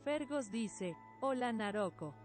Fergos dice, hola Naroco.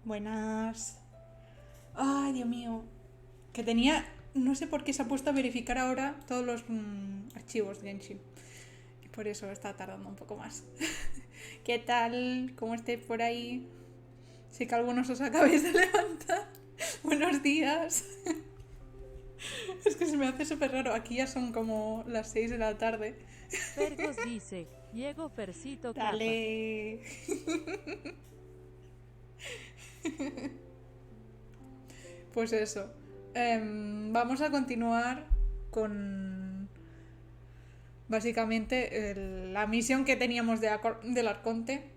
Buenas. Ay, Dios mío. Que tenía... No sé por qué se ha puesto a verificar ahora todos los archivos de Genshin. Y por eso está tardando un poco más. ¿Qué tal? ¿Cómo estáis por ahí? Sé que algunos os acabáis de levantar. Buenos días. Es que se me hace súper raro. Aquí ya son como las 6 de la tarde. Fergos dice, llego Fercito capa. Dale. Pues eso. Vamos a continuar con básicamente la misión que teníamos del Arconte.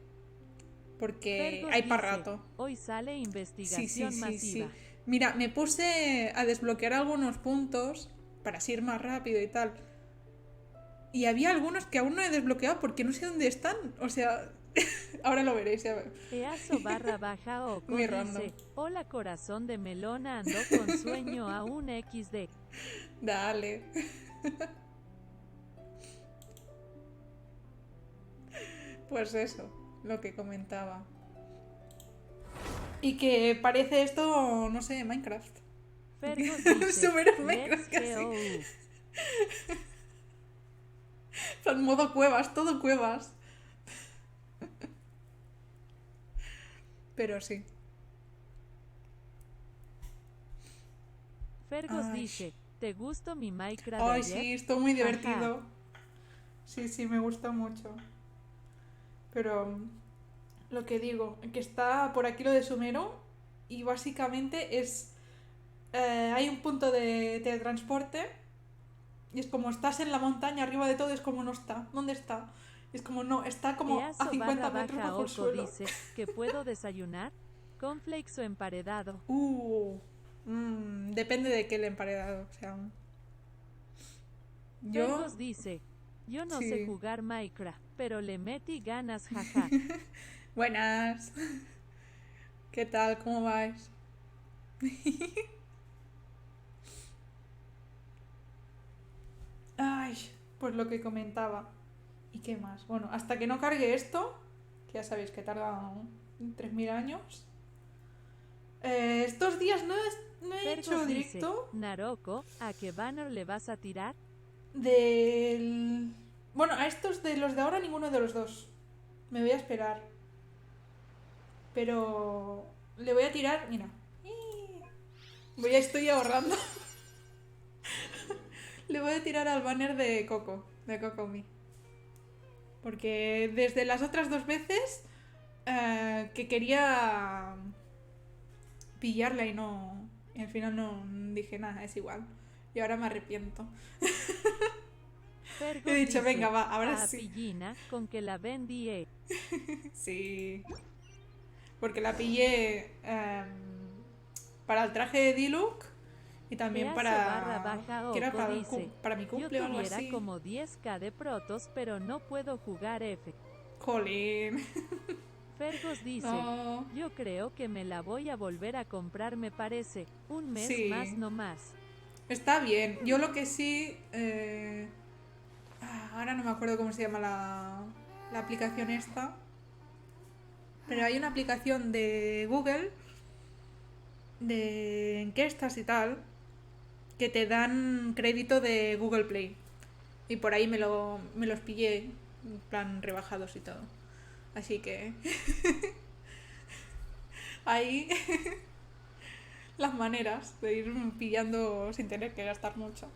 Porque Fergos hay dice, para rato. hoy sale investigación masiva. Mira, me puse a desbloquear algunos puntos para así ir más rápido y tal. Y había algunos que aún no he desbloqueado porque no sé dónde están. O sea, ahora lo veréis. Ya Easo barra baja Oco Muy random. dice, hola corazón de melona ando con sueño a un XD. Dale. Pues eso, lo que comentaba. Y que parece esto, no sé, Minecraft. Fergos dice, Super Minecraft let's casi. go. En modo cuevas, todo cuevas. Pero sí. Fergos Ay. dice, ¿te gustó mi Minecraft de Ay, ayer? sí, esto muy Jaja. divertido. Sí, me gusta mucho. Pero lo que digo, que está por aquí lo de Sumero y básicamente es... hay un punto de teletransporte y es como estás en la montaña arriba de todo, es como no está. ¿Dónde está? Y es como no, está como a Easo 50 barra metros baja bajo el Oco suelo. dice, ¿que puedo desayunar? ¿Cornflakes o emparedado? Depende de qué el emparedado. O sea, yo... Fergos dice, yo no sé Sí. jugar Minecraft, pero le metí ganas, jaja. Buenas. ¿Qué tal? ¿Cómo vais? Ay, pues lo que comentaba. ¿Y qué más? Bueno, hasta que no cargue esto, que ya sabéis que tarda 3000 años. Estos días no he hecho Fergos dice, directo Naroco, ¿a qué banner le vas a tirar? del... Bueno, a estos de los de ahora ninguno de los dos. Me voy a esperar. Pero le voy a tirar, mira. Estoy ahorrando. Le voy a tirar al banner de Coco, de Cocomi. Porque desde las otras dos veces que quería pillarla y no... Y al final no dije nada, es igual. Y ahora me arrepiento. Fergos He dicho, dice, venga, va, ahora a sí. pillina, con que la vendí. Sí. Porque la pillé para el traje de Diluc y también Easo barra para... baja que era Oco dice, para mi yo cumple o algo tuviera así. como 10k de protos, pero no puedo jugar F. Jolín. Fergos dice, No. yo creo que me la voy a volver a comprar, me parece. Un mes más Sí, no más. está bien. Yo lo que sí... ahora no me acuerdo cómo se llama la aplicación esta. Pero hay una aplicación de Google, de encuestas y tal, que te dan crédito de Google Play. Y por ahí me los pillé, en plan rebajados y todo. Así que ahí las maneras de ir pillando sin tener que gastar mucho.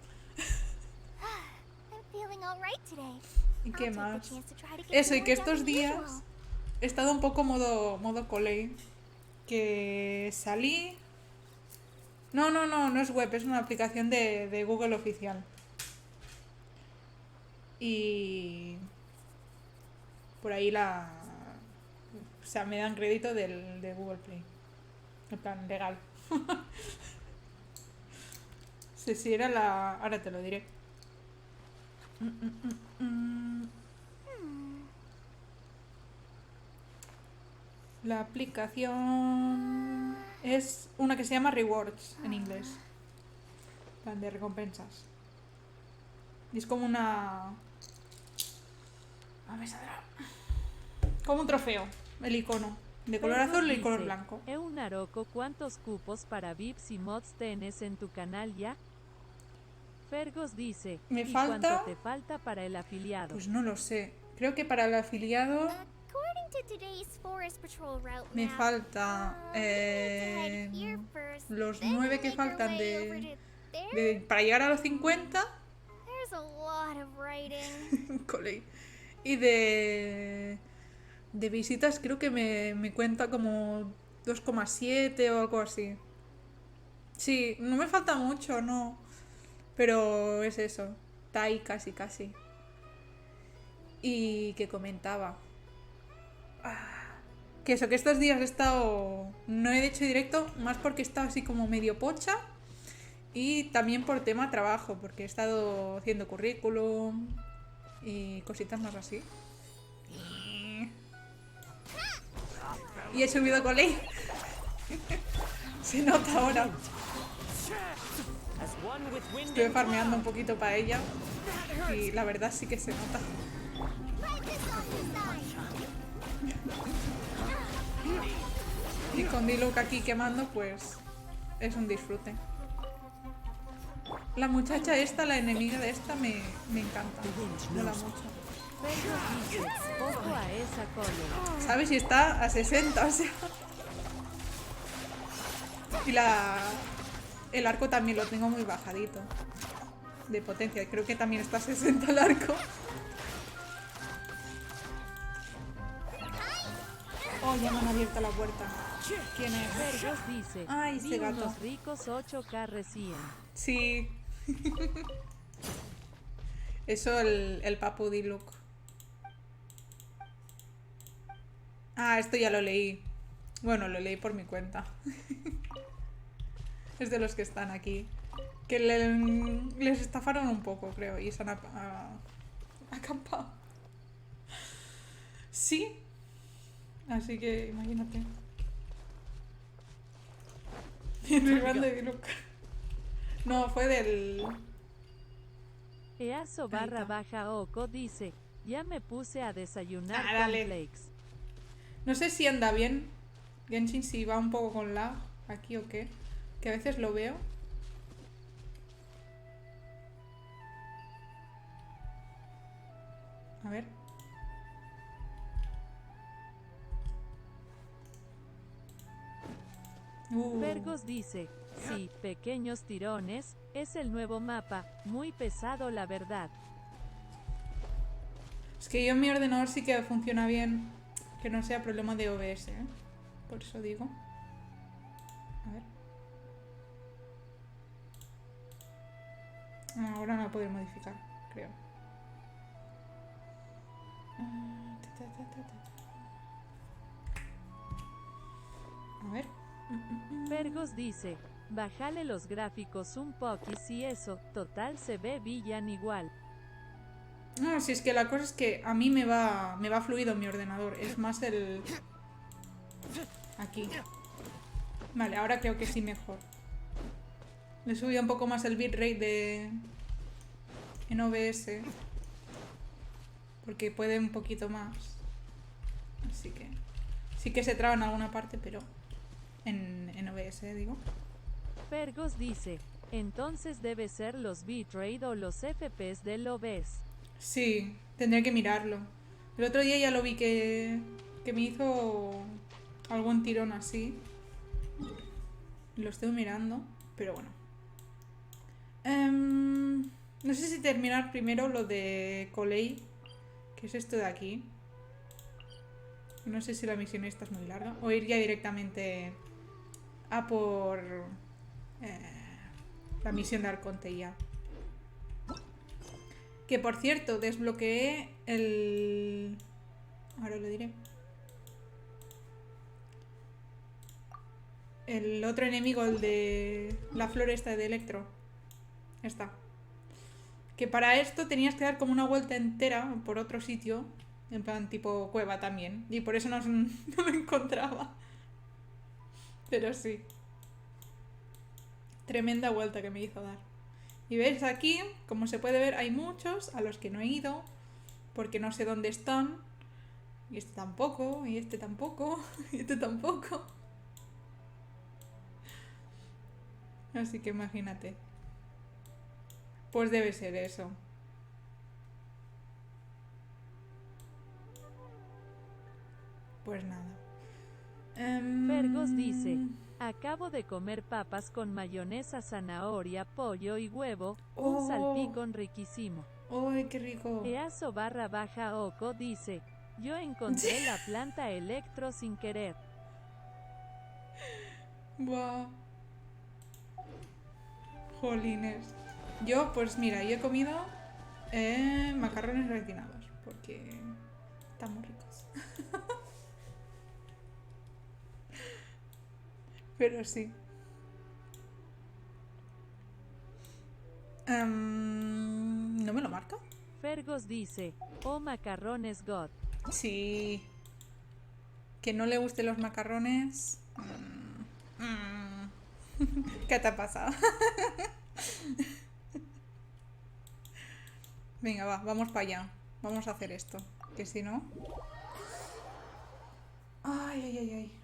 I'm feeling all right today. ¿Y qué I'll take más? the chance to try to get Eso, some y more que done estos than días usual. he estado un poco modo cole. Que salí... No es web, es una aplicación de Google oficial. Y por ahí o sea, me dan crédito de Google Play. En plan, legal. Sí, sí, era la... Ahora te lo diré. La aplicación es una que se llama Rewards en inglés. En plan de recompensas. Y es como una... A ver, saldrá. Como un trofeo, el icono. De color Fergos azul y color dice, blanco. Naroco, ¿cuántos cupos para VIPs y mods tenés en tu canal ya? Fergos dice, Me ¿y falta... cuánto te falta para el afiliado? Pues no lo sé. Creo que para el afiliado According to today's Forest Patrol route me map, falta we need to head here first, los then 9 que make our faltan way over to there. para llegar a los 50. There's a lot of writing. Cole. Y de visitas creo que me cuenta como 2,7 o algo así. Sí, no me falta mucho, no. Pero es eso. Está ahí casi, casi. Y que comentaba. Que eso, que estos días he estado... No he hecho directo, más porque he estado así como medio pocha. Y también por tema trabajo, porque he estado haciendo currículum y cositas más así. Y he subido con ley. Se nota ahora. Estuve farmeando un poquito para ella. Y la verdad sí que se nota. Y con Diluc aquí quemando, pues es un disfrute. La muchacha esta, la enemiga de esta, me encanta. Mola mucho. Fergos dice, ojo a esa cole. ¿Sabes? Y está a 60, o sea. Y el arco también lo tengo muy bajadito. De potencia. Creo que también está a 60 el arco. Oh, ya me han abierto la puerta. ¿Quién es? Fergos dice, Ay, vi ese gato. unos ricos 8K recién. Sí. Eso el papu Diluc. Ah, esto ya lo leí. Bueno, lo leí por mi cuenta. Es de los que están aquí. Que les estafaron un poco, creo. Y se han acampado. Sí. Así que imagínate. El grande Diluc. No, fue del... Easo barra baja oco dice, ya me puse a desayunar Ah, dale. cornflakes. No sé si anda bien Genshin, si va un poco con lag aquí o qué. Que a veces lo veo. A ver. Fergos dice, sí, pequeños tirones, es el nuevo mapa, muy pesado la verdad. Es que yo en mi ordenador sí que funciona bien. Que no sea problema de OBS, ¿eh? Por eso digo. A ver. Ahora no la puedo modificar, creo. A ver. Fergos dice, bájale los gráficos un poquis y eso, total se ve villan igual. No, si es que la cosa es que a mí me va fluido en mi ordenador. Es más Aquí. Vale, ahora creo que sí mejor. Le subí un poco más el bitrate en OBS. Porque puede un poquito más. Así que... Sí que se traba en alguna parte, pero... En OBS, digo. Fergus dice, entonces debe ser los bitrate o los FPS del OBS. Sí, tendré que mirarlo. El otro día ya lo vi que me hizo algún tirón así. Lo estoy mirando, pero bueno. No sé si terminar primero lo de Coley, que es esto de aquí. No sé si la misión esta es muy larga. O ir ya directamente a por la misión de Arconte ya. Que por cierto, desbloqueé el... Ahora lo diré. El otro enemigo, el de la flor esta de Electro. Esta. Que para esto tenías que dar como una vuelta entera por otro sitio. En plan tipo cueva también. Y por eso no lo encontraba. Pero sí. Tremenda vuelta que me hizo dar. Y veis aquí, como se puede ver, hay muchos a los que no he ido. Porque no sé dónde están. Y este tampoco, y este tampoco, y este tampoco. Así que imagínate. Pues debe ser eso. Pues nada. Fergus dice, acabo de comer papas con mayonesa, zanahoria, pollo y huevo, un salpicón riquísimo. ¡Ay, qué rico! Easo barra baja Oco dice, yo encontré la planta Electro sin querer. Buah. Jolines. Yo, pues mira, yo he comido macarrones gratinados. Porque están muy ricos. Pero sí. ¿No me lo marca? Fergus dice, oh macarrones God. Sí. Que no le gusten los macarrones. ¿Qué te ha pasado? Venga, vamos para allá. Vamos a hacer esto. Que si no... Ay, ay, ay, ay.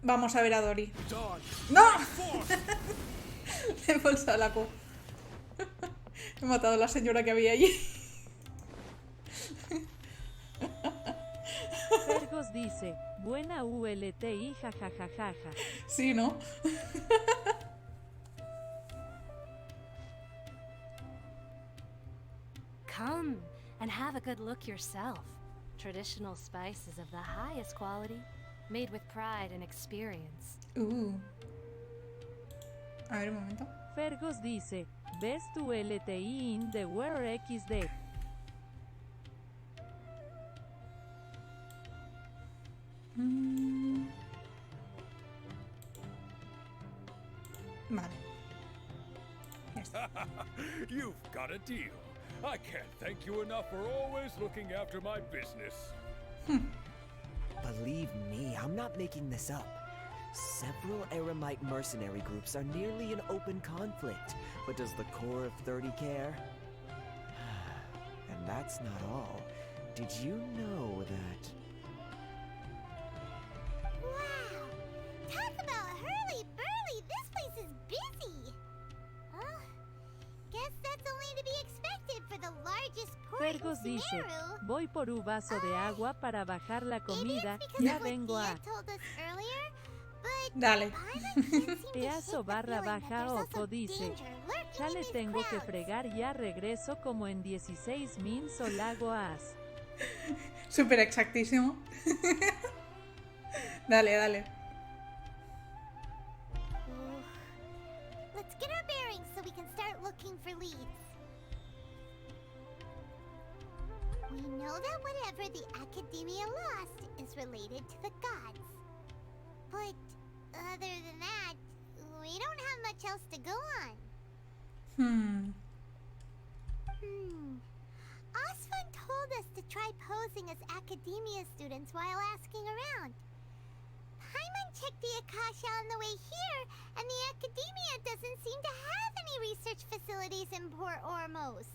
Vamos a ver a Dory. ¡No! Le he pulsado la Q. He matado a la señora que había allí. Fergus dice, buena ULTI jajajajaja. Sí, ¿no? Come and have a good look yourself. Traditional spices of the highest quality, made with pride and experience. A ver, un momento. Fergus dice, best ULTI in the world XD. Vale. Ya está. You've got a deal. I can't thank you enough for always looking after my business. Believe me, I'm not making this up. Several Eremite mercenary groups are nearly in open conflict, but does the core of 30 care? And that's not all. Did you know that... Wow! Talk about hurly-burly! This place is busy! Guess that's only to be expected for the largest port in Fergus dice, Sumeru. voy por un vaso de agua para bajar la Maybe comida, it's because ya of what vengo Dia a... told us earlier, but Dale. Paimon can't seem to Easo shake the barra feeling that baja there's Oco also dice, danger lurking ya in le these tengo que crowds. fregar, ya regreso como en 16 mins o lago as. Súper exactísimo. Dale, dale. Let's get our bearings so we can start looking for leads. We know that whatever the Academia lost is related to the gods. But other than that, we don't have much else to go on. Osfun told us to try posing as academia students while asking around. Paimon checked the Akasha on the way here, and the academia doesn't seem to have any research facilities in Port Ormos.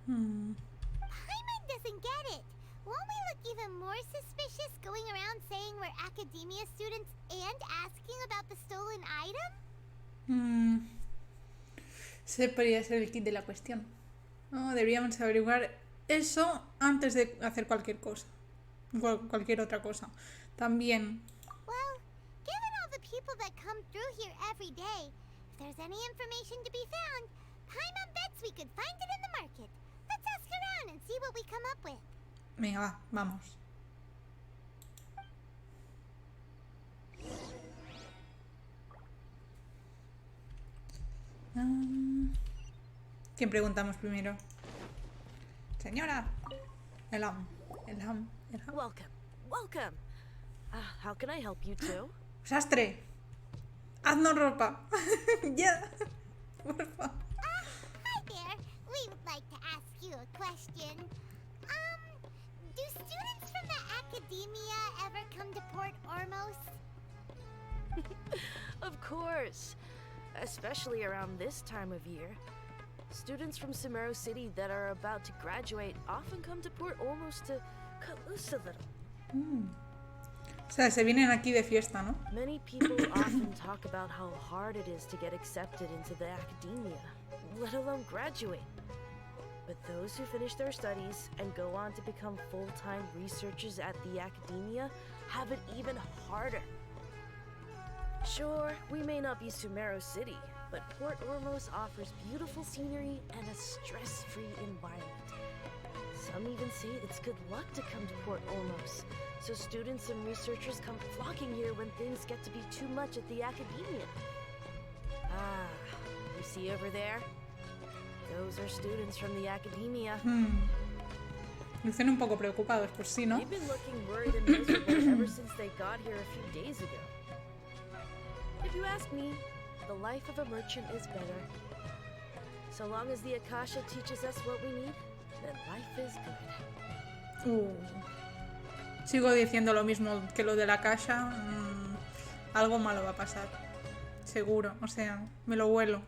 Paimon doesn't get it. Won't we look even more suspicious going around saying we're academia students and asking about the stolen item? Ese podría ser el kit de la cuestión. No, deberíamos averiguar eso antes de hacer cualquier cosa. Cualquier otra cosa. También. Well, given all the people that come through here every day, if there's any information to be found, Paimon bets we could find it in the market. Let's ask around and see what we come up with. Venga, va, vamos. ¿Quién preguntamos primero? Señora. El ham. Welcome. Welcome. How can I help you too? Sastre. Haznos ropa. Ya. Porfa. Hi there. We would like to ask you a question. Do students from the academia ever come to Port Ormos? Of course. Especially around this time of year. Students from Sumeru City that are about to graduate often come to Port Ormos to cut loose a little. O sea, se vienen aquí de fiesta, ¿no? Many people often talk about how hard it is to get accepted into the academia, let alone graduate. But those who finish their studies and go on to become full-time researchers at the academia have it even harder. Sure, we may not be Sumeru City, but Port Ormos offers beautiful scenery and a stress-free environment. Some even say it's good luck to come to Port Ormos, so students and researchers come flocking here when things get to be too much at the academia. Ah, you see over there? Those are students from the academia. Lucen un poco preocupados por sí, ¿no? They've been looking worried and miserable ever since they got here a few days ago. If you ask me, the life of a merchant is better. So long as the Akasha teaches us what we need, then life is good. Sigo diciendo lo mismo que lo de la casa. Algo malo va a pasar. Seguro. O sea, me lo huelo.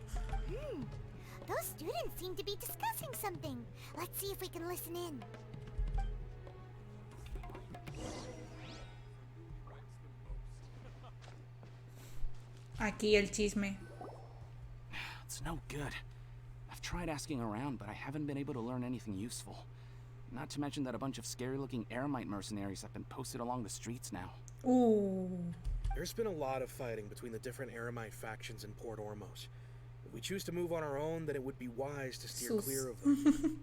Those students seem to be discussing something. Let's see if we can listen in. Aquí el chisme. It's no good. I've tried asking around, but I haven't been able to learn anything useful. Not to mention that a bunch of scary-looking Eremite mercenaries have been posted along the streets now. There's been a lot of fighting between the different Eremite factions in Port Ormos. If we choose to move on our own, then it would be wise to steer clear of them.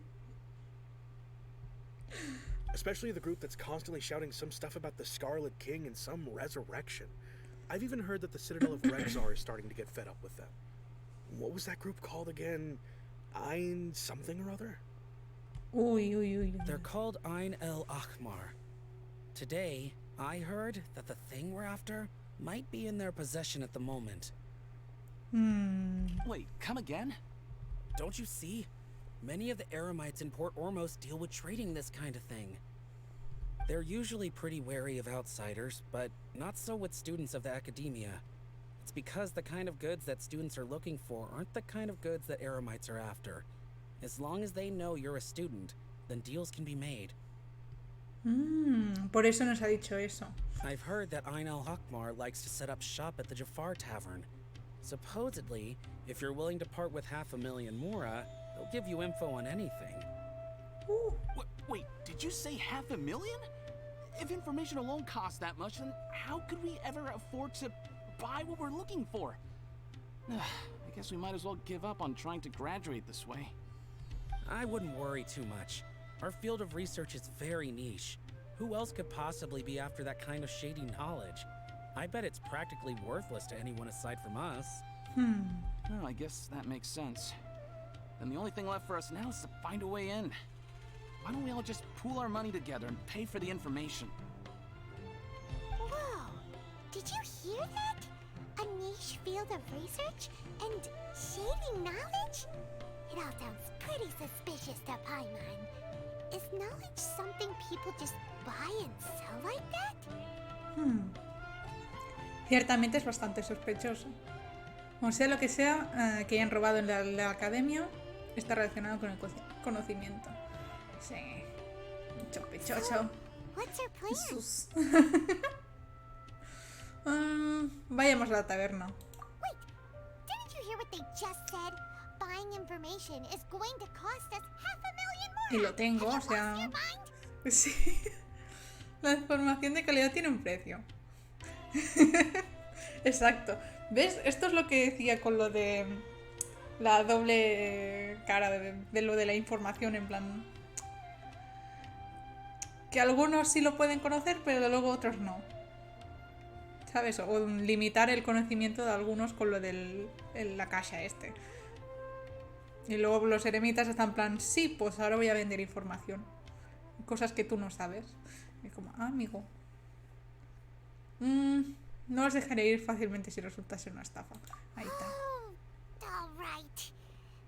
Especially the group that's constantly shouting some stuff about the Scarlet King and some resurrection. I've even heard that the Citadel of Rexar is starting to get fed up with them. What was that group called again? Ein something or other? They're called Ein El Akhmar. Today, I heard that the thing we're after might be in their possession at the moment. Wait, come again? Don't you see? Many of the Eremites in Port Ormos deal with trading this kind of thing. They're usually pretty wary of outsiders, but not so with students of the academia. It's because the kind of goods that students are looking for aren't the kind of goods that Eremites are after. As long as they know you're a student, then deals can be made. Por eso nos ha dicho eso. I've heard that Ein El Hakmar likes to set up shop at the Jafar Tavern. Supposedly, if you're willing to part with 500,000 Mora, they'll give you info on anything. Wait, did you say 500,000? If information alone costs that much, then how could we ever afford to buy what we're looking for? I guess we might as well give up on trying to graduate this way. I wouldn't worry too much. Our field of research is very niche. Who else could possibly be after that kind of shady knowledge? I bet it's practically worthless to anyone aside from us. Well, I guess that makes sense. Then the only thing left for us now is to find a way in. Why don't we all just pool our money together and pay for the information? Whoa! Did you hear that? A niche field of research and shady knowledge? It all sounds pretty suspicious to Paimon. Is knowledge something people just buy and sell like that? Ciertamente es bastante sospechoso. O sea lo que sea que hayan robado en la academia, está relacionado con el conocimiento. Sí, sospechoso. What's your plan? Jesús. Vayamos a la taberna. Wait, didn't you hear what they just said? Buying information is going to cost us 500,000 more. Y lo tengo, o sea... Sí. La información de calidad tiene un precio. Exacto. ¿Ves? Esto es lo que decía con lo de la doble cara de lo de la información, en plan... Que algunos sí lo pueden conocer, pero luego otros no. ¿Sabes? O limitar el conocimiento de algunos con lo de la caja este. Y luego los eremitas están en plan, sí, pues ahora voy a vender información. Cosas que tú no sabes. Y como, amigo. No os dejaré ir fácilmente si resulta ser una estafa. Ahí está. Oh, all right.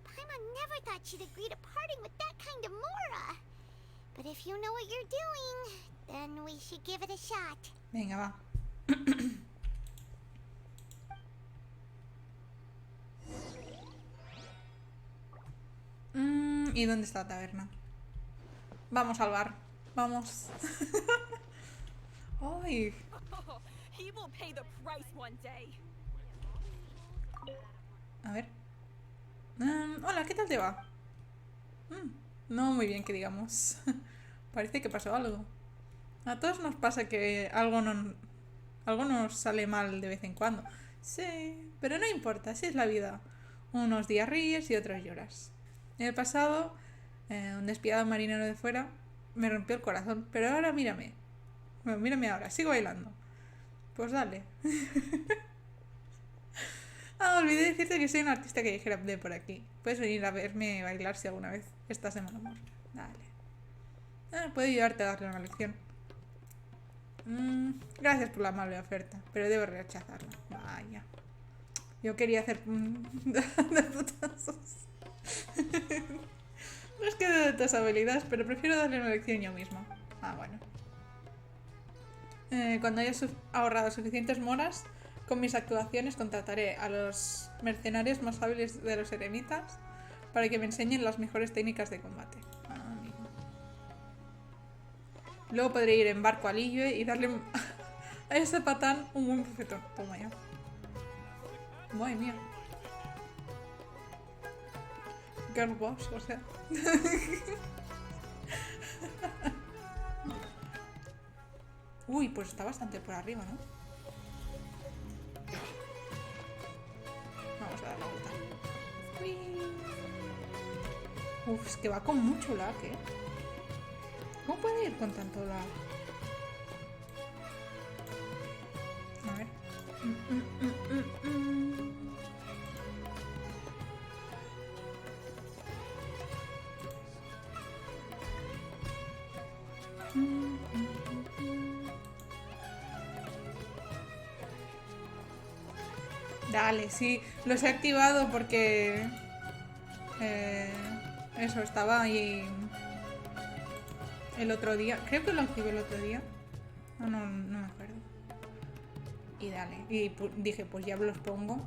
Paimon never thought she'd agree to parting with that kind of Mora. But if you know what you're doing, then we should give it a shot. Venga, va. ¿Y dónde está la taberna? Vamos al bar. Vamos. Ay. He will pay the price one day. A ver. Hola, ¿qué tal te va? No muy bien, que digamos. Parece que pasó algo. A todos nos pasa que algo nos sale mal de vez en cuando. Sí, pero no importa, así es la vida. Unos días ríes y otros lloras. En el pasado, un despiadado marinero de fuera me rompió el corazón, pero ahora mírame. Bueno, mírame ahora, sigo bailando. Pues dale. Olvidé decirte que soy un artista callejera de por aquí. Puedes venir a verme bailar si alguna vez estás de mal humor. Dale. Puedo ayudarte a darle una lección. Gracias por la amable oferta, pero debo rechazarla. Vaya. Yo quería hacer de putazos. No es que de tus habilidades, pero prefiero darle una lección yo misma. Bueno. Cuando hayas ahorrado suficientes moras, con mis actuaciones contrataré a los mercenarios más hábiles de los eremitas para que me enseñen las mejores técnicas de combate. Amigo. Luego podré ir en barco a Liyue y darle a ese patán un buen bofetón. Toma ya. Madre mía. Girl boss, o sea. Uy, pues está bastante por arriba, ¿no? Vamos a dar la vuelta. Uf, es que va con mucho lag, ¿eh? ¿Cómo puede ir con tanto lag? A ver. Dale, sí, los he activado porque eso, estaba ahí el otro día. Creo que lo activé el otro día. No me acuerdo. Y dale, y dije, pues ya los pongo.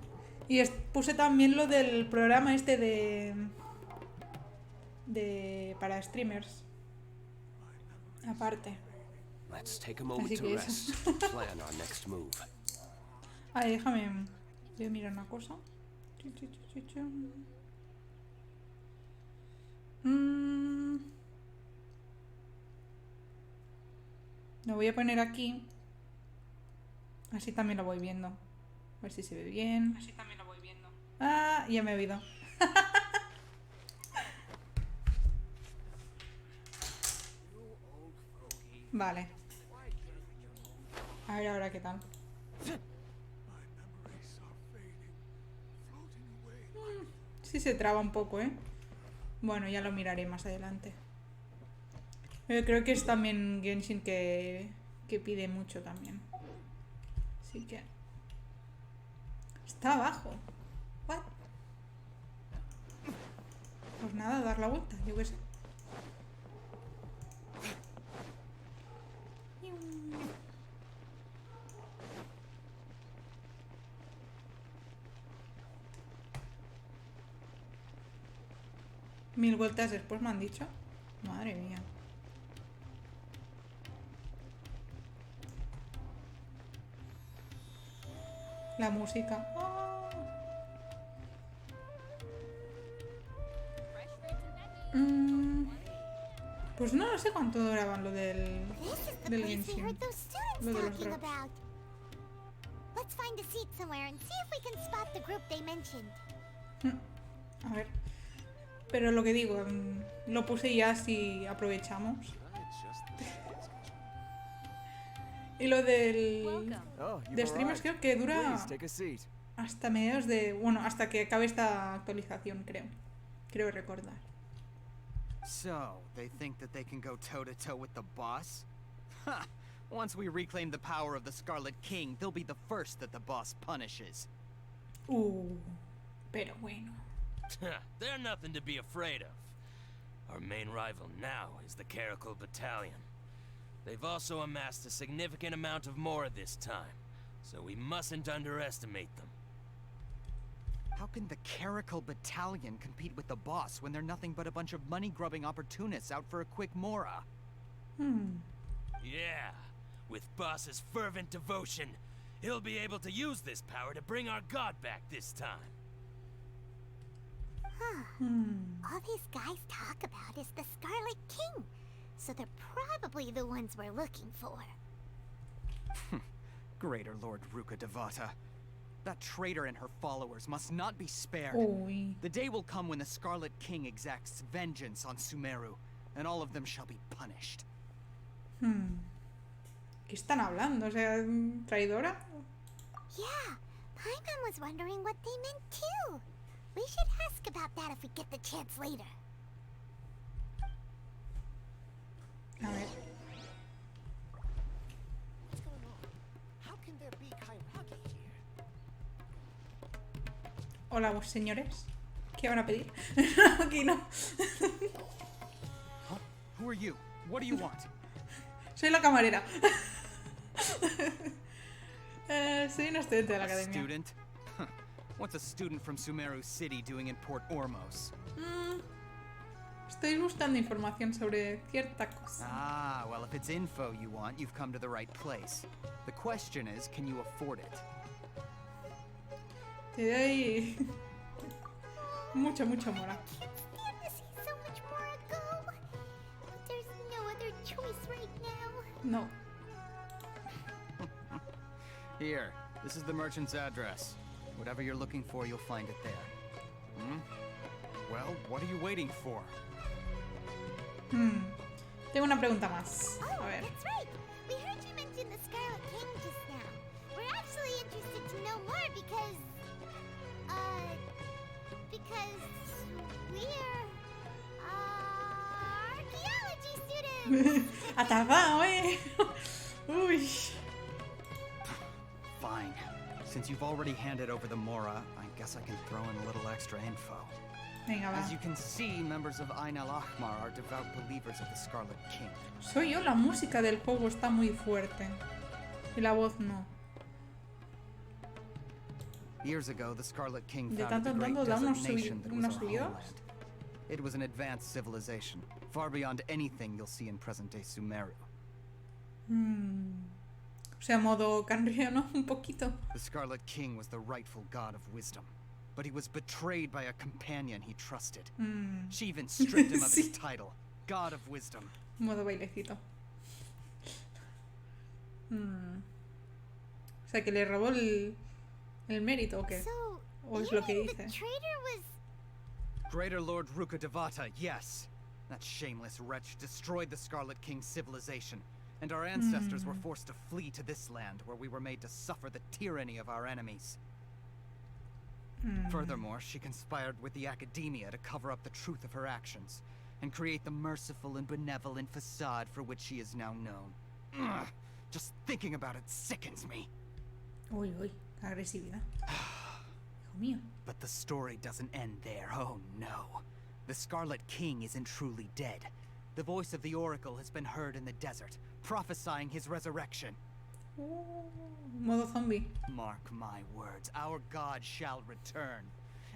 Y puse también lo del programa este para streamers. Aparte. Así que eso. Ay, déjame. Voy a mirar una cosa. Lo voy a poner aquí. Así también lo voy viendo. A ver si se ve bien. Ya me he oído. Vale. A ver ahora qué tal. Sí se traba un poco, ¿eh? Bueno, ya lo miraré más adelante. Creo que es también Genshin que pide mucho también. Así que... Está abajo. What? Pues nada, dar la vuelta, yo qué sé. Mil vueltas después me han dicho. Madre mía. La música. ¡Oh! Pues no sé cuánto duraban lo del Genshin. Lo de los drops. Let's find a seat somewhere and see if we can spot the group they mentioned. A ver. Pero lo que digo, lo puse ya si aprovechamos. Y lo del de streamers creo que dura hasta mediados de... Bueno, hasta que acabe esta actualización, creo. Creo recordar. So, they think that they can go toe-to-toe with the boss? Ha! Once we reclaim the power of the Scarlet King, they'll be the first that the boss punishes. Pero bueno. They're nothing to be afraid of. Our main rival now is the Caracal Battalion. They've also amassed a significant amount of more this time, so we mustn't underestimate them. How can the Caracal Battalion compete with the boss when they're nothing but a bunch of money-grubbing opportunists out for a quick mora? Yeah, with boss's fervent devotion, he'll be able to use this power to bring our god back this time. All these guys talk about is the Scarlet King, so they're probably the ones we're looking for. Greater Lord Ruka Devata. That traitor and her followers must not be spared. The day will come when the Scarlet King exacts vengeance on Sumeru, and all of them shall be punished. ¿Qué están hablando? O sea, ¿traidora? Yeah, Paimon was wondering what they meant too. We should ask about that if we get the chance later. A ver. What's going on? How can there be Kairage here? Hola, vos señores. ¿Qué van a pedir? Aquí no. Huh? Who are you? What do you want? Soy la camarera. Soy una estudiante de la academia. Student? What's a student from Sumeru City doing in Port Ormos? Estoy buscando información sobre cierta cosa. Ah, well, if it's info you want, you've come to the right place. The question is, can you afford it? Te doy mucha mora. So much more ago. There's no other choice right now. No. Here, this is the merchant's address. Whatever you're looking for, you'll find it there. Well, what are you waiting for? Tengo una pregunta más. A ver. That's right. We heard you mention the Scarlet King just now. We're actually interested to know more because we're archaeology students. Atrapado, eh. Uy. Fine. Since you've already handed over the Mora, I guess I can throw in a little extra info. Venga, va. As you can see, members of Ain al-Ahmar are devout believers of the Scarlet King. Soy yo, la música del juego está muy fuerte. Y la voz no. Years ago, the Scarlet King De founded tanto the en great tanto da desert unos nation that was our subidos. homeland. It was an advanced civilization, far beyond anything you'll see in present-day Sumeru. O sea, modo Canrio, ¿no? Un poquito. The Scarlet King was the rightful god of wisdom, but he was betrayed by a companion he trusted. She even stripped him of his title, God of Wisdom. Modo bailecito. O sea, que le robó el mérito, ¿o qué? ¿O es lo que dice? The traitor was... Greater Lord Ruka Devata, yes. That shameless wretch destroyed the Scarlet King's civilization, and our ancestors were forced to flee to this land where we were made to suffer the tyranny of our enemies. Furthermore, she conspired with the academia to cover up the truth of her actions, and create the merciful and benevolent facade for which she is now known. Ugh, just thinking about it sickens me. Uy, agresividad. Hijo mío. But the story doesn't end there, oh no. The Scarlet King isn't truly dead. The voice of the Oracle has been heard in the desert, prophesying his resurrection. Modo zombie. Mark my words, our god shall return.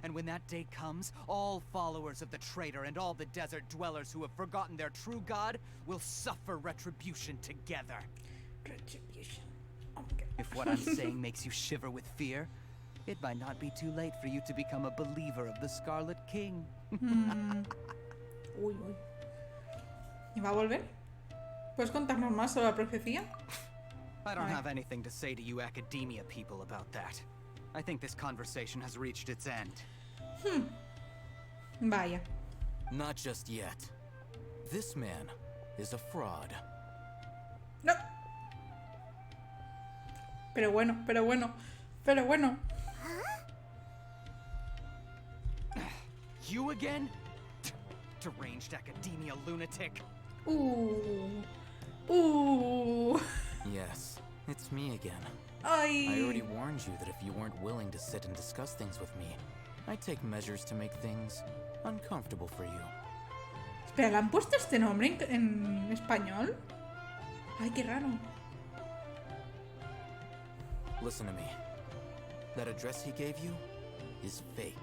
And when that day comes, all followers of the traitor and all the desert dwellers who have forgotten their true god will suffer retribution together. Retribution. Okay. If what I'm saying makes you shiver with fear, it might not be too late for you to become a believer of the Scarlet King. Uy, uy. ¿Y va a volver? ¿Puedes contarnos más sobre la profecía? I don't have anything to say to you academia people about that. I think this conversation has reached its end. Vaya. Not just yet. This man is a fraud. No. Pero bueno, pero bueno, pero bueno. You again? Deranged academia lunatic. Yes, it's me again. Ay. I already warned you that if you weren't willing to sit and discuss things with me, I'd take measures to make things uncomfortable for you. Espera, ¿le han puesto este nombre en español? Ay, qué raro. Listen to me. That address he gave you is fake.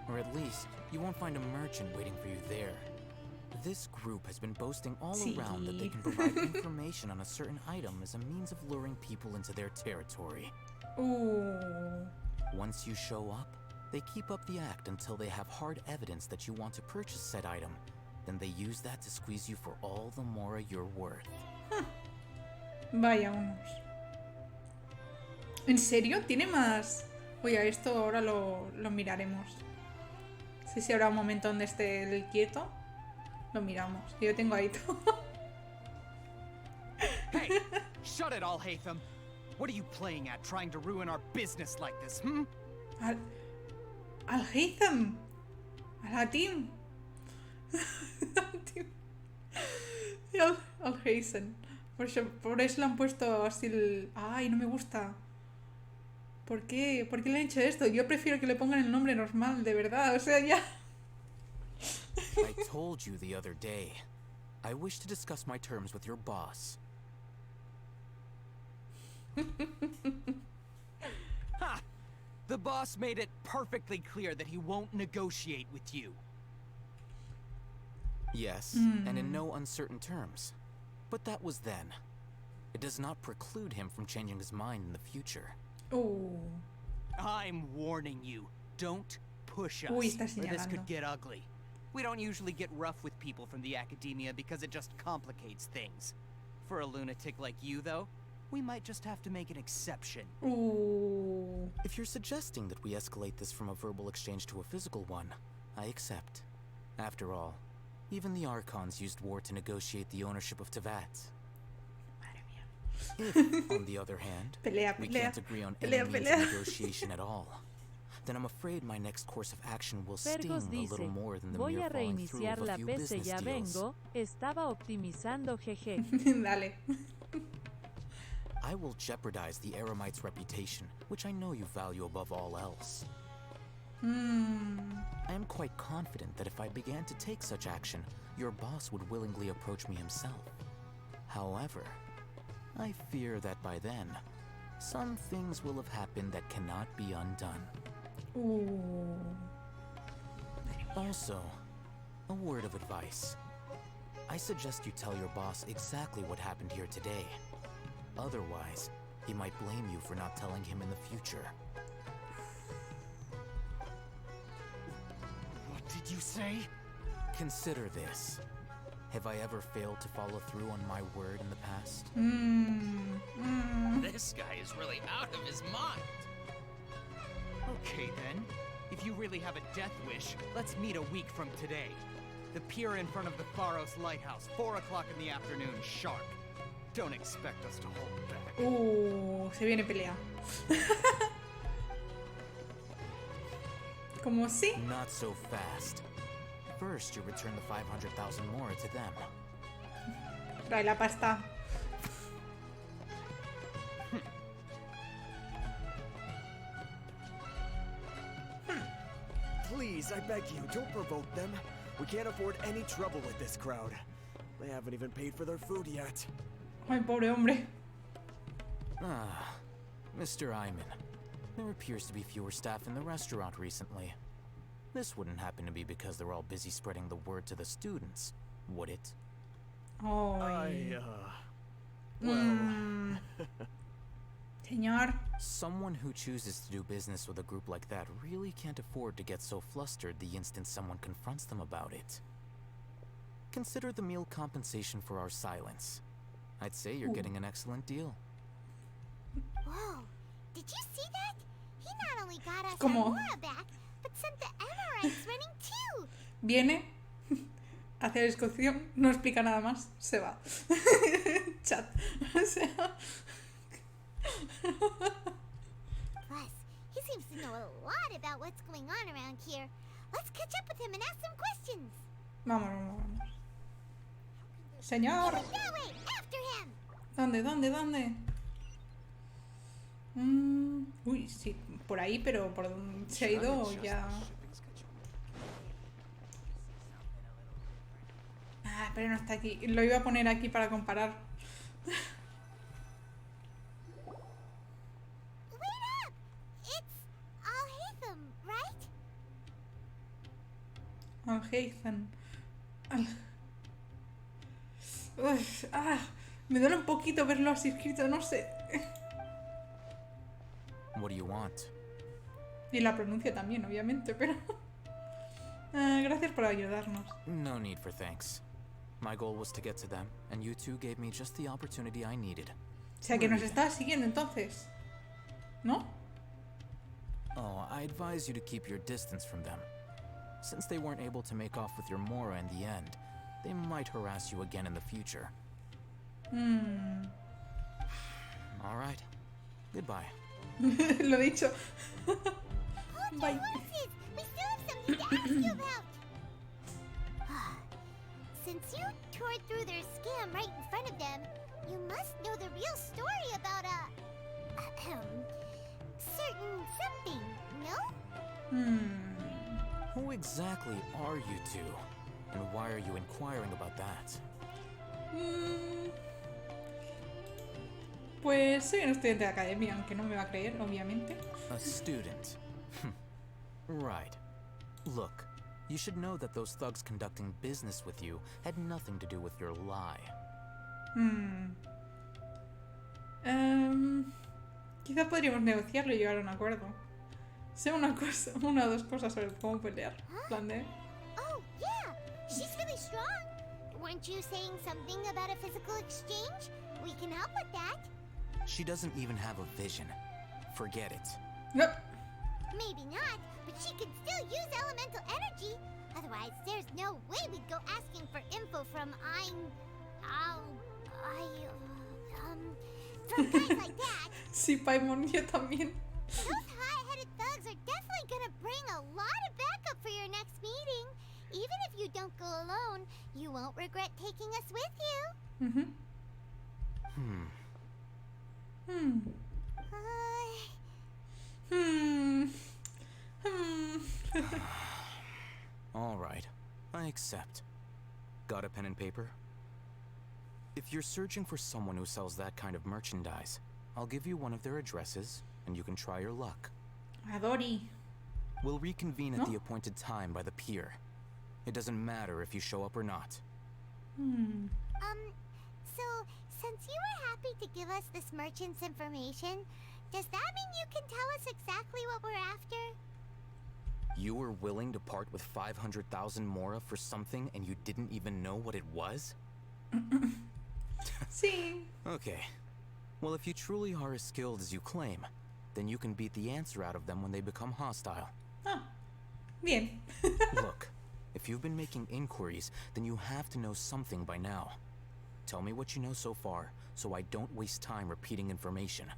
Or at least, you won't find a merchant waiting for you there. This group has been boasting all around that they can provide information on a certain item as a means of luring people into their territory. Once you show up, they keep up the act until they have hard evidence that you want to purchase said item. Then they use that to squeeze you for all the more you're worth. Vaya unos. ¿En serio? ¿Tiene más? Oye, esto ahora lo miraremos. No sé si habrá un momento donde esté el quieto. Lo miramos. Yo tengo ahí todo. Hey, shut it all, Hatham. What are you playing at, trying to ruin our business like this, Al Hatham. A la team. Al Hazen. Por eso le han puesto así el... Ay, no me gusta. ¿Por qué? ¿Por qué le han hecho esto? Yo prefiero que le pongan el nombre normal, de verdad. O sea, ya... I told you the other day. I wish to discuss my terms with your boss. Ha! The boss made it perfectly clear that he won't negotiate with you. Yes, and in no uncertain terms. But that was then. It does not preclude him from changing his mind in the future. I'm warning you. Don't push us, Uy, está or this señalando. could get ugly. We don't usually get rough with people from the academia because it just complicates things. For a lunatic like you, though, we might just have to make an exception. If you're suggesting that we escalate this from a verbal exchange to a physical one, I accept. After all, even the Archons used war to negotiate the ownership of Tevat. If, on the other hand, we can't agree on any means of negotiation at all, then I'm afraid my next course of action will sting Fergus a dice, little more than the voy mere a following through reiniciar of la a few PC, business ya deals. vengo, estaba optimizando jeje. Dale. I will jeopardize the Eremite's reputation, which I know you value above all else. I am quite confident that if I began to take such action, your boss would willingly approach me himself. However, I fear that by then, some things will have happened that cannot be undone. Also, a word of advice. I suggest you tell your boss exactly what happened here today. Otherwise, he might blame you for not telling him in the future. What did you say? Consider this. Have I ever failed to follow through on my word in the past? This guy is really out of his mind. Okay then. If you really have a death wish, let's meet a week from today. The pier in front of the Pharos Lighthouse, 4 o'clock in the afternoon, sharp. Don't expect us to hold back. Se viene pelea. ¿Cómo sí? Not so fast. First, you return the 500,000 more to them. Trae la pasta. please, I beg you, don't provoke them. We can't afford any trouble with this crowd. They haven't even paid for their food yet. Ay, pobre hombre. Ah, Mr. Iman. There appears to be fewer staff in the restaurant recently. This wouldn't happen to be because they're all busy spreading the word to the students, would it? Oh. Well... Señor. Someone who chooses to do business with a group like that really can't afford to get so flustered the instant someone confronts them about it. Consider the meal compensation for our silence. I'd say you're getting an excellent deal. Whoa, did you see that? He not only got us ¿Cómo? our Mora back, but sent the Amorites running too. Viene, hace la discusión, no explica nada más, se va. Chat. O sea... Plus, he seems to know a lot about what's going on around here. Let's catch up with him and ask some questions. Vamos. Señor. That way, after him. ¿Dónde? Uy, sí, por ahí, pero por donde se ha ido ya... Ah, pero no está aquí. Lo iba a poner aquí para comparar. Al-Haytham. Me duele un poquito verlo así escrito, no sé. What do you want? Y la pronuncia también, obviamente, pero... gracias por ayudarnos. No need for thanks. My goal was to get to them, and you two gave me just the opportunity I needed. O sea que nos está siguiendo entonces, ¿no? Oh, I advise you to keep your distance from them. Since they weren't able to make off with your Mora in the end, they might harass you again in the future. All right. Goodbye. Lo dicho. Bye. We still have something to ask you about. Since you tore through their scam right in front of them, you must know the real story about certain something, no? Who exactly are you two? And why are you inquiring about that? Pues soy un estudiante de academia, aunque no me va a creer, obviamente. A student? Right. Look, you should know that those thugs conducting business with you had nothing to do with your lie. Quizá podríamos negociarlo y llegar a un acuerdo. Sé una o dos cosas sobre cómo pelear. Plan de... Oh, yeah! She's really strong! Weren't you saying something about a physical exchange? We can help with that. She doesn't even have a vision. Forget it. Nope. Maybe not, but she could still use elemental energy. Otherwise, there's no way we'd go asking for info from from guys like that. Sí, Paimon, yo también. Those high-headed thugs are definitely gonna bring a lot of backup for your next meeting. Even if you don't go alone, you won't regret taking us with you. All right, I accept. Got a pen and paper? If you're searching for someone who sells that kind of merchandise, I'll give you one of their addresses, and you can try your luck. Adori. We'll reconvene at the appointed time by the pier. It doesn't matter if you show up or not. So, since you were happy to give us this merchant's information, does that mean you can tell us exactly what we're after? You were willing to part with 500,000 Mora for something and you didn't even know what it was? Sí. Okay. Well, if you truly are as skilled as you claim, then you can beat the answer out of them when they become hostile. Ah, bien. Look, if you've been making inquiries, then you have to know something by now. Tell me what you know so far, so I don't waste time repeating information.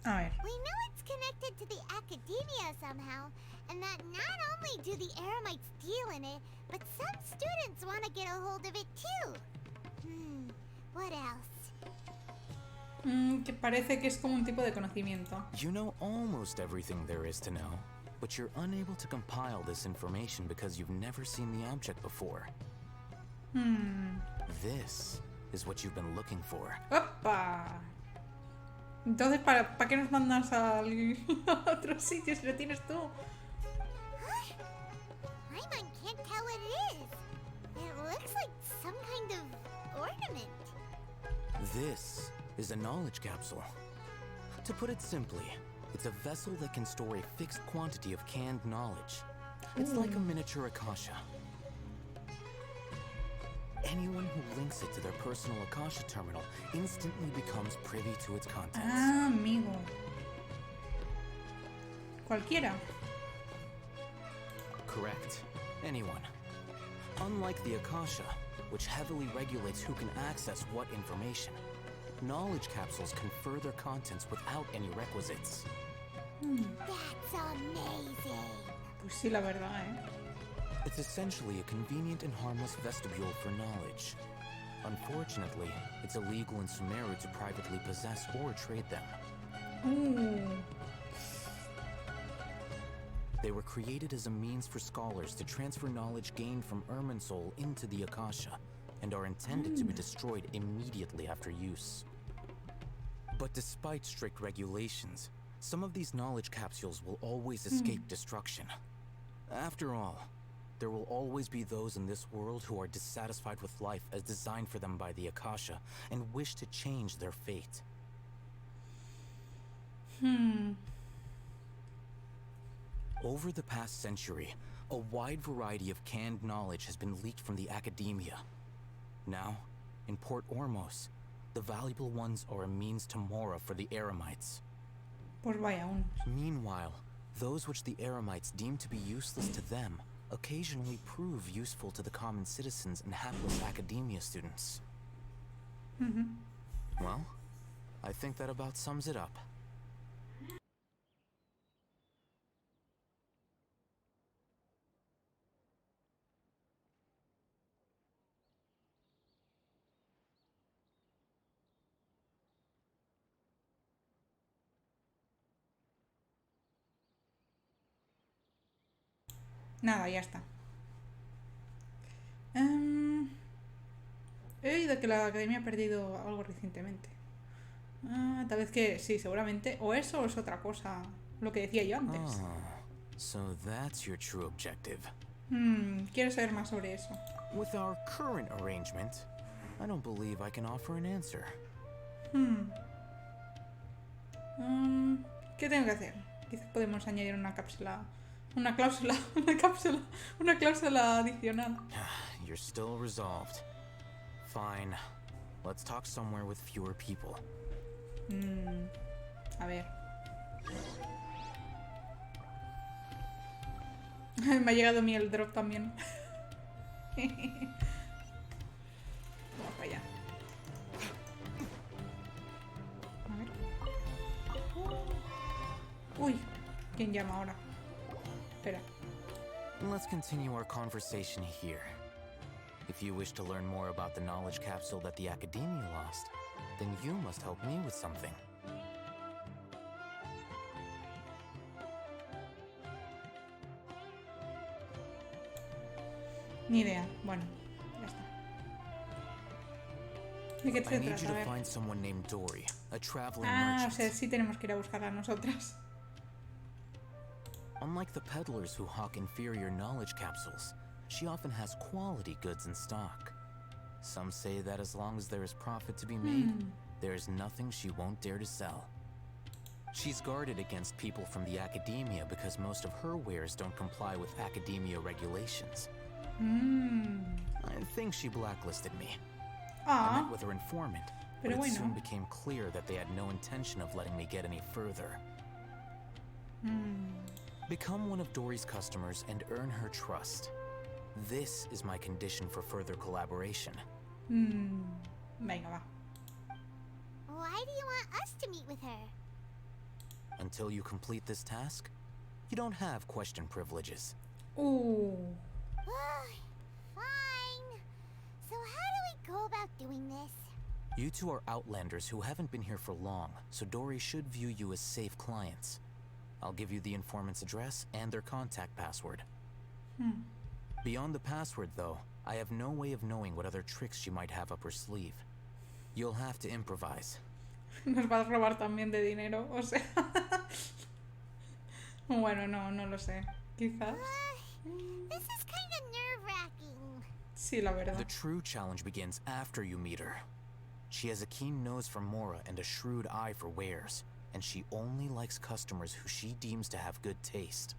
A ver. We know it's connected to the academia somehow, and that not only do the Eremites deal in it, but some students want to get a hold of it too. What else? Que parece que es como un tipo de conocimiento. You know almost everything there is to know. but you're unable to compile this information because you've never seen the object before. This is what you've been looking for. ¡Opa! Entonces, ¿para qué nos mandas a otros sitios si lo tienes tú? Paimon can't tell what it is. It looks like some kind of ornament. This is a knowledge capsule. To put it simply, it's a vessel that can store a fixed quantity of canned knowledge. It's like a miniature Akasha. Anyone who links it to their personal Akasha terminal instantly becomes privy to its contents. Ah, amigo. Cualquiera. Correct. Anyone. Unlike the Akasha, which heavily regulates who can access what information, knowledge capsules confer their contents without any requisites. That's amazing. Pues sí, la verdad, ¿eh? It's essentially a convenient and harmless vestibule for knowledge. Unfortunately, it's illegal in Sumeru to privately possess or trade them. They were created as a means for scholars to transfer knowledge gained from Irminsul into the Akasha, and are intended to be destroyed immediately after use. But despite strict regulations, some of these knowledge capsules will always escape destruction. After all, there will always be those in this world who are dissatisfied with life as designed for them by the Akasha and wish to change their fate. Over the past century, a wide variety of canned knowledge has been leaked from the academia. Now, in Port Ormos, the valuable ones are a means to mora for the Eremites. Pues vaya unos. Meanwhile, those which the Eremites deem to be useless to them occasionally prove useful to the common citizens and hapless academia students. Well, I think that about sums it up. Nada, ya está. He oído que la academia ha perdido algo recientemente. Tal vez que sí, seguramente. O eso o es otra cosa. Lo que decía yo antes. So that's your true objective. Quiero saber más sobre eso. With our current arrangement, I don't believe I can offer an answer. ¿Qué tengo que hacer? Quizás podemos añadir una cápsula. Una cláusula adicional. You're still resolved. Fine. Let's talk somewhere with fewer people. A ver. Me ha llegado a mí el drop también. Vamos para allá. A ver. Uy, ¿quién llama ahora? Espera. Let's continue our conversation here. If you wish to learn more about the knowledge capsule that the Academia lost, then you must help me with something. Ni idea. Bueno, ya está. ¿De qué se I need trata? you A to ver. find someone named Dory, a traveling O merchant. sea, sí tenemos que ir a buscarla nosotras. Unlike the peddlers who hawk inferior knowledge capsules, she often has quality goods in stock. Some say that as long as there is profit to be made, there is nothing she won't dare to sell. She's guarded against people from the academia because most of her wares don't comply with academia regulations. I think she blacklisted me. I met with her informant, but it soon became clear that they had no intention of letting me get any further. Become one of Dory's customers and earn her trust. This is my condition for further collaboration. Venga, va. Why do you want us to meet with her? Until you complete this task, you don't have question privileges. Ooh. Fine. So how do we go about doing this? You two are outlanders who haven't been here for long, so Dory should view you as safe clients. I'll give you the informant's address and their contact password. Beyond the password, though, I have no way of knowing what other tricks she might have up her sleeve. You'll have to improvise. Nos va a robar también de dinero, o sea... Bueno, no lo sé. Quizás. This is kind of nerve-wracking. Sí, la verdad. The true challenge begins after you meet her. She has a keen nose for Mora and a shrewd eye for wares, and she only likes customers who she deems to have good taste.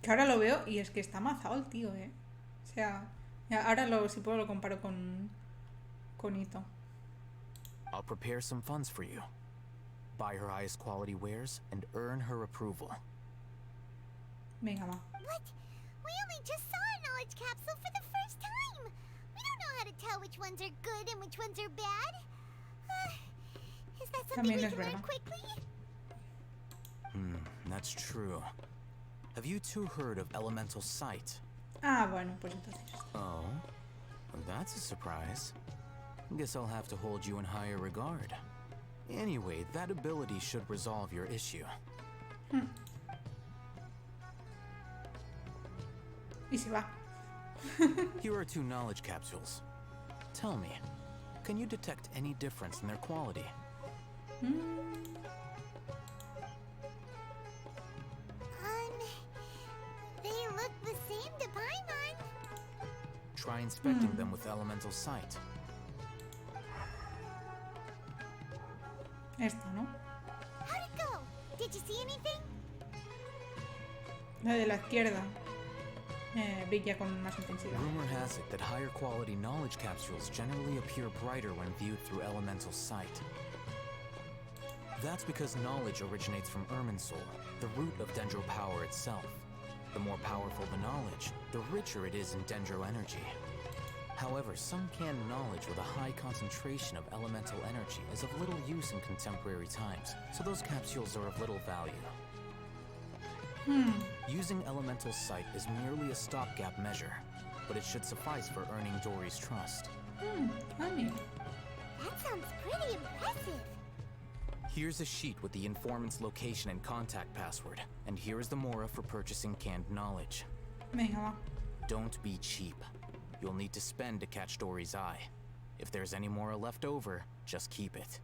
Que ahora lo veo y es que está mazado el tío, ¿eh? O sea, ahora si puedo lo comparo con Ito. I'll prepare some funds for you. Buy her highest quality wares and earn her approval. Venga, va. What? We only just saw a knowledge capsule for the first time. We don't know how to tell which ones are good and which ones are bad. Is that something we can learn quickly? That's true. Have you two heard of elemental sight? Ah, bueno, pues entonces. Oh, well, that's a surprise. Guess I'll have to hold you in higher regard. Anyway, that ability should resolve your issue. Y se va. Here are 2 knowledge capsules. Tell me, can you detect any difference in their quality? They look the same to Paimon. Try inspecting them with elemental sight. Esta, ¿no? How'd it go? Did you see anything? La de la izquierda. Brilla con más intensidad. Rumor has it that higher quality knowledge capsules generally appear brighter when viewed through elemental sight. That's because knowledge originates from Irminsul, the root of Dendro power itself. The more powerful the knowledge, the richer it is in Dendro energy. However, some canned knowledge with a high concentration of elemental energy is of little use in contemporary times, so those capsules are of little value. Using elemental sight is merely a stopgap measure, but it should suffice for earning Dory's trust. Funny. That sounds pretty impressive. Here's a sheet with the informant's location and contact password, and here is the Mora for purchasing canned knowledge. Venga, va. Don't be cheap. You'll need to spend to catch Dory's eye. If there's any Mora left over, just keep it.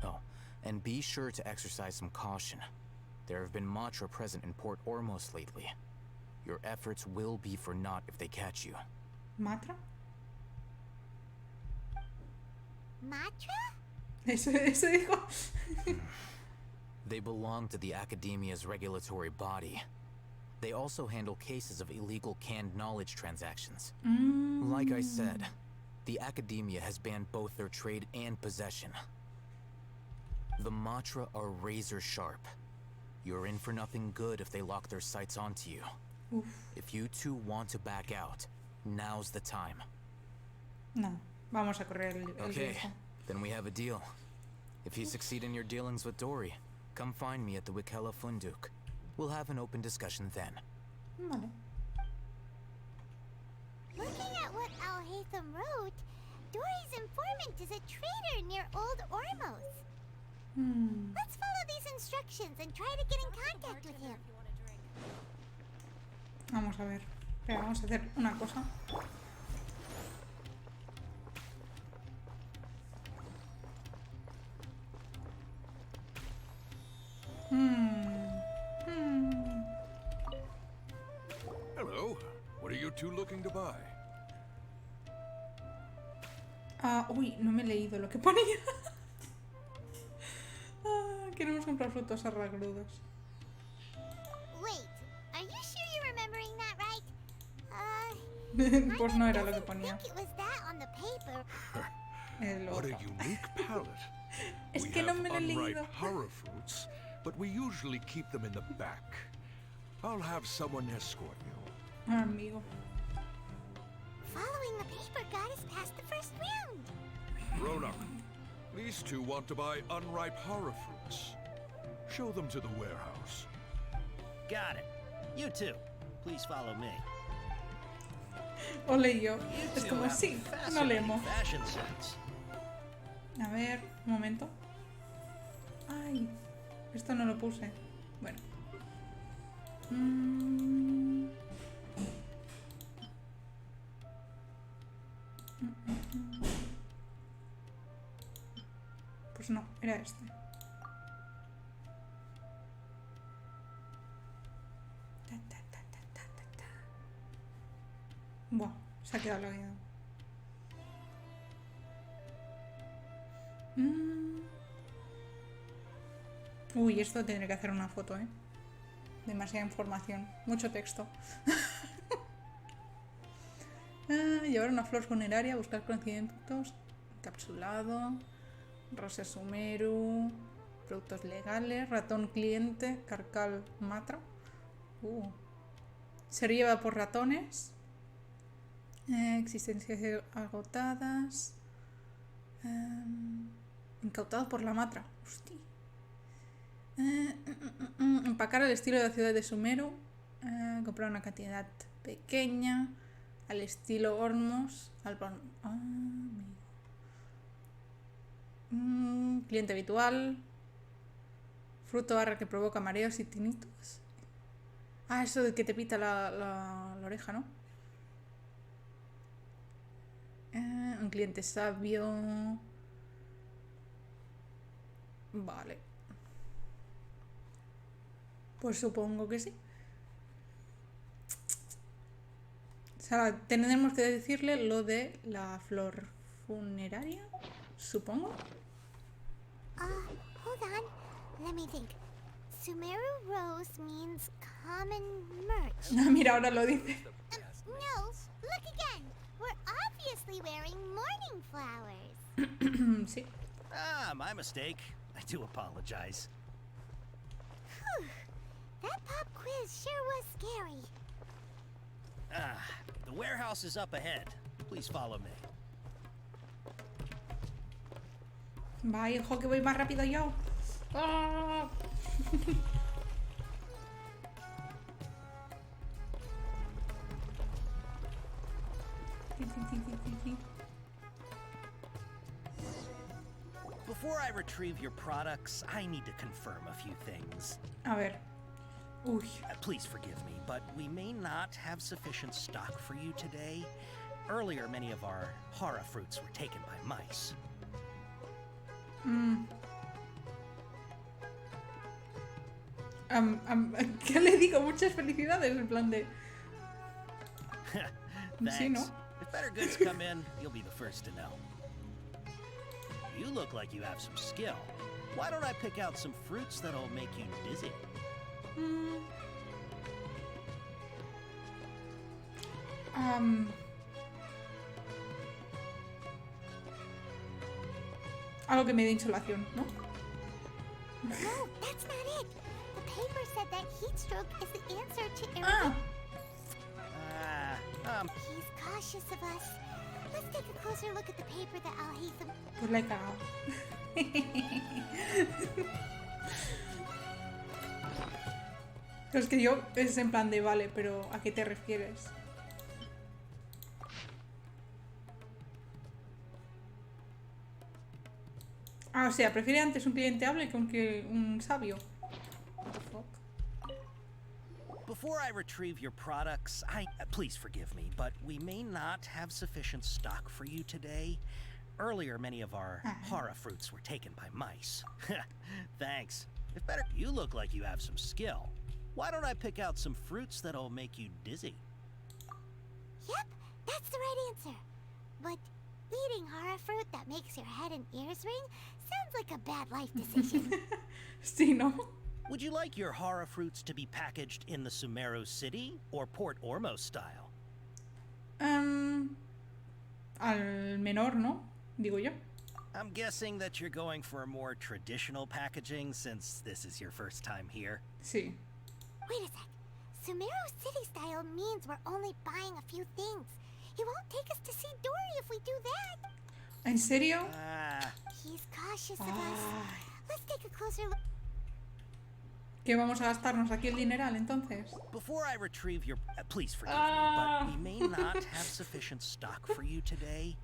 Oh, and be sure to exercise some caution. There have been Matra present in Port Ormos lately. Your efforts will be for naught if they catch you. ¿Matra? Matra? Eso dijo. They belong to the Academia's regulatory body. They also handle cases of illegal canned knowledge transactions. Like I said, the Academia has banned both their trade and possession. The Matra are razor sharp. You're in for nothing good if they lock their sights onto you. If you two want to back out, now's the time. No, vamos a correr el Okay, riesgo. then we have a deal. If you succeed in your dealings with Dory, come find me at the Wikela Funduk. We'll have an open discussion then. Vale. Looking at what Al-Haytham wrote, Dory's informant is a trader near Old Ormos. Let's follow these instructions and try to get in contact with him. Vamos a ver. Espera, vamos a hacer una cosa. Hello. What are you two looking to buy? Ah, uy, no me he leído lo que ponía. Queremos comprar frutos arragrudos. Wait, are you sure you're remembering that right? Pues no era lo que ponía. I think it was that on the paper. What a unique palette. Es We que no have me lo he unripe leído. horror fruits, but we usually keep them in the back. I'll have someone escort you. Ah, amigo. Following the paper got us past the first round. Ronak, these two want to buy unripe horror fruits. Show them to the warehouse. Got it. You too. Please follow me. Ole yo. You Es two como have sí, no fascinating leemos. fashion sense. A ver, un momento. Ay, Esto no lo puse. Bueno. Pues no, era este. Buah, se ha quedado lagueado. Uy, esto tendré que hacer una foto, ¿eh? Demasiada información. Mucho texto. Llevar una flor funeraria, buscar conocimientos, encapsulado, rosa sumeru, productos legales, ratón cliente, carcal matra. Ser llevado por ratones. Existencias agotadas. Incautado por la matra. Hostia. Empacar al estilo de la ciudad de Sumeru. Comprar una cantidad pequeña. Al estilo Hormos. Cliente habitual. Fruto barra que provoca mareos y tinitos. Eso de que te pita la oreja, ¿no? Un cliente sabio. Vale. Pues supongo que sí. O sea, tendremos que decirle lo de la flor funeraria, supongo. Hold on. Let me think. Sumeru Rose means common merch. Mira, ahora lo dice. No, look again. We're obviously wearing mourning flowers. Sí. My mistake. I do apologize. Whew. That pop quiz sure was scary. The warehouse is up ahead. Please follow me. Va, hijo, que voy más rápido yo. ¡Ah! Before I retrieve your products, I need to confirm a few things. A ver. Uy. Please forgive me, but we may not have sufficient stock for you today. Earlier, many of our hara fruits were taken by mice. ¿Qué le digo? Muchas felicidades, en plan de... Thanks. Sí, ¿no? If better goods come in, you'll be the first to know. You look like you have some skill. Why don't I pick out some fruits that'll make you dizzy? Algo que me dé insolación, ¿no? No, that's not it. The paper said that heat stroke is the answer to He's cautious of us. Let's take a closer look at the paper that Al-Haytham... Pues la he cagado. Es que yo es en plan de vale, pero ¿a qué te refieres? O sea, prefiere antes un cliente hable que un sabio. What the fuck? Before I retrieve your products, please forgive me, but we may not have sufficient stock for you today. Earlier, many of our hara fruits were taken by mice. Thanks. If better, you look like you have some skill. Why don't I pick out some fruits that'll make you dizzy? Yep, that's the right answer. But eating hara fruit that makes your head and ears ring sounds like a bad life decision. Sí, ¿no? Would you like your hara fruits to be packaged in the Sumeru City or Port Ormos style? Al menor, ¿no? Digo yo. I'm guessing that you're going for a more traditional packaging since this is your first time here. Sí. Wait a sec. Sumeru City style means we're only buying a few things. He won't take us to see Dory if we do that. ¿En serio? He's cautious of us. Let's take a closer look. ¿Qué vamos a gastarnos aquí el dineral entonces? Before I retrieve your... please forgive me, but we may not have sufficient stock for you today.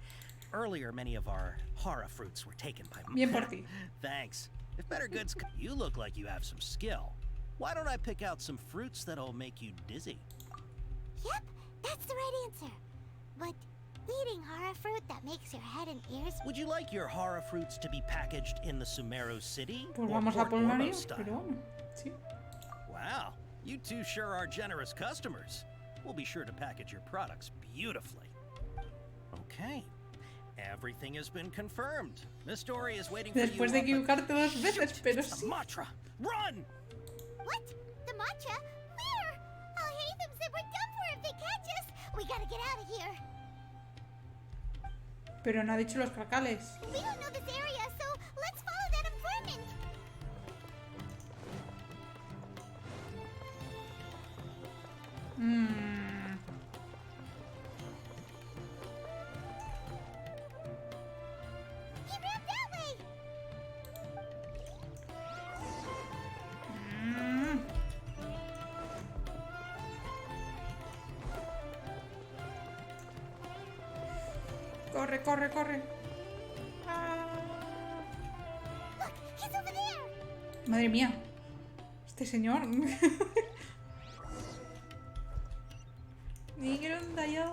Earlier, many of our hara fruits were taken by... Bien por ti. Thanks. If better goods, you look like you have some skill. Why don't I pick out some fruits that'll make you dizzy? Yep, that's the right answer. But eating horror fruit that makes your head and ears... Would you like your horror fruits to be packaged in the Sumeru City Pues or vamos a Port poner Ormo ellos, style? pero bueno, sí. Wow, you two sure are generous customers. We'll be sure to package your products beautifully. Okay, everything has been confirmed. Miss Dory is waiting for you. Después de equivocarte 2 veces, pero It's sí. the Matra. Run! What? The matcha? Where? I'll hate them said we're done for if they catch us. We gotta get out of here. Pero no ha dicho los cacales. We don't know this area, so let's follow that informant. He ran that way. Corre, corre, corre. Look, he's over there. Madre mía. Este señor. Nigrunda ya.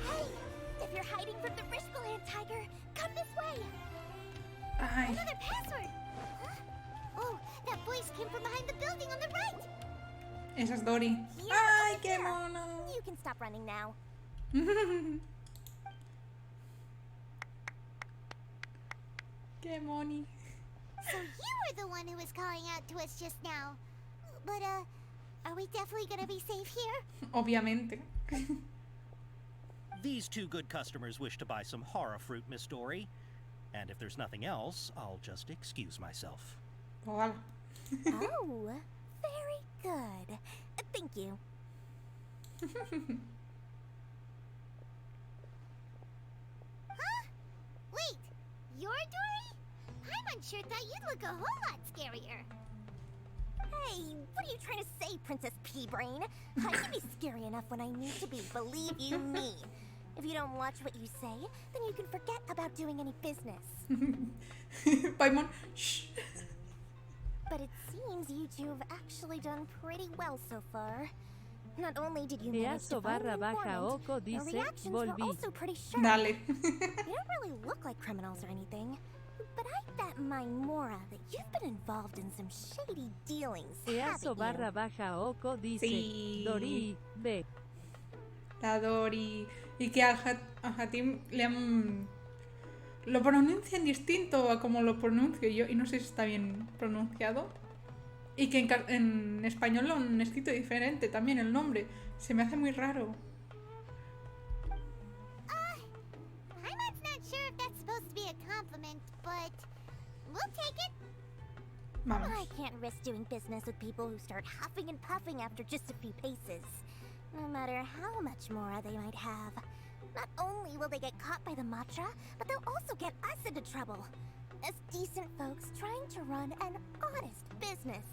Hey, if you're hiding from the Rishbaland tiger, come this way. Ay. Another password. Huh? Oh, that voice came from behind the building on the right. Esa es Dory. Yeah, Ay, over qué here. mono. You can stop running now. Qué moni. So you were the one who was calling out to us just now. But, are we definitely gonna be safe here? Obviamente. These two good customers wish to buy some horror fruit, Miss Dory. And if there's nothing else, I'll just excuse myself. Ojalá. Oh, very good. Thank you. Huh? Wait, you're Dory? I'm sure thought you'd look a whole lot scarier. Hey, what are you trying to say, Princess Pea-Brain? I can be scary enough when I need to be, believe you me. If you don't watch what you say, then you can forget about doing any business. Paimon. Shh. But it seems you two have actually done pretty well so far. Not only did you manage to Easo find barra an baja informant, Oco your dice, reactions were volví. also pretty sharp. Dale. You don't really look like criminals or anything. But I bet my Mora that you've been involved in some shady dealings, Easo haven't you? barra baja Oco dice, Sí. Dori, ve. La Dory. Y que a Hatim le han... Lo pronuncian distinto a como lo pronuncio yo. Y no sé si está bien pronunciado. Y que en español lo han escrito diferente también el nombre. Se me hace muy raro. I'm not sure if that's supposed to be a compliment, but we'll take it. Vamos. I can't risk doing business with people who start huffing and puffing after just a few paces. No matter how much more they might have. Not only will they get caught by the Matra, but they'll also get us into trouble. As decent folks trying to run an honest business.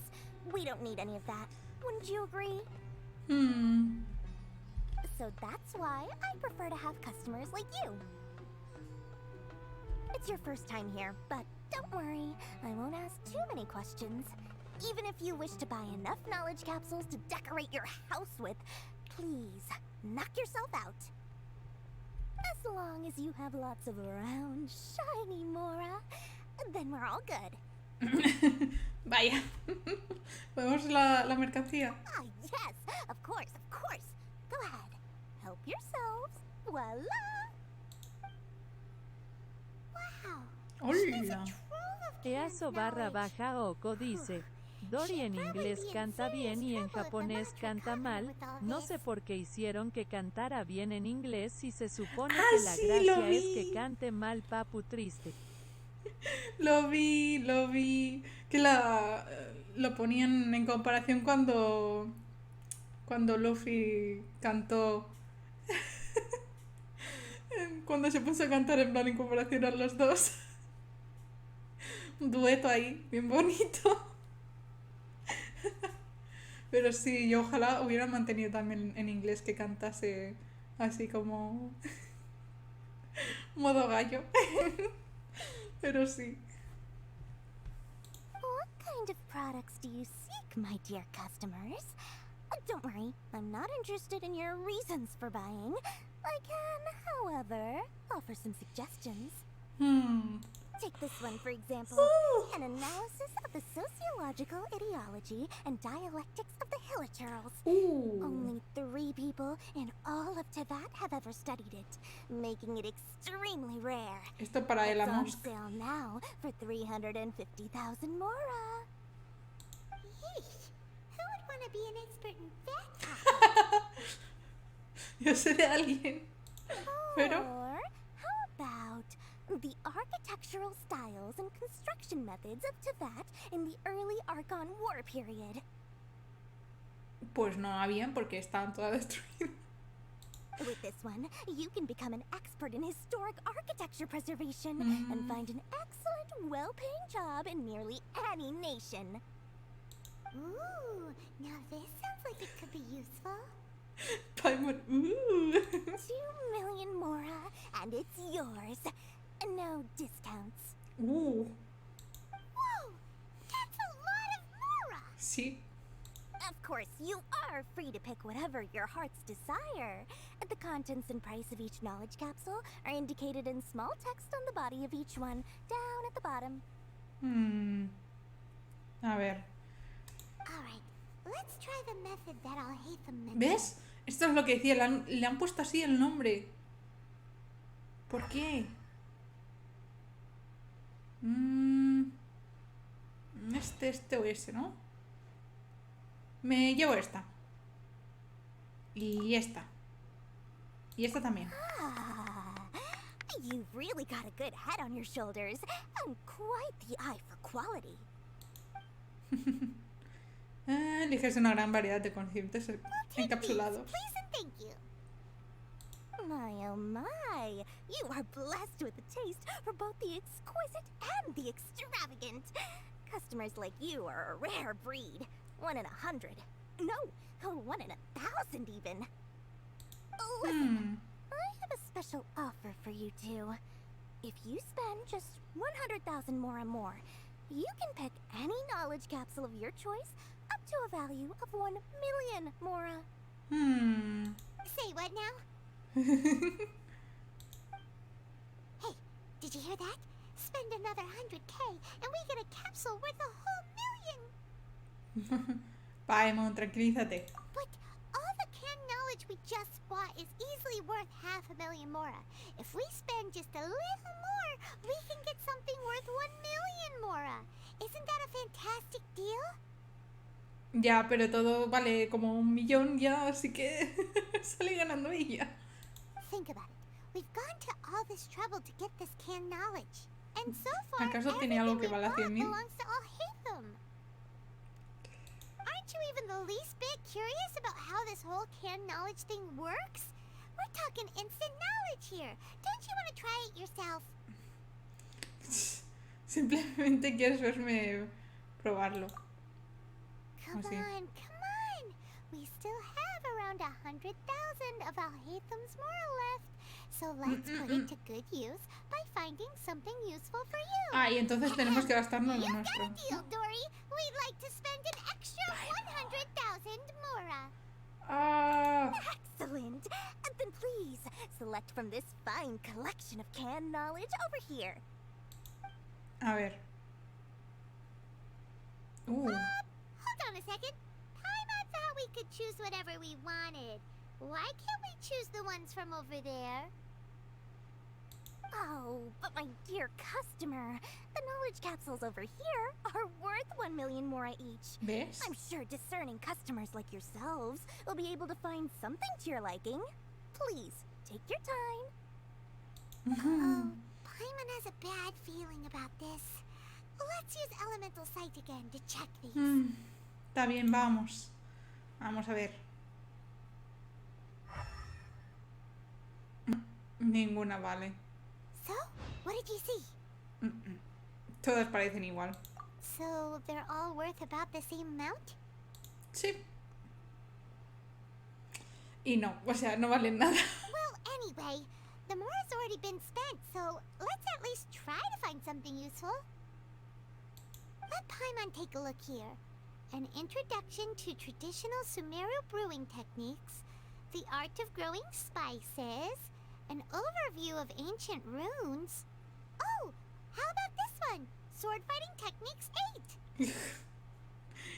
We don't need any of that. Wouldn't you agree? So that's why I prefer to have customers like you. It's your first time here, but don't worry, I won't ask too many questions. Even if you wish to buy enough knowledge capsules to decorate your house with, please, knock yourself out. As long as you have lots of round, shiny Mora, then we're all good. Vaya. ¿Podemos la mercancía? Ah, yes, of course, of course. Go ahead, help yourselves. Voila! Wow. Hola. Easo barra baja Oco dice, Dory en inglés canta bien y en japonés canta mal. No sé por qué hicieron que cantara bien en inglés si se supone que la sí, gracia lo es vi. que cante mal papu triste. Lo vi. Que lo ponían en comparación cuando Luffy cantó. Cuando se puso a cantar en plan en comparación a los dos. Un dueto ahí, bien bonito. Pero sí, yo ojalá hubiera mantenido también en inglés que cantase así como modo gallo. Pero sí. What kind of products do you seek, my dear customers? Don't worry, I'm not interested in your reasons for buying. I can, however, offer some suggestions. Take this one, for example. An analysis of the sociological ideology and dialectics of the Hilichurls. Only 3 people in all of Teyvat have ever studied it, making it extremely rare. Esto para It's Elon on Musk. sale now for 350,000 mora. Yeesh. Who would want to be an expert in that topic? Yo sé de alguien. Pero Or how about the architectural styles and construction methods of Teyvat in the early Archon War period? pues no habían porque estaban todas destruidas. With this one, you can become an expert in historic architecture preservation and find an excellent, well-paying job in nearly any nation. Ooh, now this sounds like it could be useful. Paimon, 2 million mora, and it's yours. No discounts. Whoa, that's a lot of mora! Sí. Of course, you are free to pick whatever your heart's desire. The contents and price of each knowledge capsule are indicated in small text on the body of each one, down at the bottom. A ver. Alright, let's try the method that I'll hate them mentioned. ¿Ves? Esto es lo que decía, le han puesto así el nombre. ¿Por qué? Este o ese, ¿no? Me llevo esta. Y esta. Y esta también. You've really got a good head on your shoulders, and quite the eye for quality. Eliges una gran variedad de conceptos encapsulados. Please and thank you. My oh my, you are blessed with a taste for both the exquisite and the extravagant. Customers like you are a rare breed. 1 in 100. No, 1 in 1,000 even. Listen, I have a special offer for you two. If you spend just 100,000 more and more, you can pick any knowledge capsule of your choice up to a value of 1 million mora. Say what now? Hey, did you hear that? Spend another 100K and we get a capsule worth a whole million! Paimon, tranquilízate. But all the canned knowledge we just bought is easily worth 500,000 mora. If we spend just a little more, we can get something worth 1 million mora. Isn't that a fantastic deal? Ya, pero todo vale como 1 millón ya, así que sale ganando ella. Think about it. We've gone to all this trouble to get this canned knowledge. And so far, ¿Acaso tiene algo que everything we vale bought 100.000? belongs to all Hatham. Aren't you even the least bit curious about how this whole canned knowledge thing works? We're talking instant knowledge here. Don't you want to try it yourself? Simplemente quieres verme probarlo. Come Así. on, come on. We still have around 100,000 of Al-Haytham's moral left. So let's put it to good use by finding something useful for you. Ah, y entonces tenemos que gastarnos lo You've nuestro. got a deal, Dory. We'd like to spend an extra 100,000 mora. Ah, Excellent. And then please select from this fine collection of canned knowledge over here. a ver. Hold on a second. Paimon thought we could choose whatever we wanted. Why can't we choose the ones from over there? Oh, but my dear customer, the knowledge capsules over here are worth 1 million mora each. ¿Ves? I'm sure discerning customers like yourselves will be able to find something to your liking. Please, take your time. Paimon has a bad feeling about this. Let's use Elemental Sight again to check these. Está bien, vamos. Vamos a ver. Ninguna vale. So, what did you see? Todas parecen igual. So they're all worth about the same amount? Sí. Y no, o sea, no valen nada. Well, anyway, the more has already been spent, so let's at least try to find something useful. Let Paimon take a look here. An introduction to traditional Sumeru brewing techniques, the art of growing spices, an overview of ancient runes. Oh, how about this one? Sword fighting techniques 8.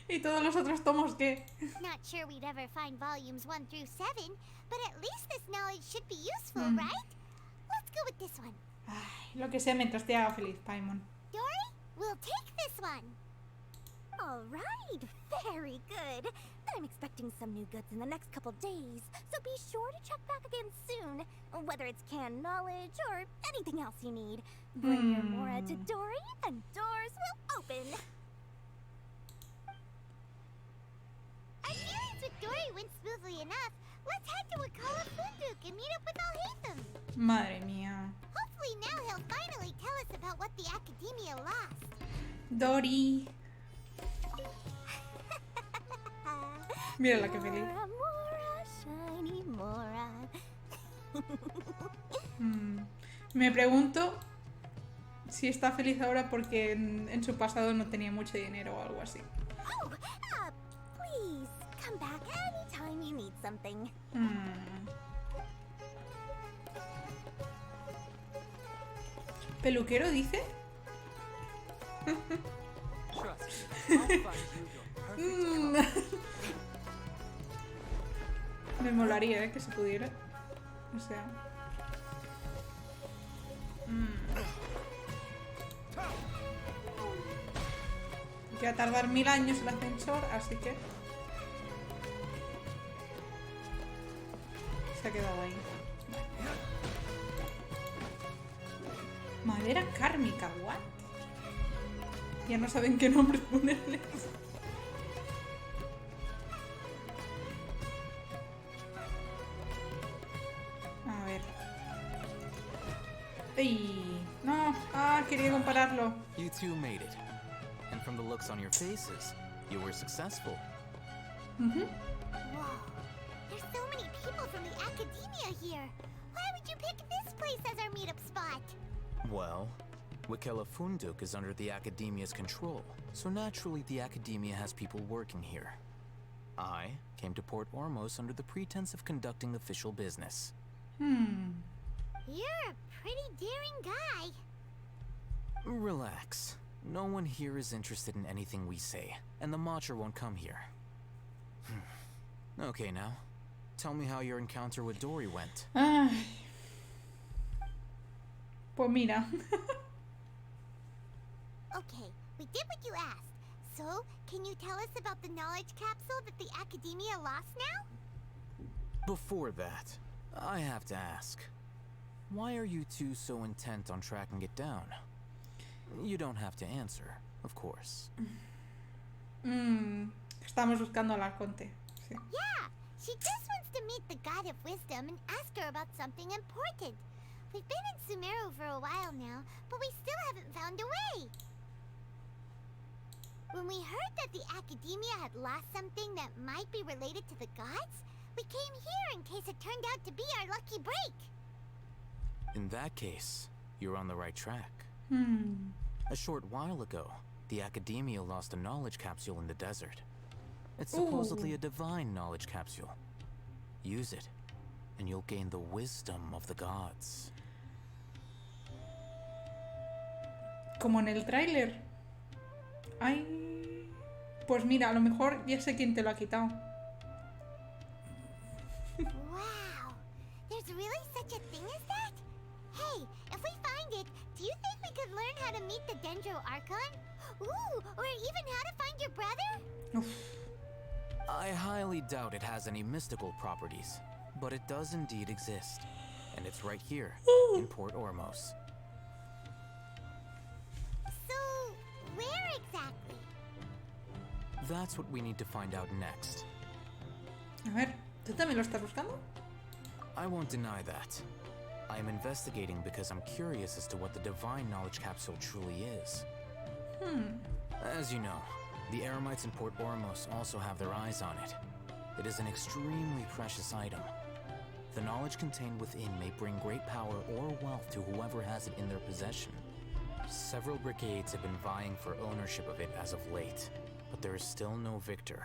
¿Y todos los otros tomos qué? Not sure we'd ever find volumes 1 through 7, but at least this knowledge should be useful, right? Let's go with this one. Ay, lo que sea mientras te haga feliz, Paimon. Dory, we'll take this one. All right, very good. I'm expecting some new goods in the next couple days, so be sure to check back again soon. Whether it's canned knowledge or anything else you need, bring your Mora to Dory and doors will open. Our dealings with Dory went smoothly enough. Let's head to Wakala Funduk and meet up with Alhaitham. Madre mía. Hopefully now he'll finally tell us about what the Academia lost. Dory. Mira la que feliz. Mora, shiny Mora. Me pregunto si está feliz ahora porque en su pasado no tenía mucho dinero o algo así. Oh, please come back anytime you need something. ¿Peluquero dice? Me molaría, que se pudiera. O sea. Que va a tardar 1000 años el ascensor, así que. Se ha quedado ahí. Madera kármica, ¿what? Ya no saben qué nombre ponerles. A ver. ¡Ey! No, quería compararlo. You two made it. And from the looks on your faces, you were successful. Whoa, there's so many people from the Academia here. Why would you pick this place as our meetup spot? Well, Wakela Funduk is under the Academia's control, so naturally the Academia has people working here. I came to Port Ormos under the pretense of conducting official business. You're a pretty daring guy. Relax. No one here is interested in anything we say, and the Matcher won't come here. Okay, now, tell me how your encounter with Dory went. Ay. Pues mira. Okay, we did what you asked. So, can you tell us about the knowledge capsule that the Academia lost now? Before that, I have to ask. Why are you two so intent on tracking it down? You don't have to answer, of course. Estamos buscando al Arconte. Sí. Yeah, she just wants to meet the God of Wisdom and ask her about something important. We've been in Sumeru for a while now, but we still haven't found a way. When we heard that the Academia had lost something that might be related to the gods, we came here in case it turned out to be our lucky break. In that case, you're on the right track. A short while ago, the Academia lost a knowledge capsule in the desert. It's supposedly a divine knowledge capsule. Use it, and you'll gain the wisdom of the gods. Como en el tráiler. Ay. Pues mira, a lo mejor ya sé quién te lo ha quitado. Wow, there's really such a thing as that? Hey, if we find it, do you think we could learn how to meet the Dendro Archon? Ooh, or even how to find your brother? I highly doubt it has any mystical properties, but it does indeed exist. And it's right here, in Port Ormos. So, where exactly? That's what we need to find out next. A ver, ¿tú también lo estás buscando? I won't deny that. I am investigating because I'm curious as to what the divine knowledge capsule truly is. As you know, the Eremites in Port Ormos also have their eyes on it. It is an extremely precious item. The knowledge contained within may bring great power or wealth to whoever has it in their possession. Several brigades have been vying for ownership of it as of late, but there is still no victor.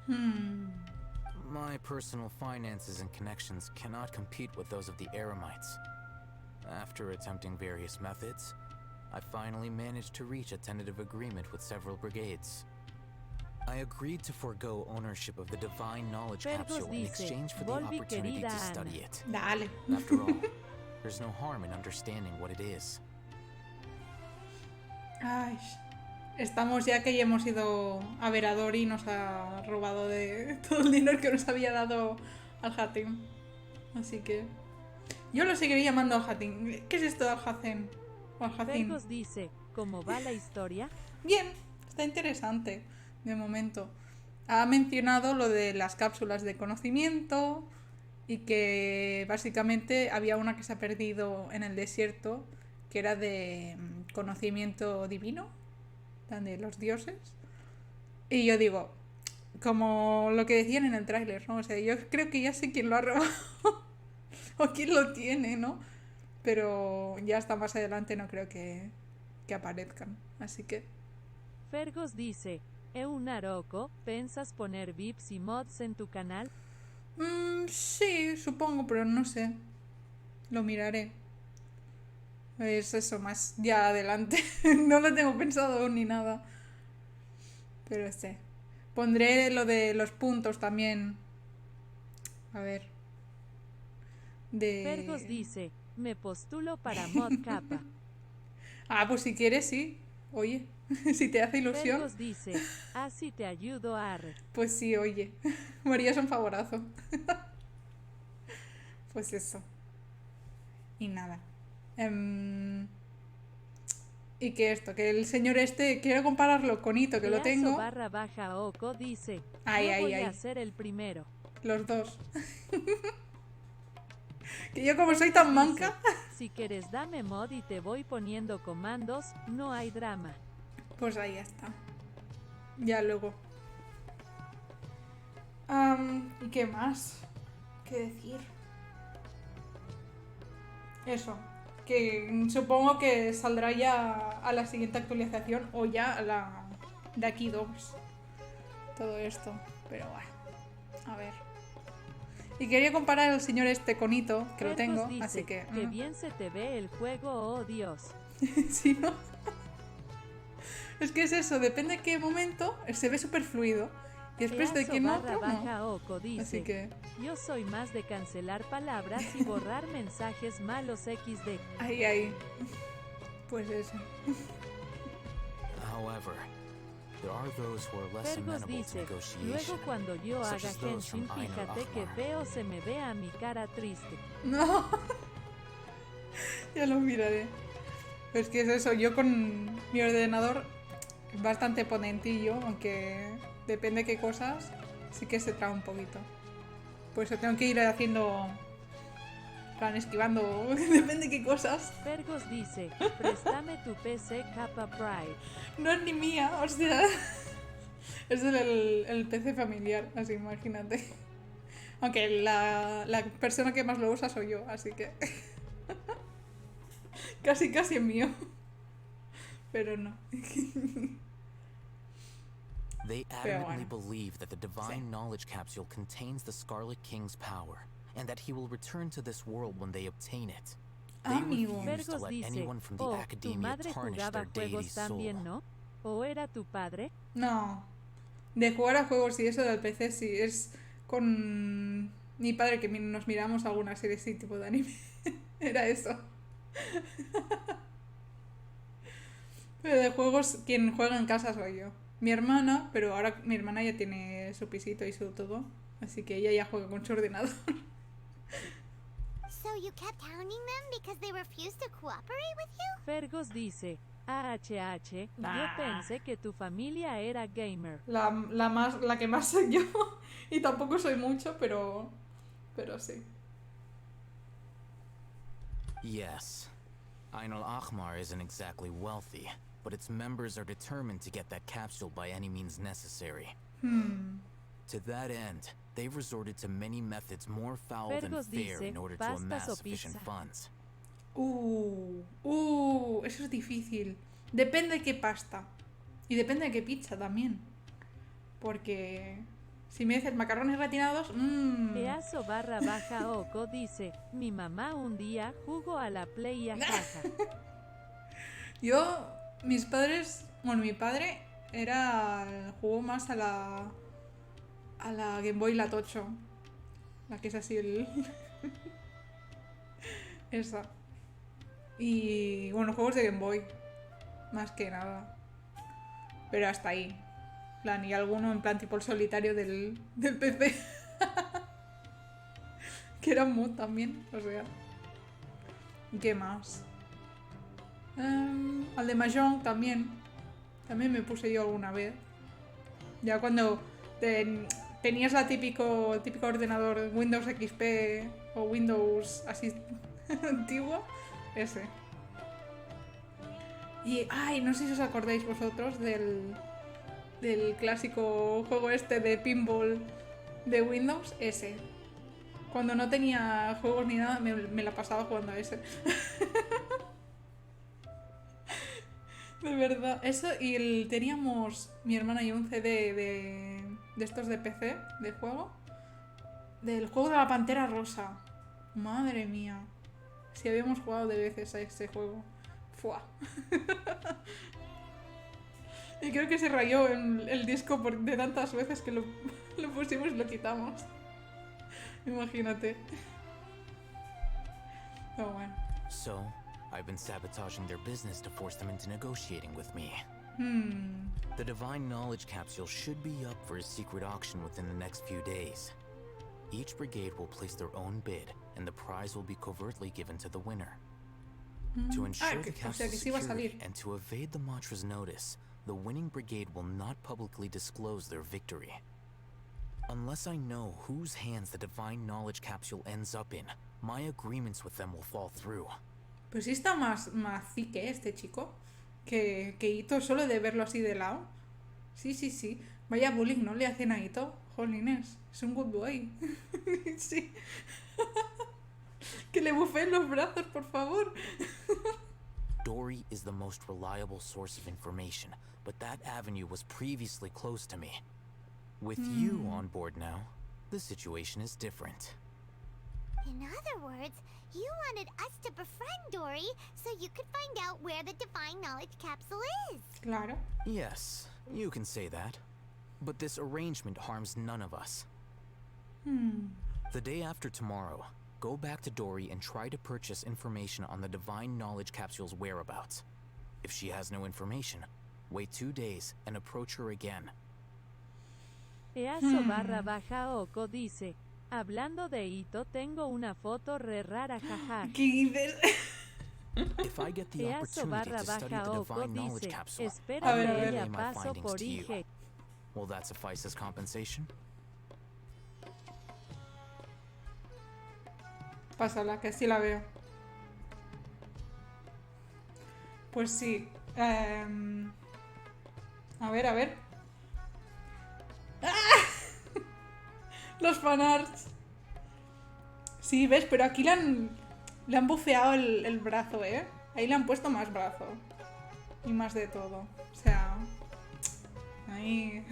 My personal finances and connections cannot compete with those of the Eremites. After attempting various methods, I finally managed to reach a tentative agreement with several brigades. I agreed to forego ownership of the divine knowledge capsule in exchange for the opportunity to study it. Dale. After all, there's no harm in understanding what it is. Ay, estamos ya que ya hemos ido a ver a Dori y nos ha robado de todo el dinero que nos había dado al Hatim. Así que yo lo seguiré llamando al Hatim. ¿Qué es esto del Hatim? O al Hatim. Fergus dice, ¿cómo va la historia? Bien, está interesante, de momento. Ha mencionado lo de las cápsulas de conocimiento y que básicamente había una que se ha perdido en el desierto, que era de conocimiento divino, de los dioses. Y yo digo, como lo que decían en el tráiler, ¿no? O sea, yo creo que ya sé quién lo ha robado o quién lo tiene, ¿no? Pero ya hasta más adelante no creo que aparezcan, así que... Fergus dice, Naroco, ¿pensas poner VIPs y mods en tu canal? Sí, supongo, pero no sé. Lo miraré. Es eso, más ya adelante. No lo tengo pensado aún ni nada. Pero sí. Pondré lo de los puntos también. A ver. Fergus dice, me postulo para mod capa. Pues si quieres, sí. Oye, si te hace ilusión. Fergus dice, así te ayudo a... Pues sí, oye. Me harías un favorazo. Pues eso. Y nada. Y que esto, que el señor este, quiero compararlo con Ito, que lo tengo. _Oco dice, voy a ser el primero. Los dos. Que yo como soy tan manca. Si quieres dame mod y te voy poniendo comandos, no hay drama. Pues ahí está. Ya luego. ¿Y qué más? ¿Qué decir? Eso. Que supongo que saldrá ya a la siguiente actualización o ya a la de aquí 2. Todo esto. Pero bueno. A ver. Y quería comparar al señor este con Ito, que lo tengo, dice, así que... Que bien se te ve el juego, oh Dios. Sí, ¿no? Es que es eso, depende de qué momento se ve súper fluido. Y después de qué no, no. Oco dice, así que... Yo soy más de cancelar palabras y borrar mensajes malos XD. Ay. Pues eso. However, there are those who are less Fergus amenable to dice, negotiation, luego cuando yo such haga as those Genshin, from Aino fíjate que Ahmar. feo se me ve a mi cara triste. No. Ya lo miraré. Pues que es eso, yo con mi ordenador bastante ponentillo, aunque depende de qué cosas, sí que se traba un poquito. Por eso tengo que ir haciendo... Plan, esquivando, depende de qué cosas. Fergus dice, préstame tu PC capa Pride. No es ni mía, o sea... Es el PC familiar, así imagínate. Aunque la persona que más lo usa soy yo, así que... casi es mío. Pero no. They adamantly believe that the divine knowledge capsule contains the Scarlet King's power, and that he will return to this world when they obtain it. They refuse to let anyone from the academia tarnish their deity's soul. También, ¿no? ¿O era tu padre? No. De jugar a juegos y eso del PC sí. Es con mi padre que nos miramos alguna serie así tipo de anime. Era eso. Pero de juegos quien juega en casa soy yo. Mi hermana, pero ahora mi hermana ya tiene su pisito y su todo. Así que ella ya juega con su ordenador. So you kept hounding them because they refused to cooperate with you? Fergus dice, AHH, yo pensé que tu familia era gamer. La que más soy yo. Y tampoco soy mucho, pero sí. Yes. Aino Ahmar isn't exactly wealthy, but its members are determined to get that capsule by any means necessary. To that end, they've resorted to many methods more foul than Fergus fair dice, in order to ¿pastas amass o sufficient pizza? funds. Eso es difícil. Depende de qué pasta. Y depende de qué pizza también. Porque si me dices macarrones gratinados, Easo_Oco dice, mi mamá un día jugó a la Play y ajaja. mis padres, bueno, mi padre jugó más a la Game Boy, la Tocho. La que es así esa. Y bueno, juegos de Game Boy. Más que nada. Pero hasta ahí. Plan, y alguno en plan tipo el solitario del PC. Que era un mod también, o sea. ¿Y qué más? Al de Mahjong también. También me puse yo alguna vez. Ya cuando tenías el típico ordenador Windows XP o Windows así antiguo. Ese. Y, no sé si os acordáis vosotros del clásico juego este de pinball de Windows, ese. Cuando no tenía juegos ni nada, me la pasaba jugando a ese. De verdad. Eso, y teníamos, mi hermana y un CD de estos de PC, de juego. Del juego de la Pantera Rosa. Madre mía. Si habíamos jugado de veces a ese juego. Fua. Y creo que se rayó el disco de tantas veces que lo pusimos y lo quitamos. Imagínate. Pero bueno. So, I've been sabotaging their business to force them into negotiating with me. The Divine Knowledge Capsule should be up for a secret auction within the next few days. Each brigade will place their own bid, and the prize will be covertly given to the winner. To ensure the castle's security and to evade the mantra's notice, the winning brigade will not publicly disclose their victory. Unless I know whose hands the Divine Knowledge Capsule ends up in, my agreements with them will fall through. Pues sí está más cique este chico que Ito, solo de verlo así de lado. Sí. Vaya bullying, ¿no? Le hacen a Ito. Jolines, es un good boy. Sí. Que le bufeen los brazos, por favor. Dory is the most reliable source of information, but that avenue was previously closed to me. With you on board now, the situation is different. In other words, you wanted us to befriend Dory so you could find out where the Divine Knowledge Capsule is. Claro. Yes, you can say that. But this arrangement harms none of us. The day after tomorrow, go back to Dory and try to purchase information on the Divine Knowledge Capsule's whereabouts. If she has no information, wait 2 days and approach her again. Easo_Oco dice, hablando de Ito, tengo una foto re rara, jaja. ¿Qué dices? If I get the opportunity to study the Divine Knowledge Capsule, espero I will que relay ella my paso findings por to you. IG. Will that suffice as compensation? Pásala, que sí la veo. Pues sí. A ver. ¡Ah! Los fanarts. Sí, ves, pero aquí le han bufeado el brazo, ¿eh? Ahí le han puesto más brazo. Y más de todo. O sea... Ahí...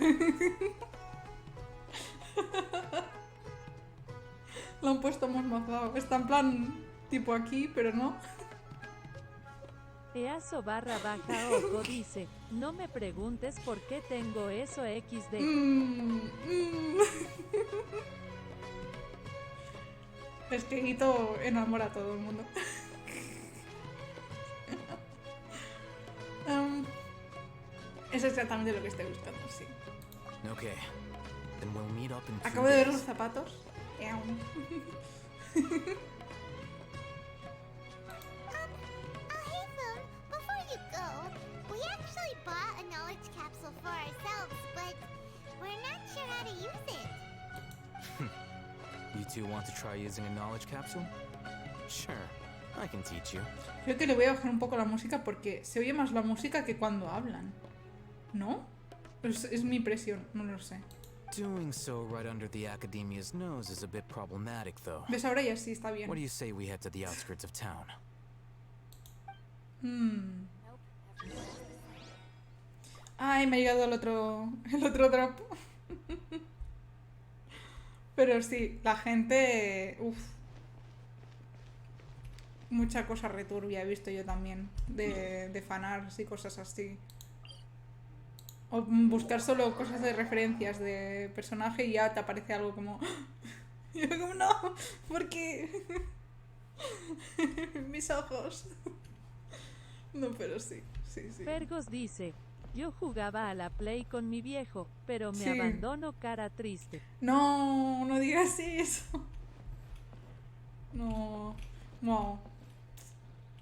Lo han puesto más mazado. Está en plan tipo aquí, pero no. Easo_Oco dice, no me preguntes por qué tengo eso XD. Es que Ito enamora a todo el mundo. Es exactamente lo que estoy buscando, sí. Okay, then we'll meet up in 2 Acabo de ver days. los zapatos. Hey Phone, before you go, we actually bought a knowledge capsule for ourselves, but we're not sure how to use it. You two want to try using a knowledge capsule? Sure. I can teach you. Creo que le voy a bajar un poco la música porque se oye más la música que cuando hablan. ¿No? Es mi impresión, no lo sé. Doing so right under the Academia's nose is a bit problematic, though. ¿Ves? Ahora ya sí, está bien. What do you say we head to the outskirts of town? Ay, me ha llegado el otro drop. Pero sí, la gente... Uf. Mucha cosa returbia he visto yo también. De fanarts y cosas así. O buscar solo cosas de referencias de personaje y ya te aparece algo como... Y yo como, no, ¿por qué? Mis ojos. No, pero sí. Fergus dice, yo jugaba a la Play con mi viejo, pero me abandono cara triste. No, no digas eso. No.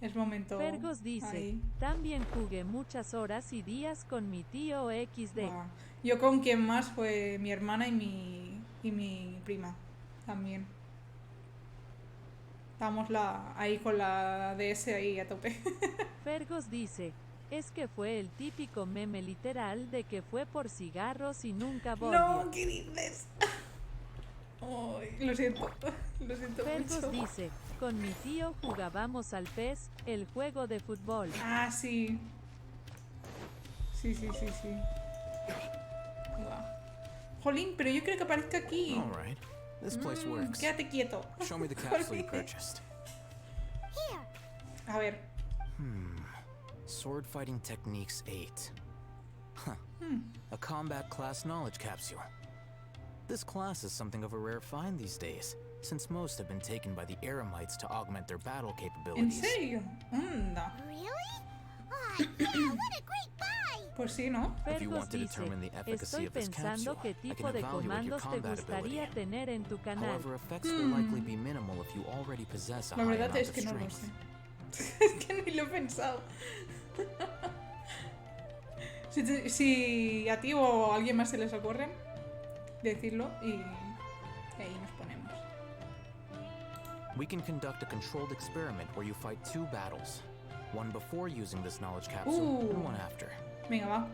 Es momento. Fergus dice, ahí. también jugué muchas horas y días con mi tío XD. Yo con quien más fue mi hermana y mi prima también. Estamos ahí con la DS ahí a tope. Fergus dice, es que fue el típico meme literal de que fue por cigarros y nunca volvió. No, ¿qué dices? Ay, lo siento Fergus mucho. dice, con mi tío jugábamos al PES, el juego de fútbol. Ah, sí. Sí. Wow. Jolín, pero yo creo que aparezca aquí. All right. This place works. Quédate quieto. Show me the capsule you purchased. A ver. Sword Fighting Techniques 8. Huh. A combat class knowledge capsule. This class is something of a rare find these days, since most have been taken by the Eremites to augment their battle ¿En capabilities. serio? Anda. Really? Oh, yeah, what a great buy! Pues sí, ¿no? If you Fergus want to dice, determine the efficacy estoy of this pensando capsule, qué I can tipo de evaluate your comandos te combat gustaría ability. tener en tu canal. However, effects will likely be minimal if you already possess a La high verdad amount es of que no lo strength. sé. Es que ni lo he pensado. Si a ti o a alguien más se les ocurre, decirlo y ahí nos ponemos. We can conduct a controlled experiment where you fight 2 battles. One before using this knowledge capsule, and one after. Venga, va.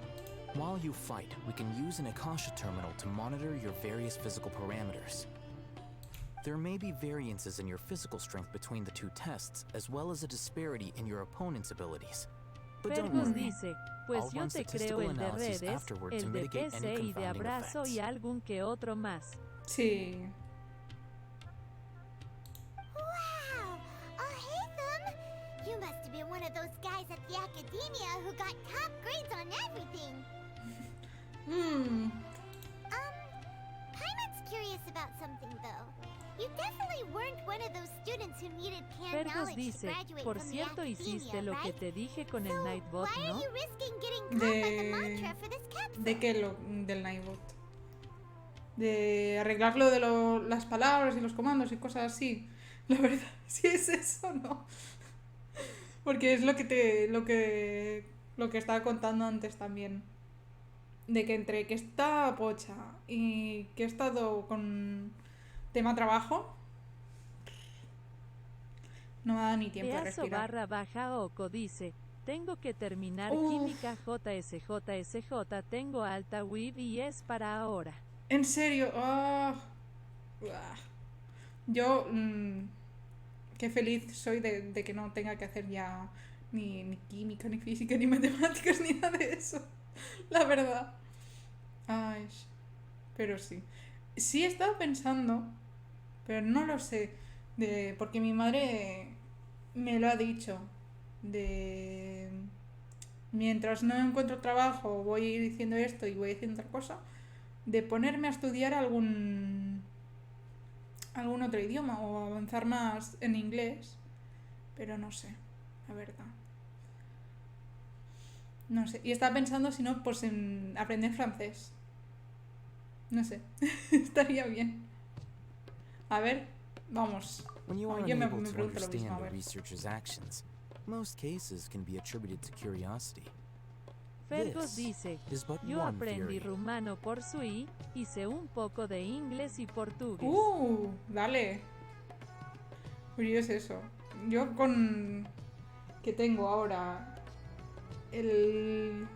While you fight, we can use an Akasha terminal to monitor your various physical parameters. There may be variances in your physical strength between the 2 tests, as well as a disparity in your opponent's abilities. But don't Fergus worry. dice, pues I'll yo run te creo statistical el de analysis redes, afterward to el de mitigate PC any y de confounding abrazo effects. y algún que otro más. Sí. Wow! Oh, hey, them! You must have been one of those guys at the academia who got top grades on everything. Paimon's curious about something, though. You definitely weren't one of those students who needed canned Fergus knowledge to dice, graduate por from cierto the hiciste academia, lo que right? te dije con el Nightbot, Why ¿no? are you risking getting caught by the mantra for this capsule? ¿De qué del Nightbot? De arreglarlo de las palabras y los comandos y cosas así. La verdad, si es eso, no. Porque es lo que estaba contando antes también. De que entre que está pocha y que he estado con tema trabajo, no me da ni tiempo de Easo respirar. _Oco dice, tengo que terminar Uf. química JSJ, tengo alta WIB y es para ahora. En serio, yo qué feliz soy de que no tenga que hacer ya ni química, ni física, ni matemáticas, ni nada de eso. La verdad. Ay, pero sí. Sí he estado pensando, pero no lo sé, porque mi madre me lo ha dicho, de mientras no encuentro trabajo voy diciendo esto y voy diciendo otra cosa, de ponerme a estudiar algún otro idioma o avanzar más en inglés, pero no sé, la verdad. No sé, y estaba pensando si no, pues en aprender francés. No sé, estaría bien. A ver, vamos. When you Oh, are yo me unable to pregunto lo mismo, understand a a ver. researcher's actions, most cases can be attributed to curiosity. Fergus This dice, is but yo one aprendí theory. rumano por Sui, hice un poco de inglés y portugués. Dale. Curioso eso. yo con... que tengo ahora el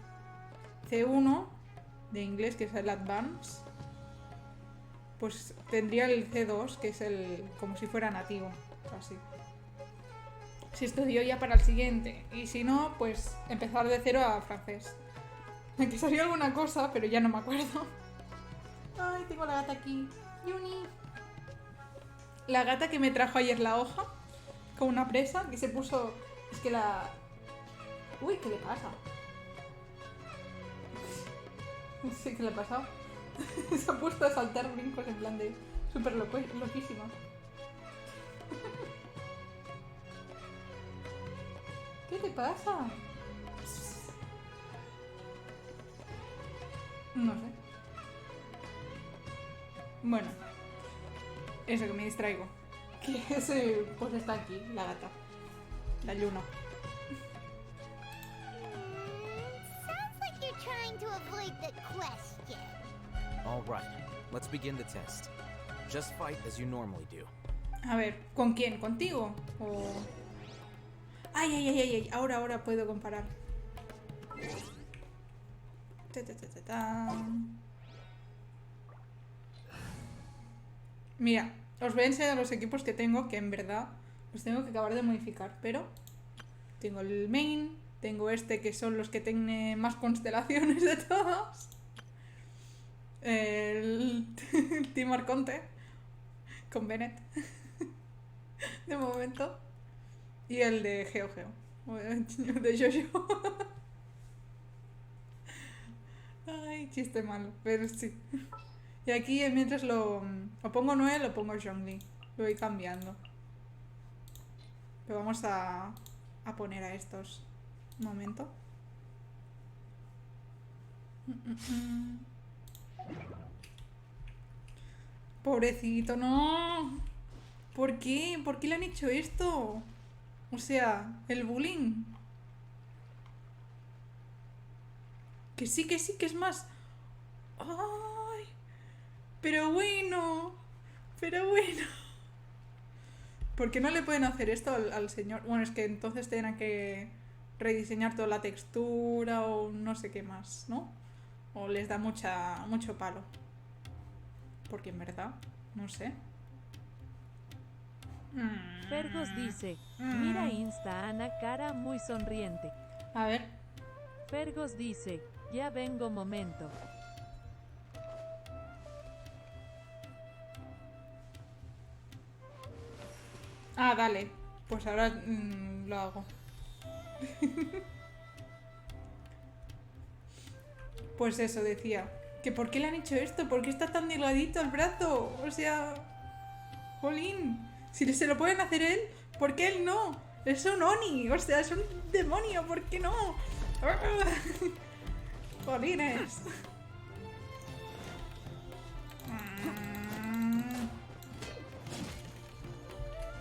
C1 de inglés, que es el Advance, pues tendría el C2, que es el como si fuera nativo, así. Si estudio ya para el siguiente, y si no, pues empezar de cero a francés. Que salió alguna cosa, pero ya no me acuerdo. Ay, tengo la gata aquí. Yuni. La gata que me trajo ayer la hoja, con una presa, que se puso... Es que la... Uy, ¿qué le pasa? No sé qué le ha pasado. Se ha puesto a saltar brincos en plan de... Súper loquísima. ¿Qué te pasa? No sé. Bueno. Eso, que me distraigo. Que ese... Pues está aquí, la gata. La Luna. Sounds like you're trying to avoid the question. All right, let's begin the test. Just fight as you normally do. A ver, ¿con quién? ¿Contigo? O... Ay, ay, ay, ay, ay. Ahora puedo comparar. Mira, os voy a enseñar los equipos que tengo, que en verdad los tengo que acabar de modificar, pero tengo el main, tengo este que son los que tienen más constelaciones de todos, el Team Arconte con Bennett de momento, y el de Geo, el de Jojo. Ay, chiste malo, pero sí. Y aquí mientras lo pongo Noel o pongo Zhongli. Lo voy cambiando. Pero vamos a poner a estos. Un momento. Pobrecito, no. ¿Por qué? ¿Por qué le han hecho esto? O sea, el bullying. Que sí, que es más. ¡Ay! Pero bueno. ¿Por qué no le pueden hacer esto al señor? Bueno, es que entonces tendrán que rediseñar toda la textura o no sé qué más, ¿no? O les da mucho palo. Porque en verdad, no sé. Fergos dice, mira Insta Ana cara muy sonriente. A ver. Fergos dice, ya vengo momento. Ah, dale. Pues ahora lo hago. Pues eso, decía. ¿Que por qué le han hecho esto? ¿Por qué está tan delgadito el brazo? O sea... Jolín. Si se lo pueden hacer él, ¿por qué él no? Es un Oni. O sea, es un demonio. ¿Por qué no? Jolines.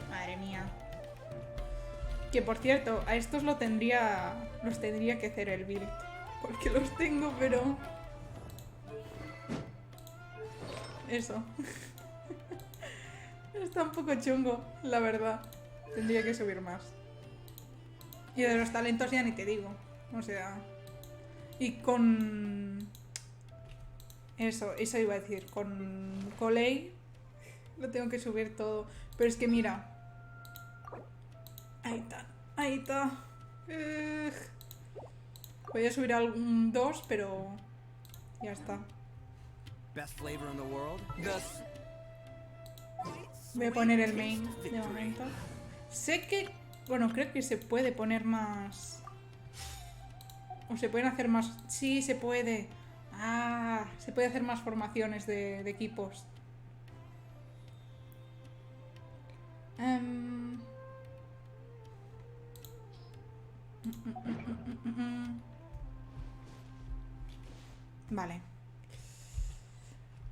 Madre mía. Que por cierto, a estos los tendría que hacer el build. Porque los tengo, pero... Eso. Está un poco chungo, la verdad. Tendría que subir más. Y de los talentos ya ni te digo. O sea... Y con... Eso iba a decir. Con Coley lo tengo que subir todo. Pero es que mira... Ahí está. Voy a subir algún 2, pero... Ya está. Best flavor in the world? Voy a poner el main de momento. Sé que... Bueno, creo que se puede poner más... O se pueden hacer más... Sí, se puede. Ah, se puede hacer más formaciones de equipos. Vale.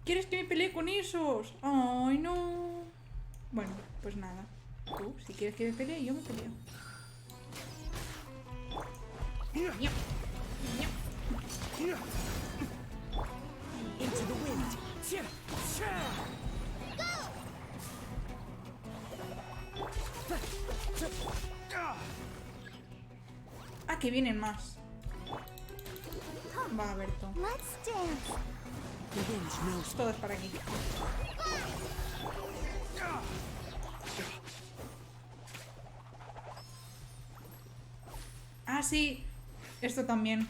¿Quieres que me pelee con esos? Ay, no. Bueno, pues nada. Tú, si quieres que me pelee, yo me peleo. Into the wind. Ah, que vienen más. Va, Berto. Let's dance. Todos para aquí. Ah, sí. Esto también.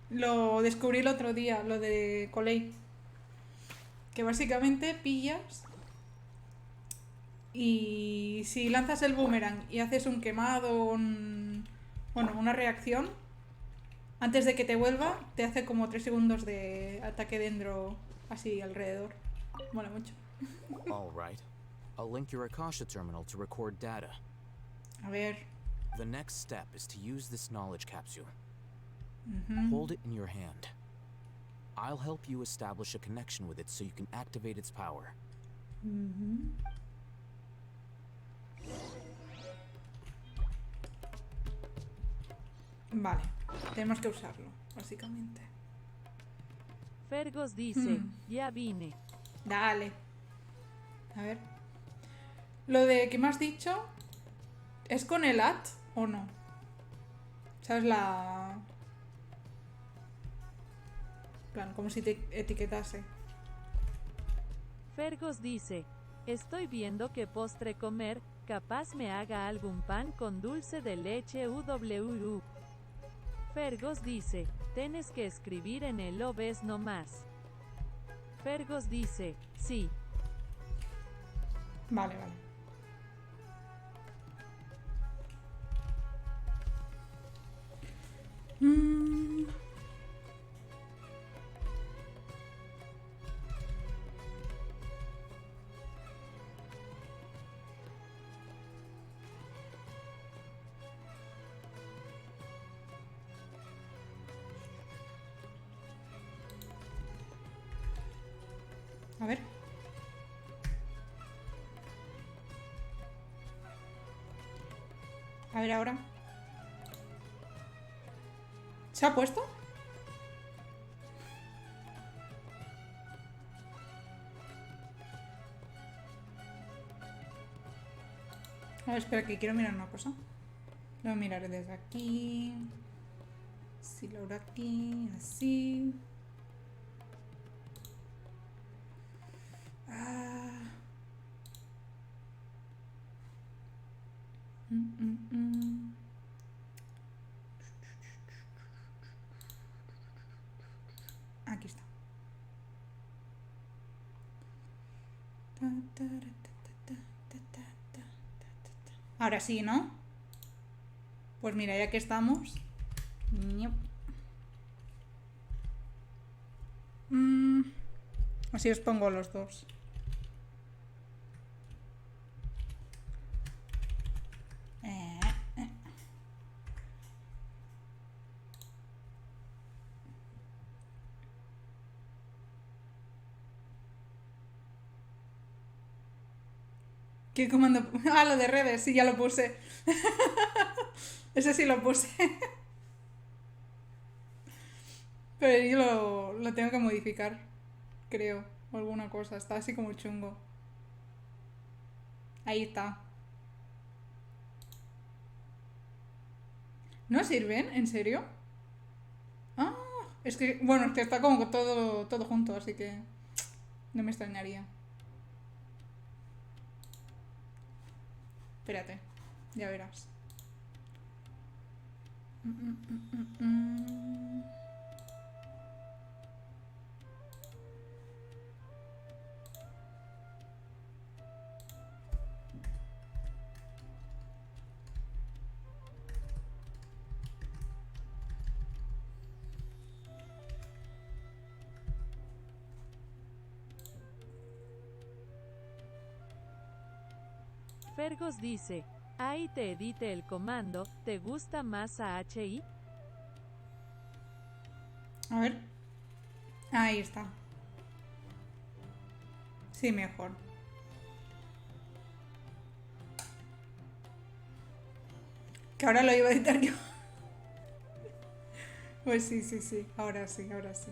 Lo descubrí el otro día, lo de Coley. Que básicamente pillas y si lanzas el boomerang y haces un quemado, bueno, una reacción, antes de que te vuelva, te hace como 3 segundos de ataque dentro, así alrededor. Mola mucho. All right. I'll link your Akasha terminal to record data. A ver. The next step is to use this knowledge capsule. Ujú. Hold it in your hand. I'll help you establish a connection with it so you can activate its power. Ujú. Vale, tenemos que usarlo, básicamente. Fergos dice, ya vine. Dale. A ver. Lo de que me has dicho, ¿es con el at o no? ¿Sabes la...? En plan, como si te etiquetase. Fergos dice, estoy viendo qué postre comer, capaz me haga algún pan con dulce de leche UWU. Fergos dice, tienes que escribir en el lo ves nomás. Fergos dice, sí. Vale, vale. A ver. A ver ahora. ¿Se ha puesto? A ver, espera, que quiero mirar una cosa. Lo miraré desde aquí. Si lo abro aquí, así. Aquí está. Ahora sí, ¿no? Pues mira, ya que estamos. Así os pongo los dos. ¿Qué comando? Ah, lo de redes, sí, ya lo puse. Ese sí lo puse. Pero yo lo tengo que modificar, creo, o alguna cosa. Está así como chungo. Ahí está. ¿No sirven? ¿En serio? Ah, es que, bueno, es que está como todo junto, así que no me extrañaría. Espérate, ya verás. Fergos dice, ahí te edite el comando, ¿te gusta más AHI? A ver. Ahí está. Sí, mejor. Que ahora lo iba a editar yo. Pues sí, sí, sí. Ahora sí, ahora sí.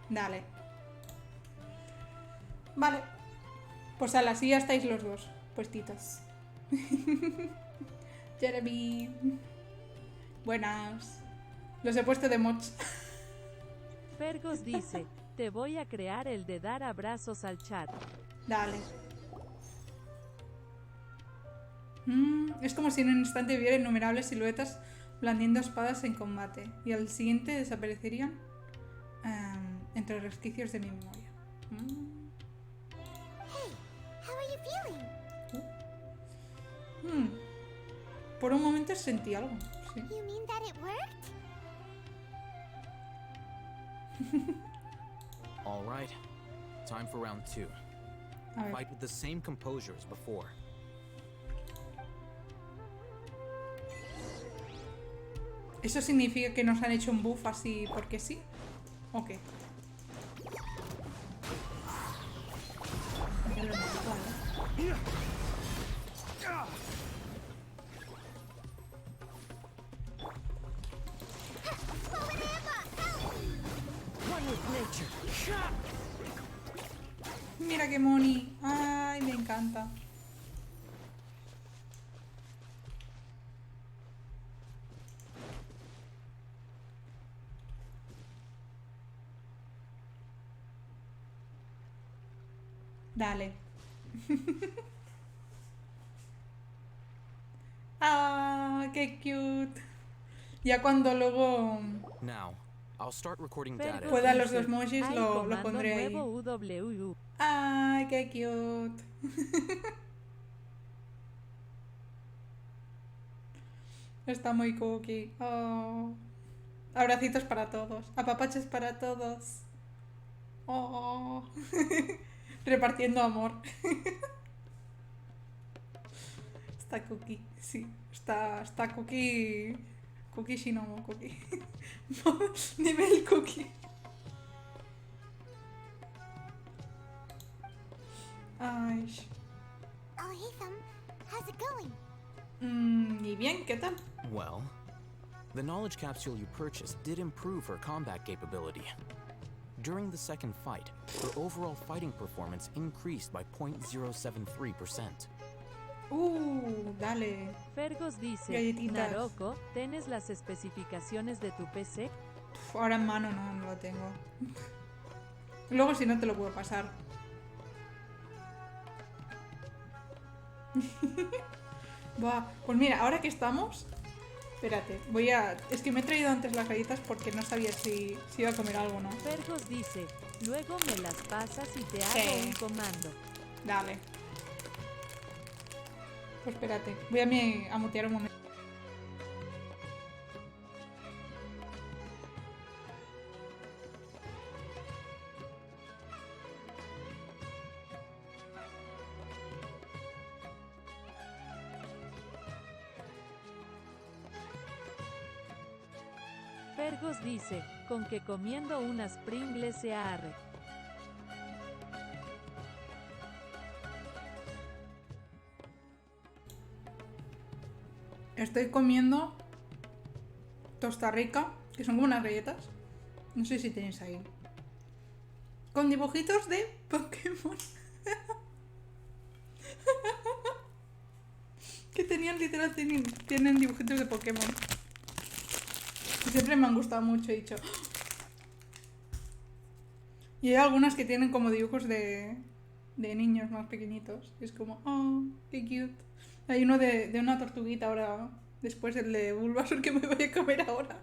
Dale. Vale. Pues a la silla estáis los dos puestitos. Jeremy. Buenas. Los he puesto de mods. Fergos dice, te voy a crear el de dar abrazos al chat. Dale. Es como si en un instante viera innumerables siluetas blandiendo espadas en combate y al siguiente desaparecerían entre resquicios de mi memoria. Hey, how are you feeling? Por un momento sentí algo. Sí. You mean that it worked? All right. Time for round 2. A ver. Fight with the same composure as before. ¿Eso significa que nos han hecho un buff así porque sí? Ok. Ya lo he notado, ¿eh? Mira qué moni. Ay, me encanta. Dale. Ah, qué cute. Ya cuando luego Now, I'll start recording data. pueda los dos emojis Hay lo comando pondré ahí. nuevo UWU. Ay, qué cute. Está muy cookie. Oh. Abracitos para todos. Apapaches para todos. Oh. Repartiendo amor. Está cookie. Sí. Está cookie. Cookie Shinomo cookie. Nivel cookie. Ay. Oh, hey, Thumb. How's it going? ¿Y bien? ¿Qué tal? Well, the knowledge capsule you purchased did improve her combat capability. During the second fight, her overall fighting performance increased by 0.073%. Dale. Fergos dice, Galletitas. Naroco, ¿tienes las especificaciones de tu PC? Ahora en mano no lo tengo. Luego si no te lo puedo pasar. Buah, pues mira, ahora que estamos... Espérate, es que me he traído antes las galletas porque no sabía si iba a comer algo o no. Fergos dice, luego me las pasas y te hago Sí. un comando. Dale. Pues espérate, voy a mutear un momento. Fergos dice, con que comiendo unas Pringles se arre. Estoy comiendo Tosta Rica, que son como unas galletas. No sé si tenéis ahí. Con dibujitos de Pokémon. Que tenían literal, tienen dibujitos de Pokémon. Y siempre me han gustado mucho, he dicho. Y hay algunas que tienen como dibujos de niños más pequeñitos. Y es como, oh, qué cute. Hay uno de una tortuguita ahora, después el de Bulbasaur que me voy a comer ahora.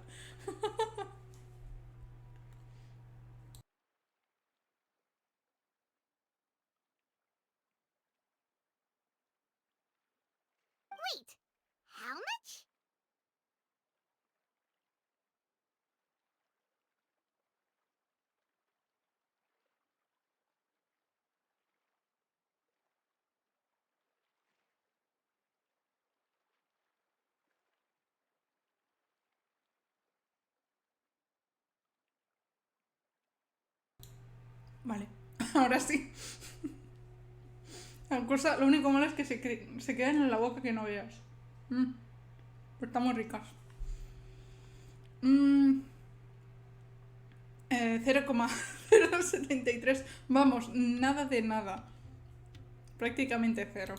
Wait, how much? Vale, ahora sí. La cosa, lo único malo es que se quedan en la boca que no veas. Pero están muy ricas. 0,073. Vamos, nada de nada. Prácticamente cero.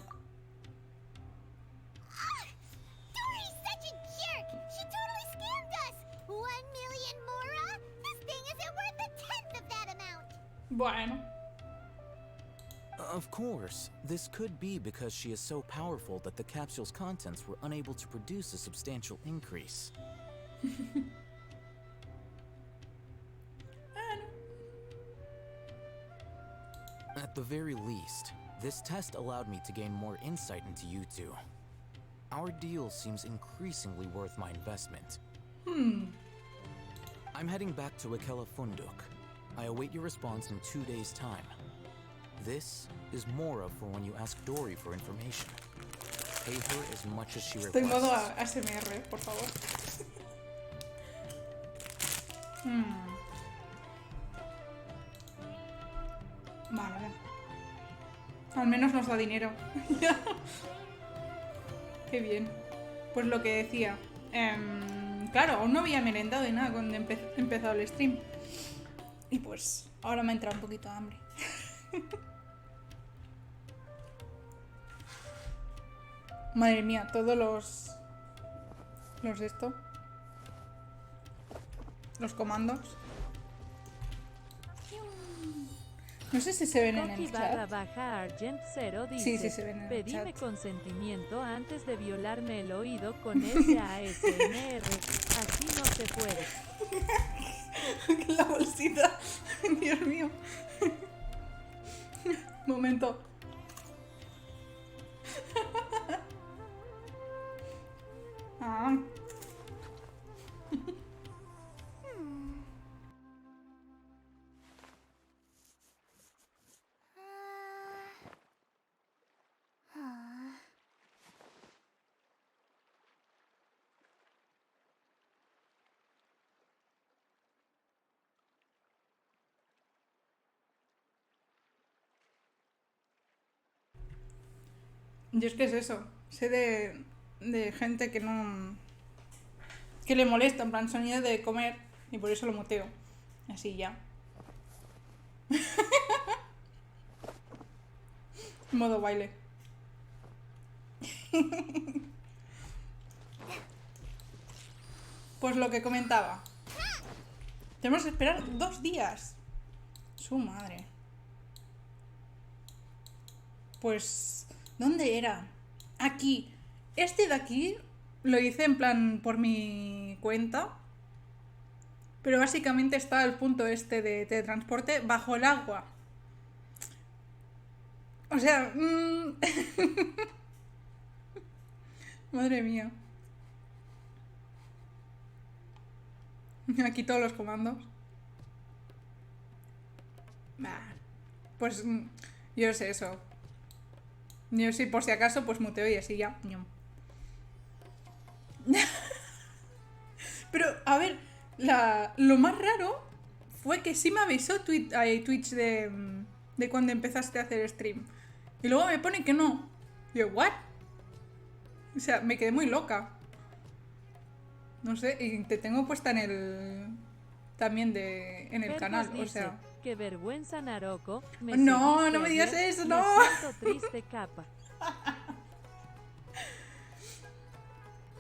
Bueno. Of course, this could be because she is so powerful that the capsule's contents were unable to produce a substantial increase. At the very least, this test allowed me to gain more insight into you two. Our deal seems increasingly worth my investment. I'm heading back to Ikela Funduk. I await your response in 2 days' time. This is Mora for when you ask Dory for information. Pay her as much as she Estoy en modo requests. ASMR, por favor. Vale. Al menos nos da dinero. Qué bien. Pues lo que decía. Claro, aún no había merendado de nada cuando he empezado el stream. Y pues ahora me ha entrado un poquito de hambre. Madre mía, todos los de esto. Los comandos. No sé si se ven en el chat. Argent 0 dice, Sí, sí se ven en el pedime chat. consentimiento antes de violarme el oído con ese ASMR. Así no se puede. La bolsita. Dios mío. Momento. Ah. Yo es que es eso. Sé de gente que no. Que le molesta, en plan sonido de comer. Y por eso lo muteo. Así ya. Modo baile. Pues lo que comentaba. Tenemos que esperar 2 días. Su madre. Pues, ¿dónde era? Aquí. Este de aquí lo hice en plan por mi cuenta. Pero básicamente está el punto este de teletransporte bajo el agua. O sea... Madre mía. Aquí todos los comandos. Pues yo sé eso. Yo sí, por si acaso, pues muteo y así ya. Pero, a ver, lo más raro fue que sí me avisó Twitch de cuando empezaste a hacer stream. Y luego me pone que no. Y yo, ¿what? O sea, me quedé muy loca. No sé, y te tengo puesta en el... También en el Fergus canal, o dice, sea... qué vergüenza, Naroco. No, seguiste no me digas ayer, eso, me no. siento triste, capa.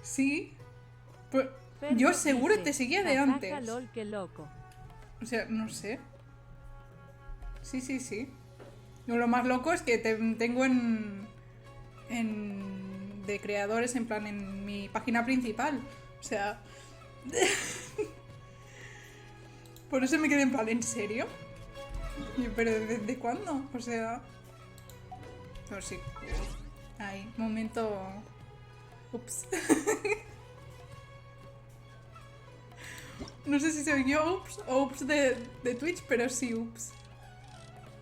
Sí. Pues, Fergus yo seguro dice, te seguía de jajaja, antes. lol, qué loco. O sea, no sé. Sí, sí, sí. Lo más loco es que te tengo de creadores, en plan, en mi página principal. O sea... Por eso me quedé en plan, ¿en serio? ¿Pero desde cuándo? O sea... Pues sí. Ahí, momento... Ups. No sé si se oyó ups o ups de Twitch, pero sí ups.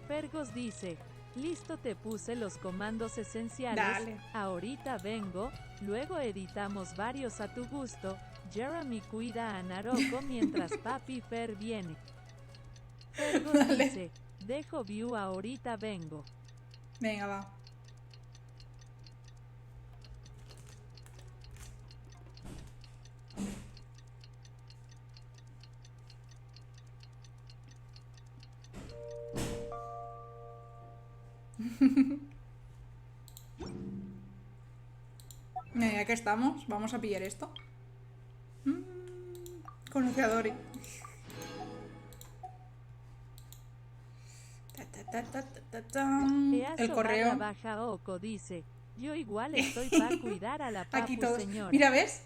Fergus dice, listo, te puse los comandos esenciales, Dale. ahorita vengo, luego editamos varios a tu gusto, Jeremy cuida a Naroco mientras Papi Fer viene. Fergus Dale. dice, dejo view, ahorita vengo. Venga, va. Ya que estamos, vamos a pillar esto. Conoce a Dory. El correo. Oco dice, yo igual estoy para cuidar a la papu Aquí todos. señora. Mira, ¿ves?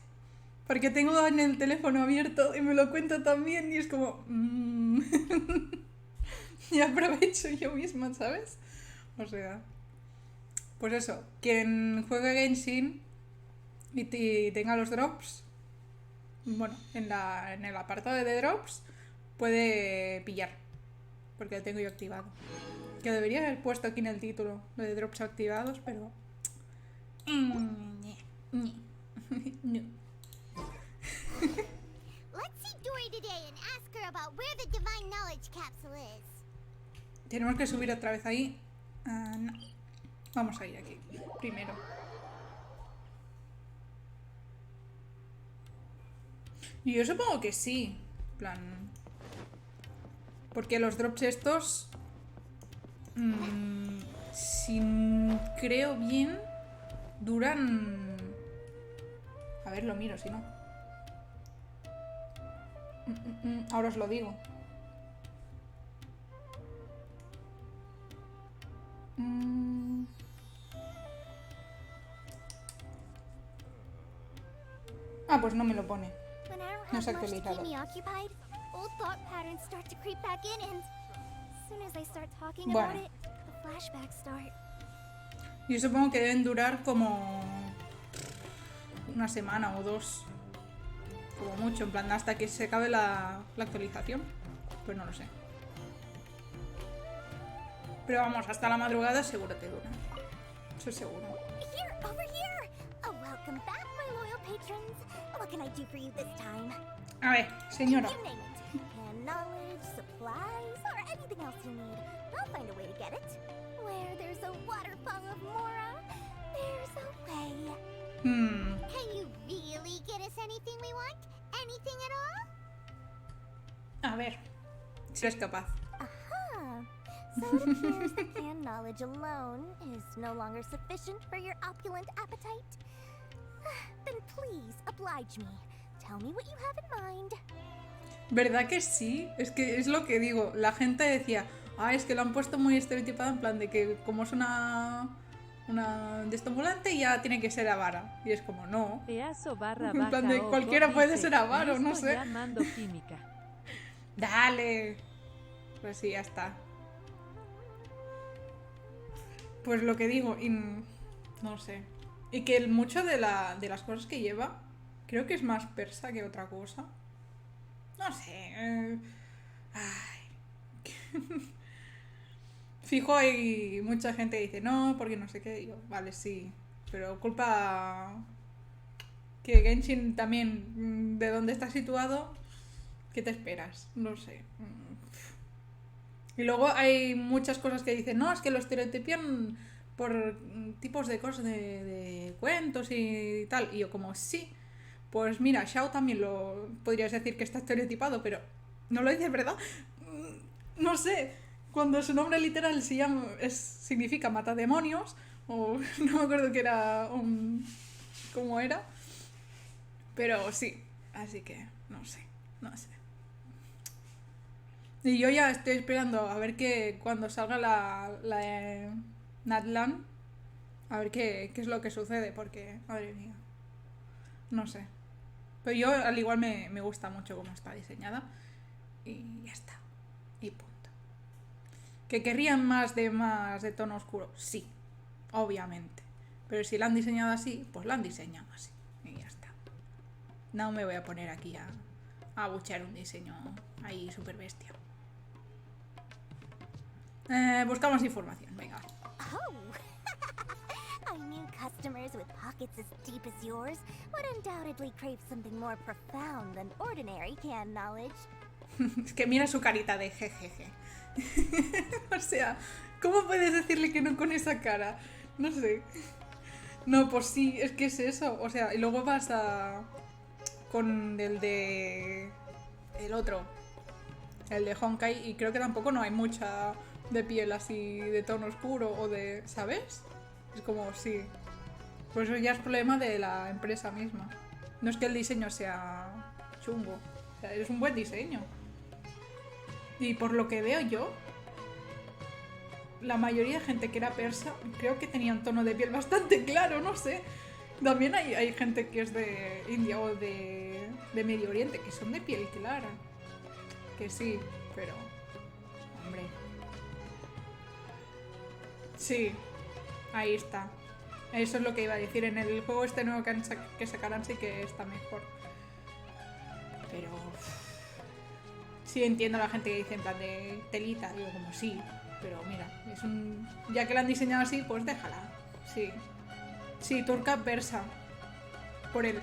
Porque tengo en el teléfono abierto y me lo cuento también y es como... y aprovecho yo misma, ¿sabes? O sea... Pues eso, quien juegue Genshin y tenga los drops, bueno, en el apartado de drops puede pillar, porque lo tengo yo activado. Que debería haber puesto aquí en el título lo de drops activados, pero... No. Let's see Dory today and ask her about where the divine knowledge capsule is. Tenemos que subir otra vez ahí. No. Vamos a ir aquí primero. Y yo supongo que sí. En plan. Porque los drops estos. Si creo bien. Duran. A ver, lo miro si no. Ahora os lo digo. Ah, pues no me lo pone. No se ha actualizado. Old thought patterns start to creep back in, and as soon as I start talking Bueno. about it, the flashbacks start. Yo supongo que deben durar como una semana o dos. Como mucho, en plan hasta que se acabe la actualización. Pues no lo sé. Pero vamos, hasta la madrugada seguro te dura. Eso seguro. Here, over here! Oh, welcome back, my loyal patrons. What can I do for you this time? A ver, señora. You name it. Hand knowledge, supplies, or anything else you need. I'll find a way to get it. Where there's a waterfall of Mora, there's a way. Can you really get us anything we want? Anything at all? A ver, si eres capaz. Aha! So it appears that canned knowledge alone is no longer sufficient for your opulent appetite. Then please oblige me. Tell me what you have in mind. ¿Verdad que sí? Es que es lo que digo. La gente decía, es que lo han puesto muy estereotipado en plan de que como es una desestimulante ya tiene que ser avara. Y es como, no. En plan de cualquiera puede ser avaro, no sé. Llamando química. Dale. Pues sí, ya está. Pues lo que digo, no sé. Y que mucho de las cosas que lleva, creo que es más persa que otra cosa. No sé. Fijo, hay mucha gente que dice no, porque no sé qué. Y yo, vale, sí. Pero culpa que Genshin también, de dónde está situado, ¿qué te esperas? No sé. Y luego hay muchas cosas que dicen, no, es que lo estereotipian por tipos de cosas de cuentos y tal. Y yo como, sí. Pues mira, Xiao también lo podrías decir que está estereotipado, pero no lo dices, ¿verdad? No sé. Cuando su nombre literal significa matademonios, o no me acuerdo que era cómo era. Pero sí. Así que, no sé. Y yo ya estoy esperando a ver que cuando salga la Natlan, a ver qué es lo que sucede, porque, madre mía, no sé. Pero yo al igual me gusta mucho cómo está diseñada y ya está. Y punto. ¿Que querrían más de tono oscuro? Sí, obviamente. Pero si la han diseñado así, pues la han diseñado así. Y ya está. No me voy a poner aquí a buchear un diseño ahí súper bestia. Buscamos información, venga. Oh! I knew customers with pockets as deep as yours would undoubtedly crave something more profound than ordinary canned knowledge. Es que mira su carita de jejeje. O sea, ¿cómo puedes decirle que no con esa cara? No sé. No, pues sí, es que es eso. O sea, y luego vas con el de... el otro. El de Honkai, y creo que tampoco no hay mucha de piel así de tono oscuro o de... ¿sabes? Es como, sí. Pues eso ya es problema de la empresa misma. No es que el diseño sea chungo. O sea, es un buen diseño. Y por lo que veo yo, la mayoría de gente que era persa, creo que tenía un tono de piel bastante claro, no sé. También hay gente que es de India o de Medio Oriente, que son de piel clara. Que sí, pero... Hombre. Sí, ahí está. Eso es lo que iba a decir. En el juego este nuevo que sacarán sí que está mejor. Pero... Sí entiendo a la gente que dice en plan de telita. Digo como sí, pero mira, es un... Ya que la han diseñado así, pues déjala. Sí. Sí, turca persa. Por el...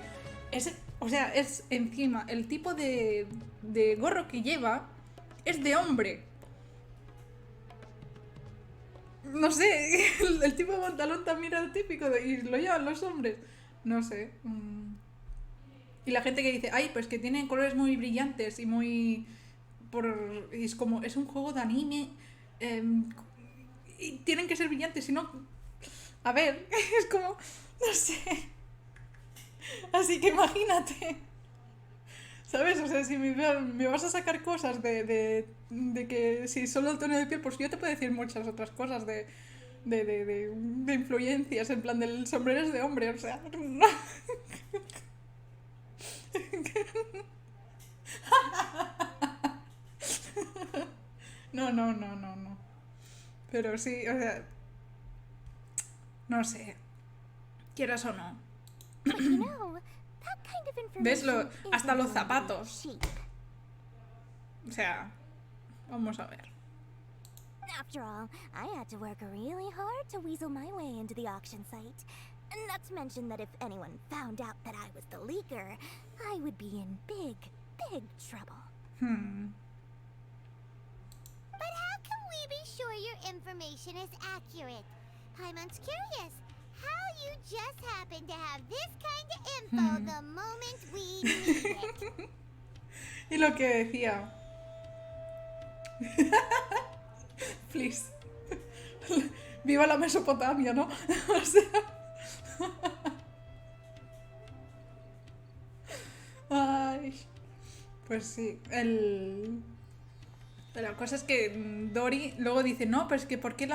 O sea, es encima el tipo de gorro que lleva es de hombre. No sé, el tipo de pantalón también era típico y lo llevan los hombres. No sé. Y la gente que dice, ay, pues que tiene colores muy brillantes y muy... Y es como, es un juego de anime. Y tienen que ser brillantes, si no... A ver, es como... No sé. Así que imagínate. ¿Sabes? O sea, si me vas a sacar cosas de que si solo el tono de piel, pues yo te puedo decir muchas otras cosas de influencias, en plan del sombrero es de hombre, o sea... No. Pero sí, o sea... No sé. Quieras o no. ¿Ves? Hasta los zapatos. O sea... Vamos a ver. After all, I had to work really hard to weasel my way into the auction site. Not to mention that if anyone found out that I was the leaker, I would be in big trouble. But how can we be sure your information is accurate? Paimon's curious how you just happen to have this kind of info the moment we need it. Y lo que decía... Please. Viva la Mesopotamia, ¿no? O sea... Ay. Pues sí, la cosa es que Dori luego dice, no, pero es que ¿por qué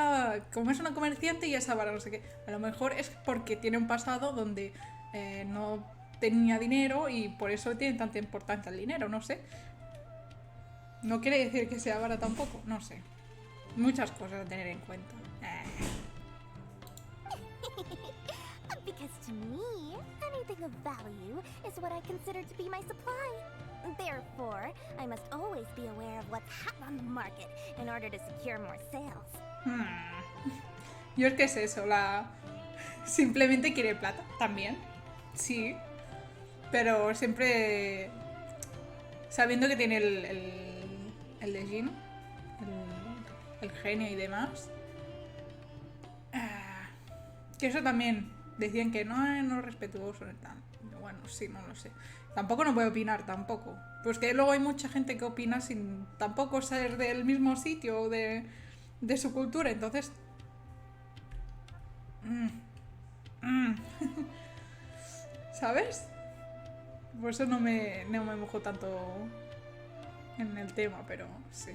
como es una comerciante y es avara, no sé qué? A lo mejor es porque tiene un pasado donde no tenía dinero y por eso tiene tanta importancia el dinero, no sé. No quiere decir que sea avara tampoco, no sé. Muchas cosas a tener en cuenta. Because to me, anything of value is what I consider to be my supply. Therefore, I must always be aware of what's hot on the market in order to secure more sales. Yo es que es eso, simplemente quiere plata, también. Sí. Pero siempre sabiendo que tiene el de Jin, el genio y demás. Que eso también decían que no es respetuoso ni tal. Bueno, sí, no lo sé. Tampoco no puedo opinar, tampoco. Pues que luego hay mucha gente que opina sin tampoco ser del mismo sitio o de su cultura, entonces... ¿Sabes? Por eso no me mojo tanto en el tema, pero sí.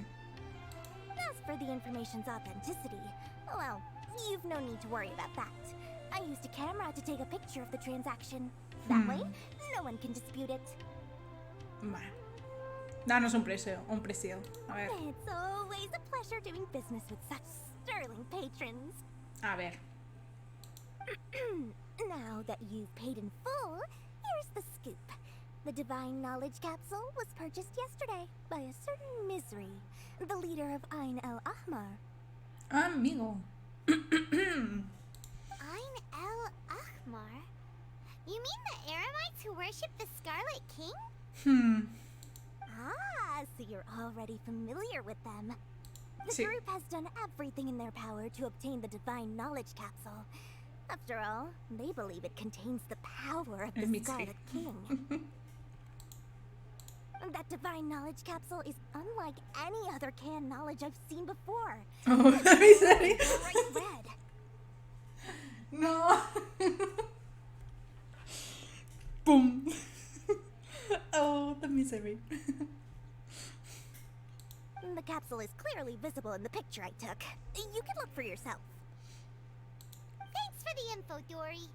As for the information's authenticity, well, you've no need to worry about that. I used a camera to take a picture of the transaction. That way, no one can dispute it. Bueno. Danos un precio. A ver. It's always a pleasure doing business with such sterling patrons. A ver. Now that you've paid in full, here's the scoop. The Divine Knowledge Capsule was purchased yesterday by a certain Misery, the leader of Ain el-Ahmar. Amigo. Ain el-Ahmar? You mean the Eremites who worship the Scarlet King? Ah, so you're already familiar with them. The group has done everything in their power to obtain the Divine Knowledge Capsule. After all, they believe it contains the power of the Scarlet King. That Divine Knowledge Capsule is unlike any other canned knowledge I've seen before. Oh, let me say. Bright red. No. Boom. Oh, the misery. The capsule capsule is clearly visible in the picture I took. You can look for yourself. Thanks for the info, Dory.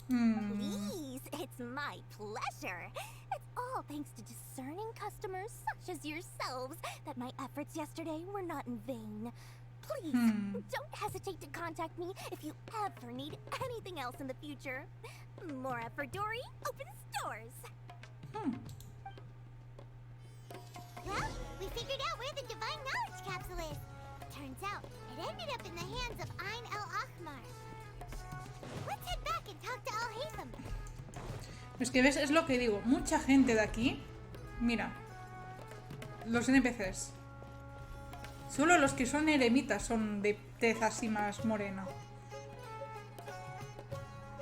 Please, it's my pleasure. It's all thanks to discerning customers such as yourselves that my efforts yesterday were not in vain. Please, don't hesitate to contact me if you ever need anything else in the future. More effort, Dory. Opens doors. Well, we figured out where the Divine Knowledge Capsule is. Turns out, it ended up in the hands of Ain el-Ahmar. Let's head back and talk to Al-Haytham. Es que ves, es lo que digo. Mucha gente de aquí. Mira. Los NPCs. Solo los que son eremitas son de tez así más morena.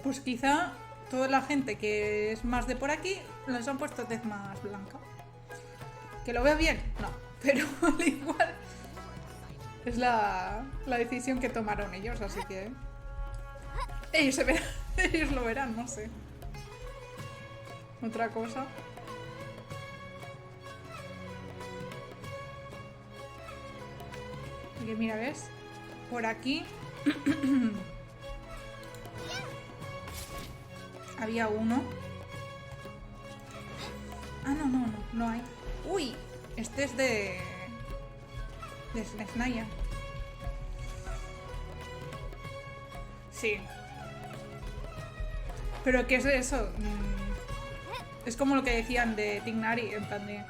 Pues quizá toda la gente que es más de por aquí les han puesto tez más blanca. ¿Que lo veo bien? No. Pero al igual es la decisión que tomaron ellos, así que ellos se verán, ellos lo verán, no sé. Otra cosa. Que mira, ¿ves? Por aquí había uno. Ah, no hay. Uy, este es de Snaya. Sí. Pero ¿qué es eso? Es como lo que decían de Tignari, en plan de...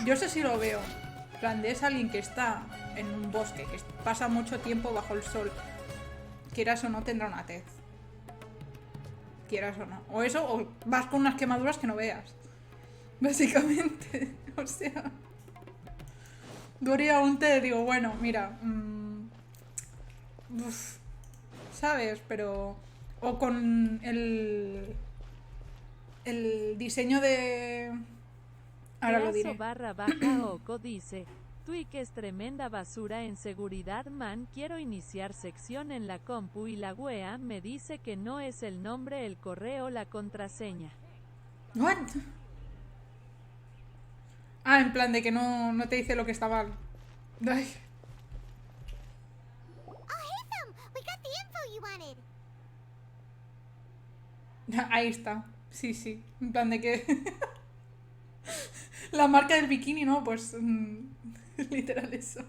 Yo sé si lo veo. En plan de es alguien que está en un bosque, que pasa mucho tiempo bajo el sol. Quieras o no, tendrá una tez. Quieras o no. O eso, o vas con unas quemaduras que no veas. Básicamente. O sea... Dory aún te digo, bueno, mira... ¿sabes? Pero... O con el diseño de... Ahora lo diré. Oco dice... Twig es tremenda basura en seguridad, man. Quiero iniciar sección en la compu y la wea me dice que no es el nombre, el correo, la contraseña. ¿What? Ah, en plan de que no te dice lo que está mal. Ay. Ahí está. Sí. En plan de que... La marca del bikini, ¿no? Pues... literal eso.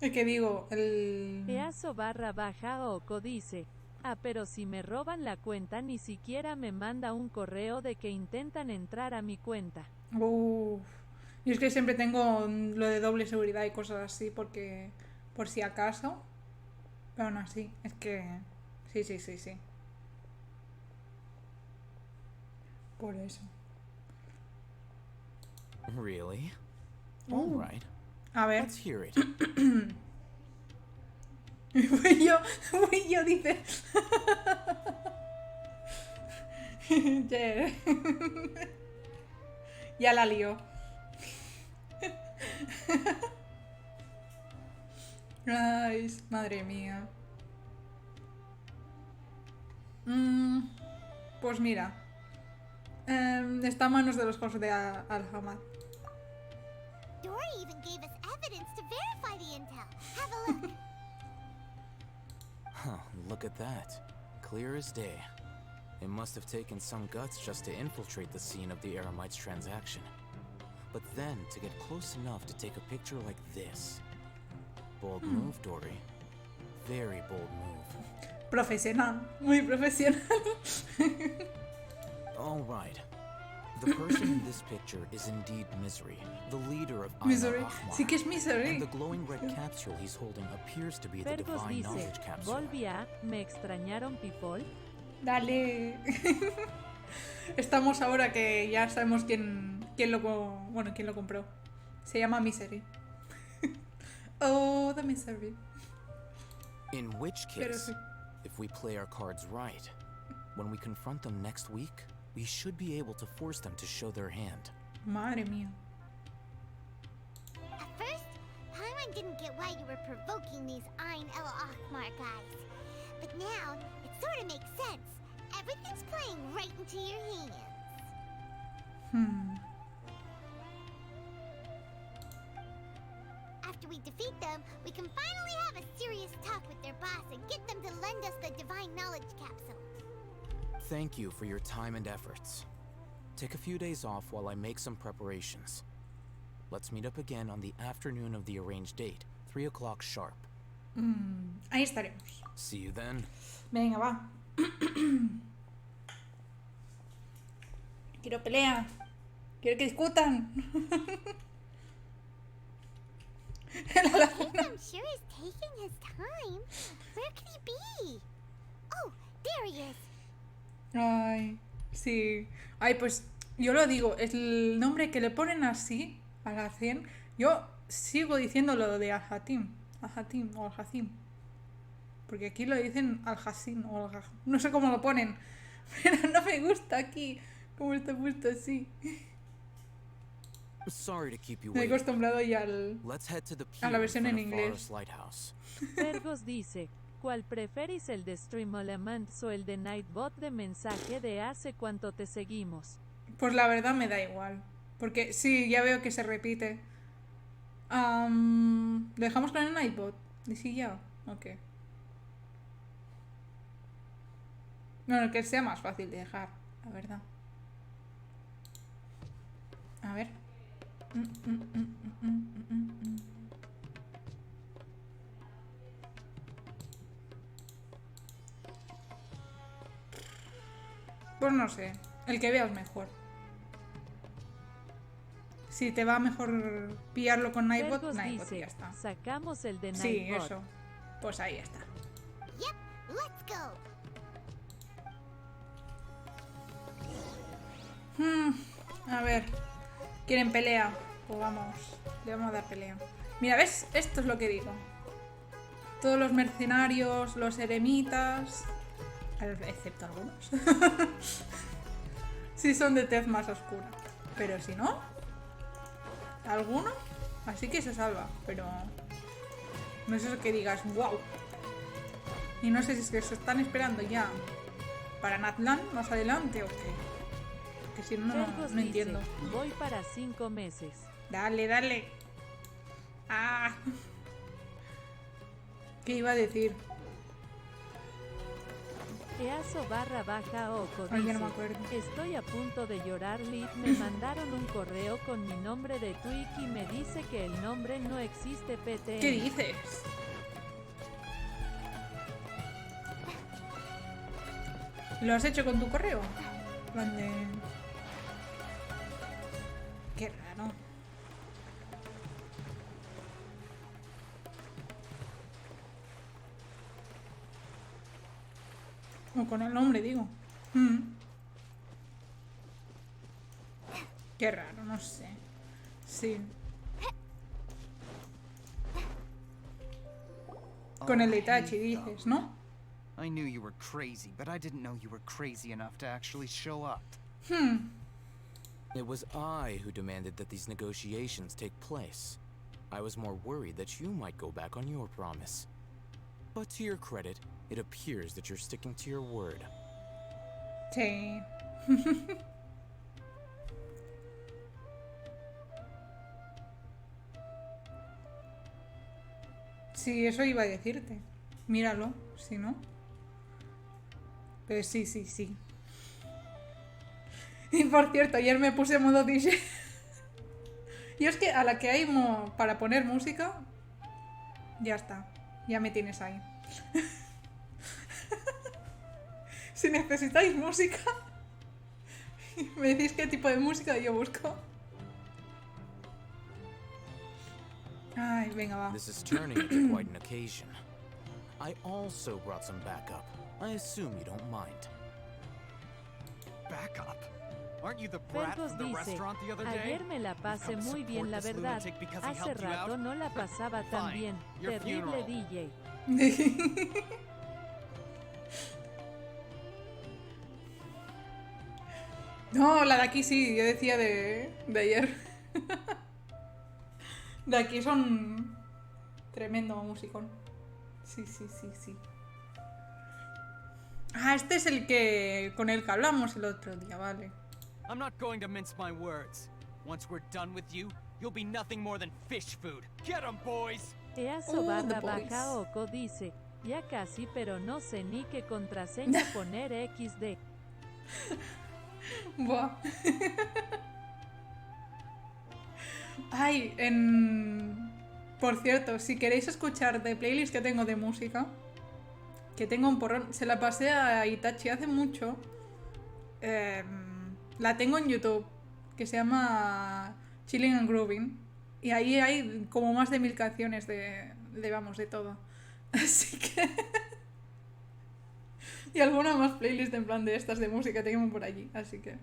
El que digo, el... Easo_Oco dice... Ah, pero si me roban la cuenta ni siquiera me manda un correo de que intentan entrar a mi cuenta. Uff. Yo es que siempre tengo lo de doble seguridad y cosas así porque... Por si acaso. Pero aún así, es que... Sí. Por eso. Really? All right. A ver. Let's hear it. Fui yo, dice. Yeah. Ya la lío. Ay, madre mía. Pues mira. Está a manos de los hijos de Al-Hamad. Dory even gave us evidence to verify the intel. Have a look. Huh, look at that. Clear as day. It must have taken some guts just to infiltrate the scene of the Eremites transaction. But then, to get close enough to take a picture like this. Bold move, Dory. Very bold move. Profesional. Muy profesional. All right. The person in this picture is indeed Misery, the leader of Misery. Ahmar. Sí que es Misery. And the glowing red capsule he's holding appears to be the Fergus divine dice, knowledge capsule. volví a, ¿me extrañaron, people? Dale. Estamos ahora que ya sabemos quién lo compró. Se llama Misery. Oh, the Misery. In which Pero case, sí. if we play our cards right, when we confront them next week, we should be able to force them to show their hand. Madre mía. At first, Paimon didn't get why you were provoking these Ain el-Ahmar guys. But now, it sort of makes sense. Everything's playing right into your hands. we defeat them, we can finally have a serious talk with their boss and get them to lend us the divine knowledge capsule. Thank you for your time and efforts. Take a few days off while I make some preparations. Let's meet up again on the afternoon of the arranged date, 3 o'clock sharp. Ahí estaremos. See you then. Venga, va. Quiero pelea. Quiero que discutan. I'm sure is taking his time. Where could he be? Oh, there he is. Ay, sí. Ay, pues yo lo digo, el nombre que le ponen así a la 100, yo sigo diciendo lo de Al-Hatim. Al-Hatim o Al-Hazim. Porque aquí lo dicen Al-Hazim o no sé cómo lo ponen. Pero no me gusta aquí cómo está puesto así. Sorry to keep you Me he waiting. acostumbrado ya a la versión en inglés. Fergus dice, ¿cuál preferís, el de Streamolements o el de Nightbot de mensaje de hace cuánto te seguimos? Pues la verdad me da igual. Porque sí, ya veo que se repite. ¿Dejamos con el Nightbot? ¿Y sí ya? Ok. No, que sea más fácil de dejar, la verdad. A ver. Pues no sé, el que veas mejor. Si te va mejor pillarlo con Nightbot, Fergus Nightbot dice, ya está. sacamos el de Sí, Nightbot. eso. Pues ahí está. Yep, let's go. A ver. ¿Quieren pelea? Pues vamos. Le vamos a dar pelea. Mira, ¿ves? Esto es lo que digo. Todos los mercenarios, los eremitas, excepto algunos, sí son de tez más oscura. Pero si no, alguno, así que se salva. Pero no es eso que digas, wow. Y no sé si es que se están esperando ya para Natlan más adelante o qué. Que si no, Fergus no dice, entiendo. voy para 5 meses. Dale, dale. Ah. ¿Qué iba a decir? Easo_Oco Ay, ya dice, no me acuerdo. estoy a punto de llorar, Lid. Me mandaron un correo con mi nombre de Twig y me dice que el nombre no existe PTN. ¿Qué dices? ¿Lo has hecho con tu correo? Plan de... Qué raro. O con el nombre, digo. Qué raro, no sé. Sí. Con el de Itachi dices, ¿no? I knew you were crazy, but I didn't know you were crazy enough to actually show up. It was I who demanded that these negotiations take place. I was more worried that you might go back on your promise. But to your credit, it appears that you're sticking to your word. Sí. Sí, eso iba a decirte. Míralo, si no. Pero sí, sí, sí. Y por cierto, ayer me puse modo DJ. Y es que a la que hay para poner música, ya está. Ya me tienes ahí. Si necesitáis música, me decís qué tipo de música yo busco. Ay, venga, va. This is turning into quite an occasion. I also brought some backup. I assume you don't mind. Backup? Aren't you the brat Fergus from the dice, restaurant the other day? ayer me la pasé You've come to muy bien, support la this verdad. lunatic because he Hace helped you rato out? no la pasaba tan Fine. bien. Your Terrible funeral. DJ. No, la de aquí sí, yo decía de ayer. De aquí son tremendo musicón. Sí, sí, sí, sí. Ah, este es el que con el que hablamos el otro día, vale. I'm not going to mince my words. Once we're done with you, you'll be nothing more than fish food. Get 'em, boys! Easo The barra boys. baja Oko dice, ya casi pero no sé ni qué contraseña poner XD. Buah. Ay, por cierto, si queréis escuchar de playlist que tengo de música, que tengo un porrón, se la pasé a Itachi hace mucho. La tengo en YouTube, que se llama Chilling and Grooving. Y ahí hay como más de 1000 canciones vamos, de todo. Así que... y alguna más playlist en plan de estas de música tengo por allí, así que...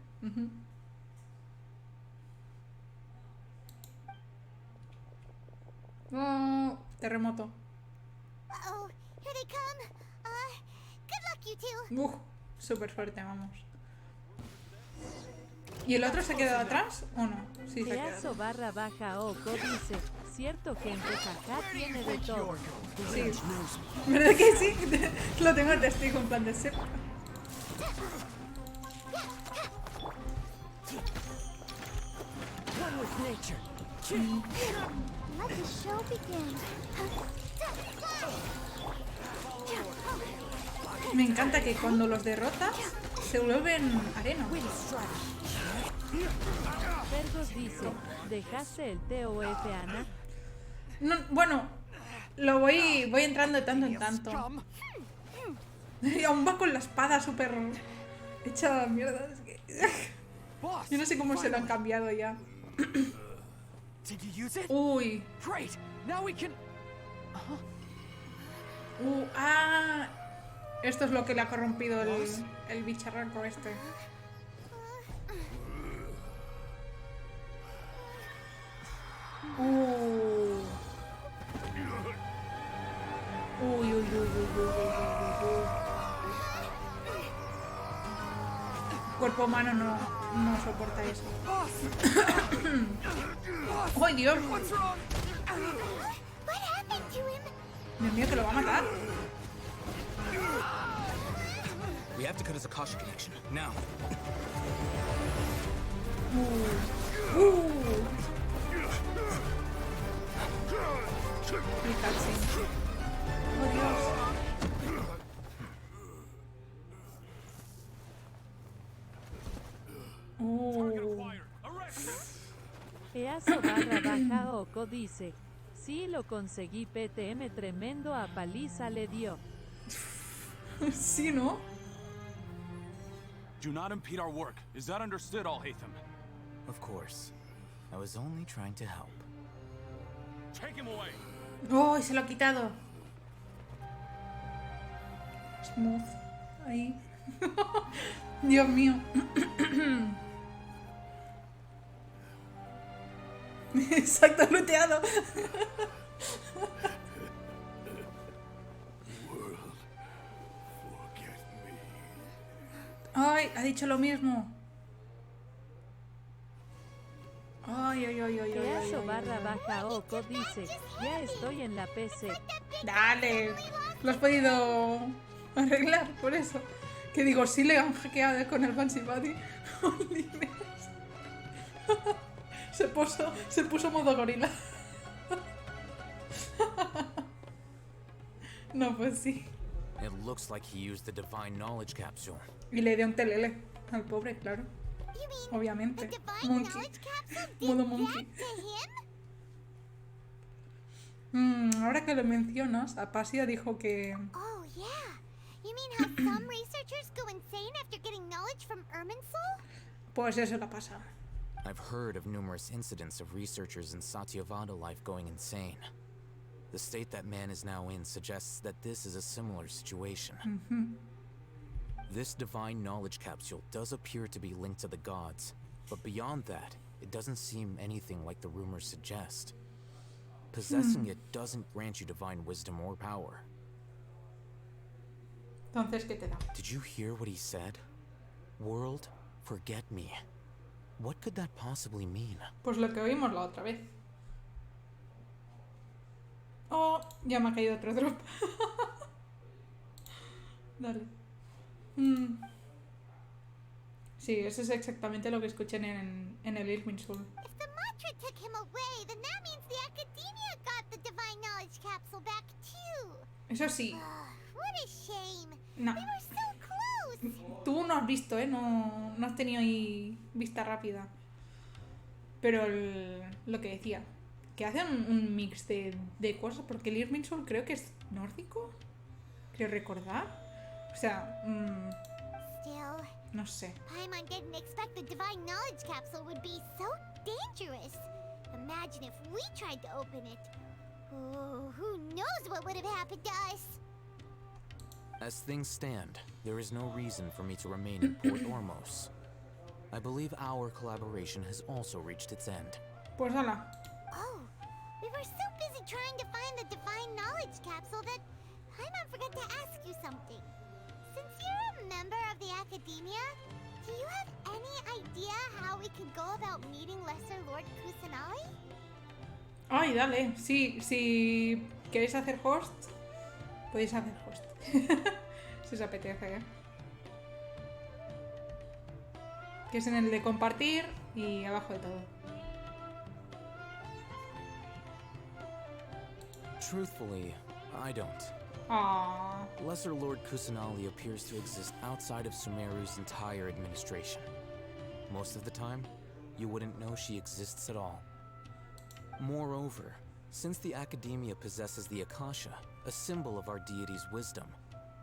Oh, terremoto. Uh-oh, here they come. Good luck, you two. Súper fuerte, vamos. ¿Y el otro se ha quedado atrás o no? Sí, se ha Easo quedado. barra baja Oko dice, cierto que en jaja tiene de todo. Sí. ¿Verdad que sí? Lo tengo de testigo en plan de sepa. One with nature. Let the show begin. Me encanta que cuando los derrotas se vuelven arena. Fergus dice, ¿dejaste el TOF, Ana? No, bueno, lo voy entrando de tanto en tanto. Y aún va con la espada súper hecha mierda. Es que... yo no sé cómo se lo han cambiado ya. Uy. Esto es lo que le ha corrompido el bicharraco este. Uy. Cuerpo humano no soporta eso. ¡Ay, Dios! Dios mío, que lo va a matar. We have to cut his Akasha connection, now. Mi cutscene. ¡Oh, Dios! Easo barra baja Oko dice, sí lo conseguí PTM tremendo a paliza le dio. Sí, ¿no? Do not impede our work. Is that understood, Alhaitham? Of course. I was only trying to help. Take him away. ¡Oh, se lo ha quitado! Smooth. Ahí. Dios mío. Exacto, looteado. Ay, ha dicho lo mismo. Ay. Easo barra baja Oko dice, ya estoy en la PC. Dale. Lo has podido arreglar, por eso. Que digo, sí le han hackeado con el Fancy Buddy. Se puso modo gorila. No, pues sí. It looks like he used the divine knowledge capsule. Y le dio un telele al pobre, claro. Obviamente. Monkey. Modo monkey. Ahora que lo mencionas, Apasia dijo que... Oh, yeah. You mean how some researchers go insane after getting knowledge from Irminsul? Pues eso le pasa. I've heard of numerous incidents of researchers in Satyavada life going insane. The state that man is now in suggests that this is a similar situation. This divine knowledge capsule does appear to be linked to the gods, but beyond that, it doesn't seem anything like the rumors suggest. Possessing it doesn't grant you divine wisdom or power. Entonces, ¿qué te da? Did you hear what he said? World, forget me. What could that possibly mean? Pues lo que oímos la otra vez. Oh, ya me ha caído otro drop. Dale. Sí, eso es exactamente lo que escuché en el Irminsul. If the Ultra took him away, then that means the Academia got the Divine Knowledge Capsule back too. Eso sí. What a shame. No. We were so close. Tú no has visto, ¿eh? No has tenido ahí vista rápida. Pero lo que decía, que hacen un mix de cosas, porque el Irminsul creo que es nórdico, creo recordar. O sea, Still, no sé. Paimon didn't expect the Divine Knowledge Capsule would be so dangerous. Imagine if we tried to open it. Oh, who knows what would have happened to us? As things stand, there is no reason for me to remain in Port Ormos. I believe our collaboration has also reached its end. Pues hola. Oh, we were so busy trying to find the Divine Knowledge Capsule that Paimon forgot to ask you something. Since you're a member of the Academia, do you have any idea how we could go about meeting Lesser Lord Kusanali? Ay, dale. Sí, si queréis hacer host, podéis hacer host. Si os apetece, ¿eh? Que es en el de compartir y abajo de todo. Truthfully, I don't. Aww. Lesser Lord Kusanali appears to exist outside of Sumeru's entire administration. Most of the time, you wouldn't know she exists at all. Moreover, since the Academia possesses the Akasha, a symbol of our deity's wisdom,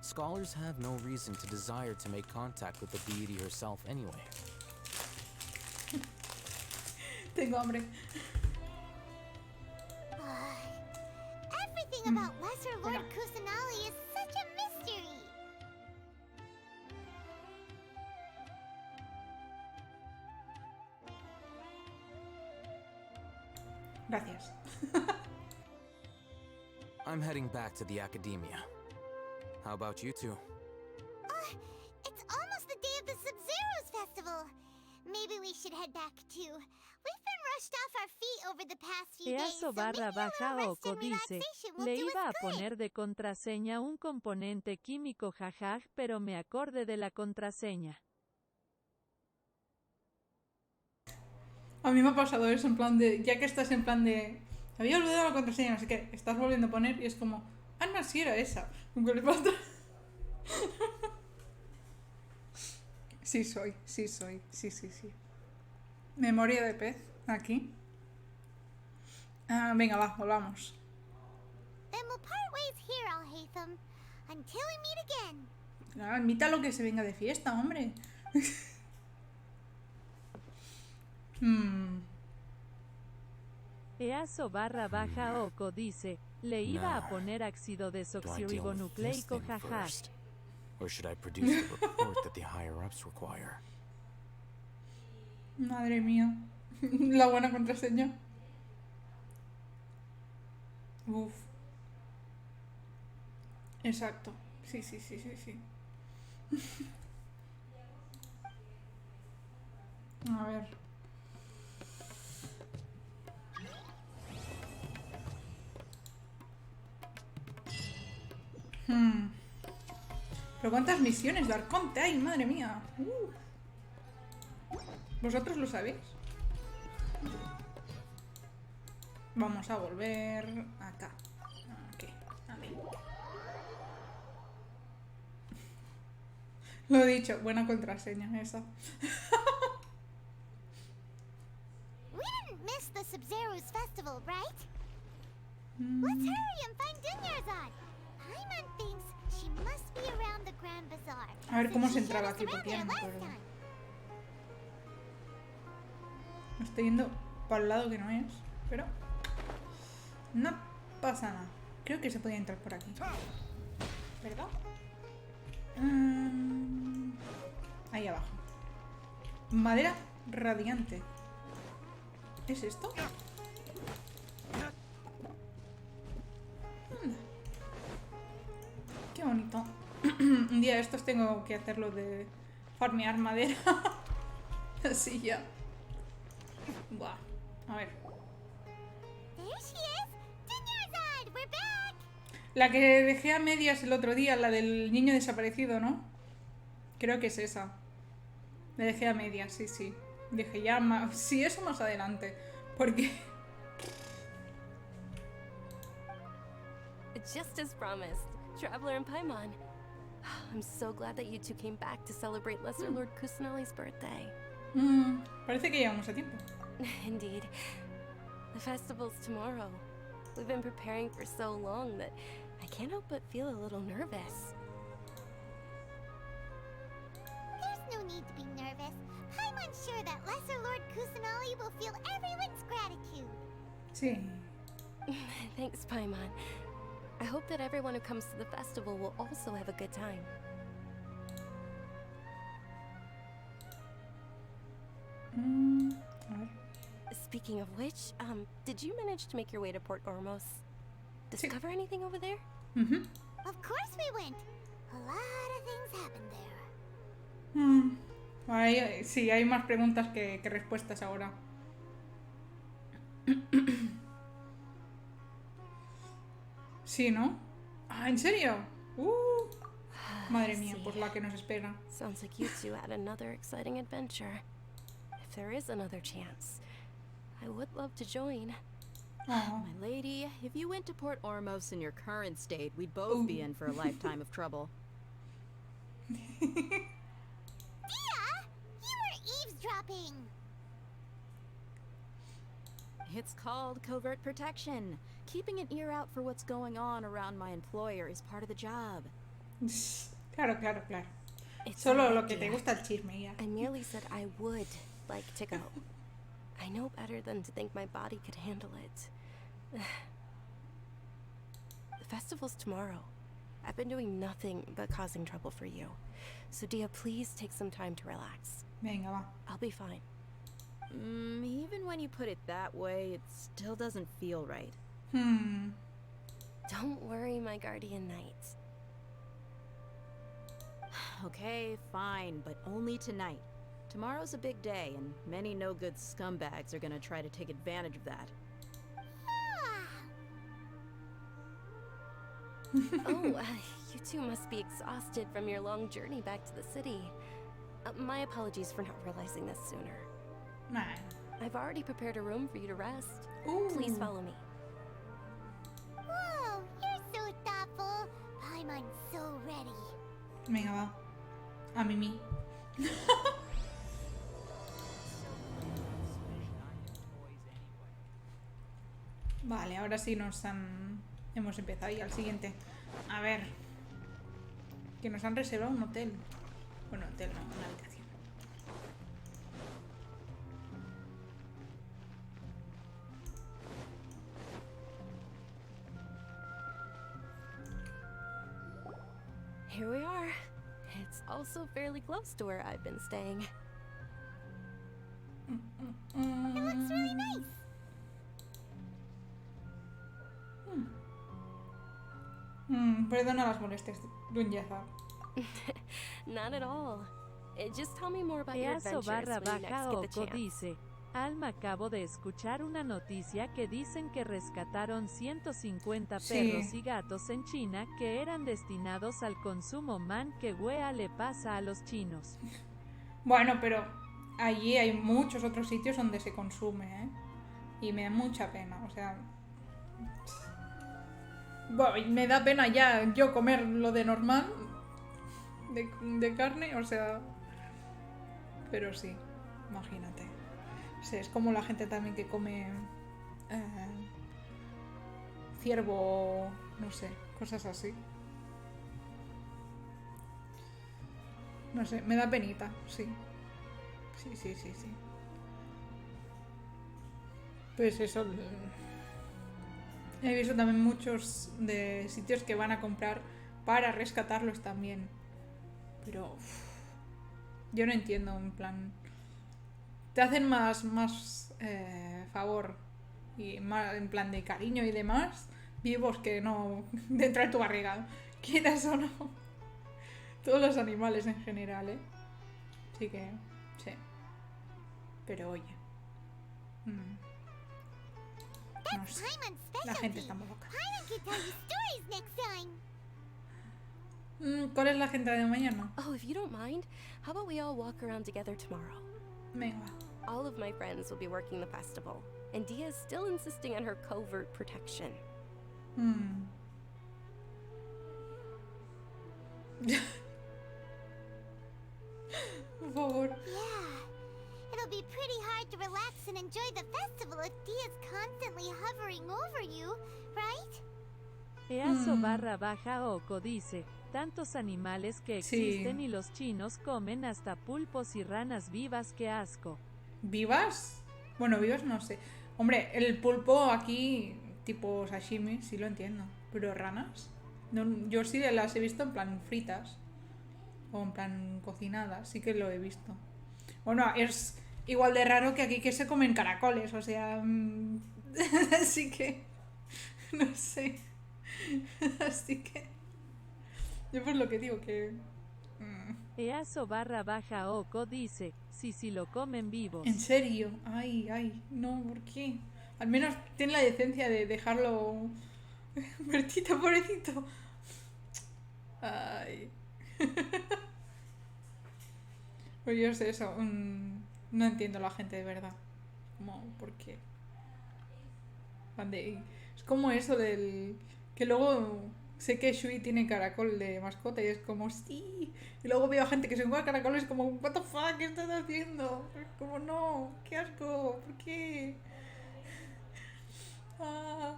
scholars have no reason to desire to make contact with the deity herself anyway. Tengo hambre. Everything about Lesser Lord Kusanali is such a mystery. Gracias. I'm heading back to the Academia. How about you two? It's almost the day of the Sub-Zero's festival. Maybe we should head back too. We've been rushed off our feet over the past few days, so Easo maybe a barra baja little rest Oko and dice, relaxation will le do iba a us good. poner de contraseña un componente químico jajaj, pero me acordé de la contraseña. A mí me ha pasado eso, en plan de, ya que estás en plan de, había olvidado la contraseña, no sé qué, estás volviendo a poner y es como, ah, no, sí era esa. Aunque le falta. Sí soy, sí. Memoria de pez, aquí. Venga, va, volvamos. Then we'll part ways here, Alhaitham, until we meet again. Claro, invítalo que se venga de fiesta, hombre. Easo barra baja Oko dice, le iba a poner ácido desoxirribonucleico jajaj. Or should I produce the report that the higher-ups require? Madre mía. La buena contraseña. Uf. Exacto. Sí. A ver. Pero ¿cuántas misiones de Arconte hay? Madre mía. ¿Vosotros lo sabéis? Vamos a volver acá. Aquí. Vale. Lo he dicho, buena contraseña esa. We didn't miss the Sub-Zero's festival, right? Let's hurry and find Dunyarzad. Paimon thinks she must be around the Grand Bazaar. A ver cómo since se she entraba showed us aquí, porque ya no around me there acuerdo. last time. Me estoy yendo para el lado que no es, pero no pasa nada. Creo que se podía entrar por aquí. ¿Verdad? Ahí abajo. Madera radiante. ¿Es esto? Qué bonito. Un día de estos tengo que hacerlo de farmear madera. Así ya. Buah. A ver. There she is! Dunyarzad, we're back! La que dejé a medias el otro día, la del niño desaparecido, ¿no? Creo que es esa. La dejé a medias, sí. Dejé ya más... Sí, eso más adelante. ¿Por qué? Just as promised, Traveler and Paimon. I'm so glad that you two came back to celebrate Lesser Lord Kusanali's birthday. Parece que llevamos a tiempo. Indeed. The festival's tomorrow. We've been preparing for so long that I can't help but feel a little nervous. There's no need to be nervous. Paimon's sure that Lesser Lord Kusanali will feel everyone's gratitude. Sí. Thanks, Paimon. I hope that everyone who comes to the festival will also have a good time. A ver. Speaking of which, did you manage to make your way to Port Ormos? Discover anything over there? Of course we went. A lot of things happened there. Sí, hay más preguntas que respuestas ahora. Sí, ¿no? Ah, ¿en serio? Madre mía, por la que nos espera. Sounds like you two had another exciting adventure. If there is another chance, I would love to join. My lady, if you went to Port Ormos in your current state, we'd both be in for a lifetime of trouble. Dia! You were eavesdropping! It's called covert protection. Keeping an ear out for what's going on around my employer is part of the job. Claro. It's Solo all lo right, que te dear. gusta el chisme, ya. I merely said I would like to go. I know better than to think my body could handle it. The festival's tomorrow. I've been doing nothing but causing trouble for you. So Dia, please take some time to relax. Venga, va. I'll be fine. Even when you put it that way, it still doesn't feel right. Don't worry, my guardian knight. Okay, fine, but only tonight. Tomorrow's a big day, and many no-good scumbags are gonna try to take advantage of that. You two must be exhausted from your long journey back to the city. My apologies for not realizing this sooner. Nah. I've already prepared a room for you to rest. Please follow me. Whoa, you're so thoughtful. Paimon's so ready. Venga, va. A Mimi. Vale, ahora sí hemos empezado ya al siguiente. A ver. Que nos han reservado un hotel. Bueno, hotel no, una habitación. Here we are. It's also fairly close to where I've been staying. It looks really nice. Perdona las molestias, Dunyaza. Not at all. Just tell me more about your Easo adventures when you next _Oko get the chance. dice, Alma, acabo de escuchar una noticia que dicen que rescataron 150 Sí. perros y gatos en China que eran destinados al consumo. Man, que wea le pasa a los chinos. Bueno, pero allí hay muchos otros sitios donde se consume, ¿eh? Y me da mucha pena, o sea... Bueno, me da pena ya yo comer lo de normal, de carne, o sea... Pero sí, imagínate. O sea, es como la gente también que come ciervo, no sé, cosas así. No sé, me da penita, sí. Sí. Pues eso. He visto también muchos de sitios que van a comprar para rescatarlos también. Pero yo no entiendo, en plan... Te hacen más favor y más en plan de cariño y demás vivos que no dentro de tu barriga, quieras o no. Todos los animales en general, ¿eh? Así que, sí. Pero oye. No sé. La gente está muy loca. Paimon can tell you stories next time. ¿Cuál es la agenda de mañana? Oh, if you don't mind, how about we all walk around together tomorrow? Venga. All of my friends will be working the festival. and Dia is still insisting on her covert protection. Por favor. Yeah. It'll be pretty hard to relax and enjoy the festival if Dia's constantly hovering over you, right? Easo barra baja Oko dice, tantos animales que existen y los chinos comen hasta pulpos y ranas vivas, qué asco. ¿Vivas? Bueno, vivas no sé. Hombre, el pulpo aquí, tipo sashimi, sí lo entiendo. Pero ranas, no, yo sí las he visto en plan fritas. O en plan cocinadas, sí que lo he visto. Bueno, es igual de raro que aquí que se comen caracoles, o sea... así que... no sé. Así que... yo por lo que digo que... Easo barra baja Oko dice, si lo comen vivos. ¿En serio? Ay, no, ¿por qué? Al menos tiene la decencia de dejarlo... muertito, pobrecito. Ay... pues yo sé eso, no entiendo a la gente de verdad. Como, ¿por qué? Es como eso del... que luego sé que Shui tiene caracol de mascota y es como, sí. Y luego veo a gente que se come caracoles como, what the fuck, ¿qué estás haciendo? Es como, no, qué asco, ¿por qué?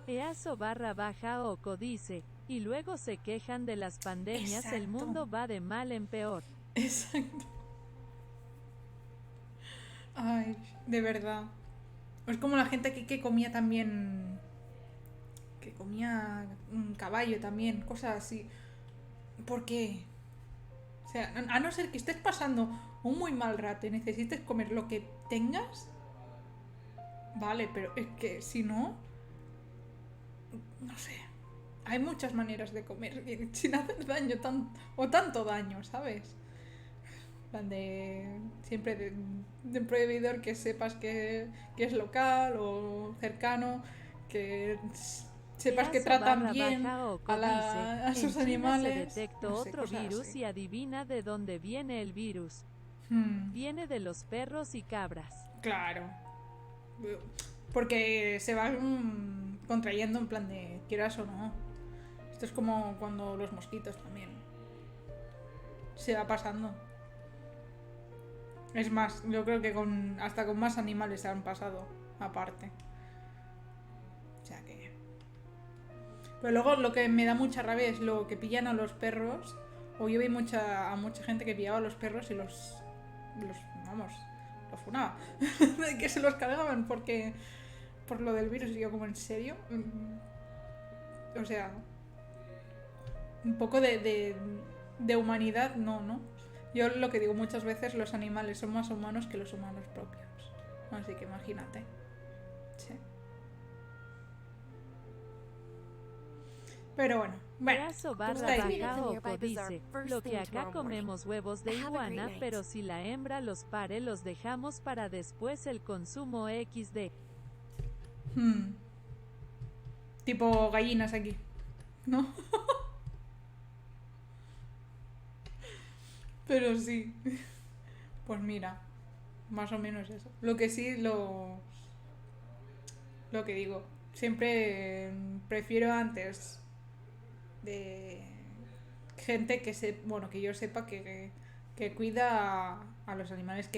Easo barra baja Oko dice, y luego se quejan de las pandemias. Exacto. El mundo va de mal en peor. Exacto. Ay, de verdad. Es como la gente aquí que comía también... que comía caballo también, cosas así. ¿Por qué? O sea, a no ser que estés pasando un muy mal rato y necesites comer lo que tengas, vale, pero es que si no... no sé. Hay muchas maneras de comer sin hacer daño o tanto daño, ¿sabes? Plan de siempre de un proveedor que sepas que es local o cercano, que sepas que tratan bien a sus animales. Se detectó no sé, otro cosas virus así. y adivina de dónde viene el virus. Viene de los perros y cabras. Claro. Porque se va contrayendo en plan de quieras o no. Esto es como cuando los mosquitos también. Se va pasando. Es más, yo creo que hasta con más animales se han pasado, aparte. O sea que... pero luego lo que me da mucha rabia es lo que pillan a los perros. O yo vi a mucha gente que pillaba a los perros y los funaba. Que se los cargaban por lo del virus. Y yo como, ¿en serio? O sea... un poco de humanidad, no. Yo lo que digo muchas veces, los animales son más humanos que los humanos propios. Así que imagínate. Sí. Pero bueno. Easo barra baja Oko dice, lo que acá comemos huevos de iguana, pero si la hembra los pare los dejamos para después el consumo XD. Tipo gallinas aquí, ¿no? Pero sí. Pues mira, más o menos eso. Lo que sí, lo que digo, siempre prefiero antes de gente que yo sepa que cuida a los animales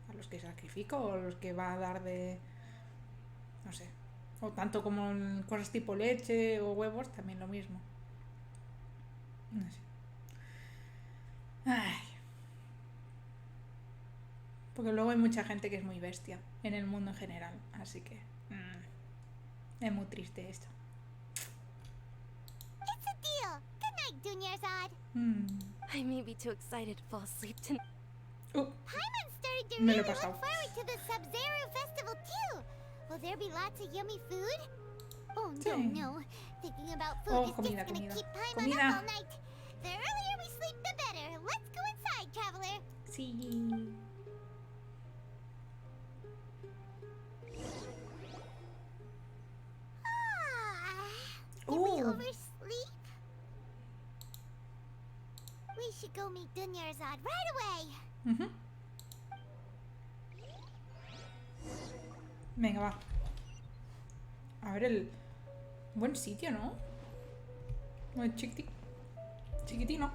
a los que sacrifico o los que va a dar de, no sé, o tanto como en cosas tipo leche o huevos, también lo mismo. No sé. Ay. Porque luego hay mucha gente que es muy bestia en el mundo en general, así que es muy triste esto. It's a deal. Good night, Dunyarzad. I may be too excited to fall asleep tonight. Paimon started to Me really lo he look pasado. forward to the Sub-Zero Festival too. Will there be lots of yummy food? Oh no. Thinking about food is comida, just gonna comida. keep Paimon Comida. up all night. The earlier we sleep, the better. Let's go inside, traveler. Sí. Did we oversleep? We should go meet Dunyarzad right away. Venga, va. A ver, el... Buen sitio, ¿no? Muy chiquitino.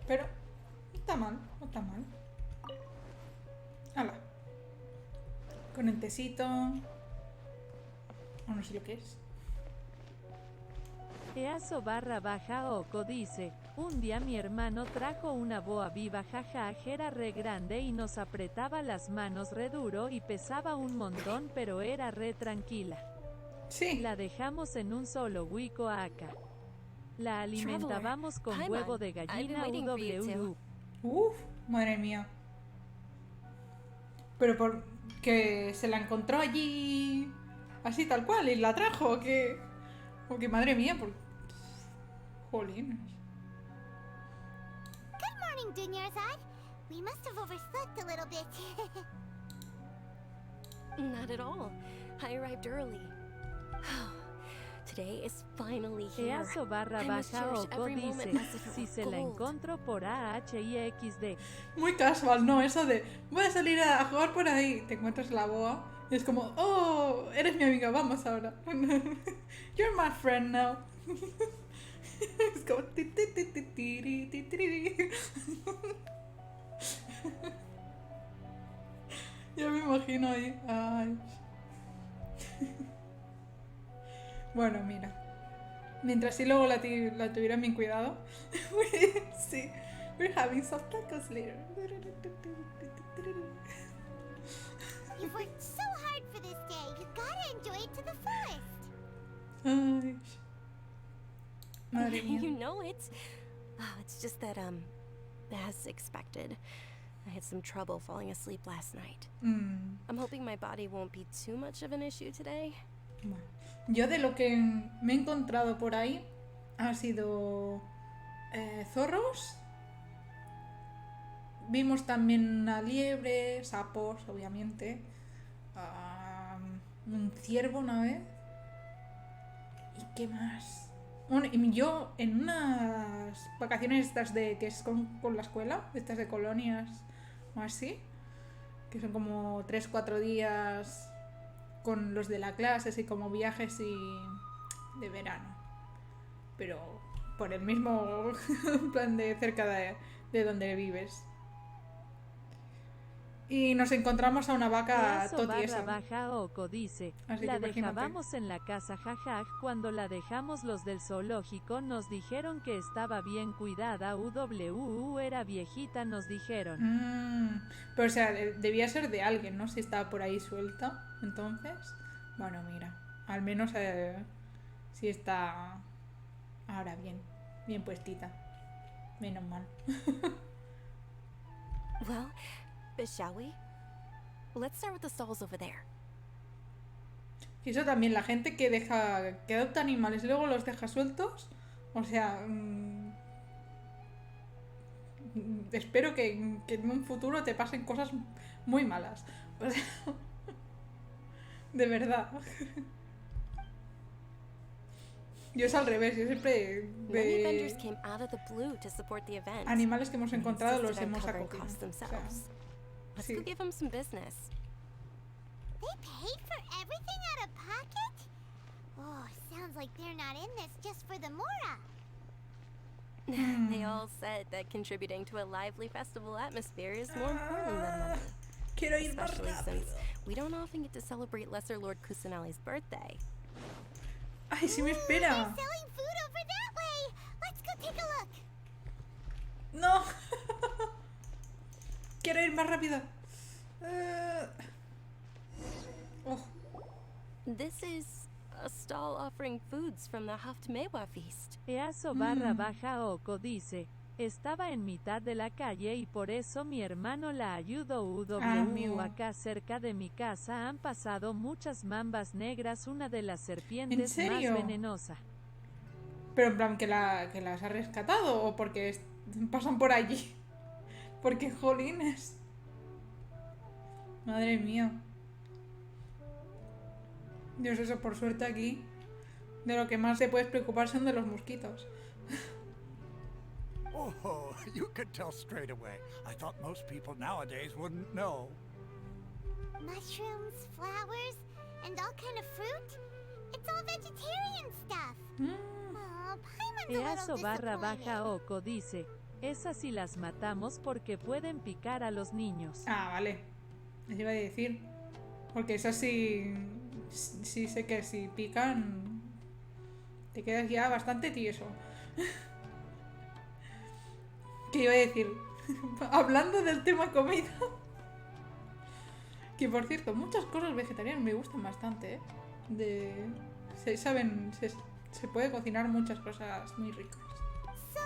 Pero no está mal, no está mal. Hala. Con el tecito. O no sé lo que es. Easo _ Oco dice, un día mi hermano trajo una boa viva jaja, era re grande y nos apretaba las manos re duro y pesaba un montón pero era re tranquila. Sí. La dejamos en un solo huico acá. La alimentábamos con huevo de gallina UWU. Uf, madre mía. Pero por que se la encontró allí así tal cual y la trajo, o que madre mía, por... Jolín. Good morning, Dunyarzad. We must have overslept a little bit. Not at all. I arrived early. Today is finally here. Easo _ Oco dice, si se la encontró por AHIXD. Muy casual, ¿no? Eso de, voy a salir a jugar por ahí. Te encuentras la boa y es como, oh, eres mi amiga, vamos ahora. You're my friend now. Es como... Yo me imagino ahí. Ay. Bueno, mira. Mientras sí luego la tuvieran bien cuidado. Sí. We're having some tacos later. You've worked so hard for this day. You gotta enjoy it to the fullest. Ay. Madre mía. You know it. Oh, it's just that, as expected, I had some trouble falling asleep last night. I'm hoping my body won't be too much of an issue today. Bueno, yo de lo que me he encontrado por ahí ha sido zorros. Vimos también una liebre, sapos, obviamente. Un ciervo una vez. ¿Y qué más? Bueno, y yo en unas vacaciones estas de que es con la escuela, estas de colonias o así, que son como 3-4 días con los de la clase, así como viajes y de verano. Pero por el mismo plan de cerca de donde vives. Y nos encontramos a una vaca Easo totiesa. _ Oco dice, Así la que imagínate. dejábamos en la casa jajaj, cuando la dejamos los del zoológico nos dijeron que estaba bien cuidada, UWU era viejita nos dijeron. Pero o sea, debía ser de alguien, ¿no? Si estaba por ahí suelta. Entonces, bueno, mira, al menos sí está ahora bien puestita. Menos mal. Well, shall we? Let's start with the stalls over there. Y eso también, la gente que adopta animales y luego los deja sueltos, o sea, espero que en un futuro te pasen cosas muy malas. O sea, de verdad. Yo es al revés, yo siempre Many vendors came out of the blue to support the event. animales que hemos encontrado los Insisted on hemos covering acogido. costs O sea, themselves. Let's sí. go give them some business. They paid for everything out of pocket? Oh, sounds like they're not in this just for the Mora. They all said that contributing to a lively festival atmosphere is more important than money. Quiero ir más Especially since rápido. we don't often get to celebrate Lesser Lord Kusanali's birthday. Ay, sí me espera. They're selling food over that way. Let's go take a look. No. Quiero ir más rápido. Oh. This is a stall offering foods from the Haftmewa feast. Easo _ Oco dice, estaba en mitad de la calle y por eso mi hermano la ayudó. Amigo. Acá cerca de mi casa han pasado muchas mambas negras, una de las serpientes ¿En serio? más venenosa. Pero en plan que las ha rescatado o porque pasan por allí. Porque jolines. Madre mía. Dios, eso por suerte aquí. De lo que más se puedes preocupar son de los mosquitos. Oh, you could tell straight away. I thought most people nowadays wouldn't know. Mushrooms, flowers, and all kind of fruit? It's all vegetarian stuff. Oh, Paimon's a little Easo barra disappointed. baja Oco dice, esas sí las matamos porque pueden picar a los niños. Ah, vale. Les iba a decir. Porque esas sí... Sí sé que si pican... Te quedas ya bastante tieso. ¿Qué iba a decir? Hablando del tema comida. Que por cierto, muchas cosas vegetarianas me gustan bastante, ¿eh? Se puede cocinar muchas cosas muy ricas. So,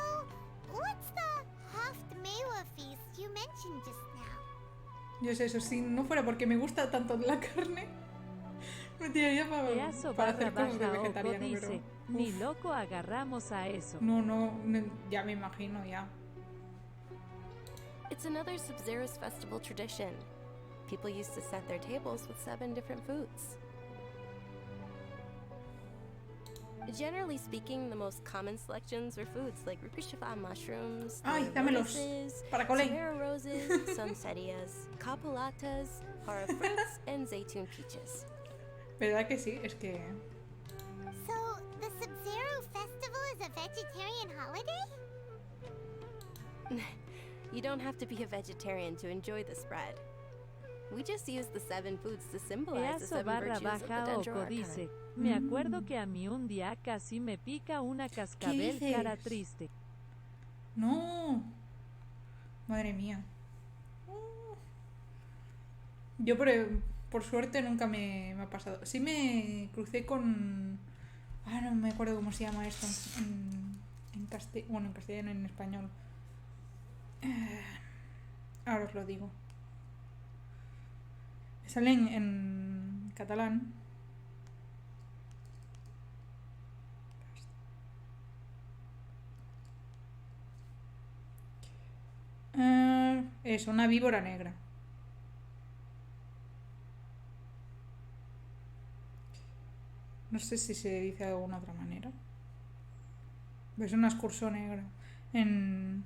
what's the Haft-Mewa feast you mentioned just now? Yo sé eso, si no fuera porque me gusta tanto la carne, me tiraría Easo para barra hacer cosas de baja Oco vegetariano, dice, pero... ni loco agarramos a eso. No, ya me imagino, ya. It's another Sub-Zero's festival tradition. People used to set their tables with 7 different foods. Generally speaking, the most common selections were foods like Rukashifa mushrooms, Ay, dámelos. Para coler. Samara roses, Sunsetias, Capulatas, Hara fruits, and Zaytun peaches. ¿Verdad que sí? Es que... So, the Sub-Zero festival is a vegetarian holiday? You don't have to be a vegetarian to enjoy the spread. We just use the 7 foods to symbolize the Easo 7 barra virtues of the baja Dendro Oco Archon. dice, me acuerdo que a mí un día casi me pica una cascabel dices? cara triste. No. Madre mía. Yo por suerte nunca me ha pasado. Sí me crucé con... Ah, no me acuerdo cómo se llama esto. En castellano, en español. Ahora os lo digo. Sale en catalán. Es una víbora negra. No sé si se dice de alguna otra manera. Es una escurso negra. En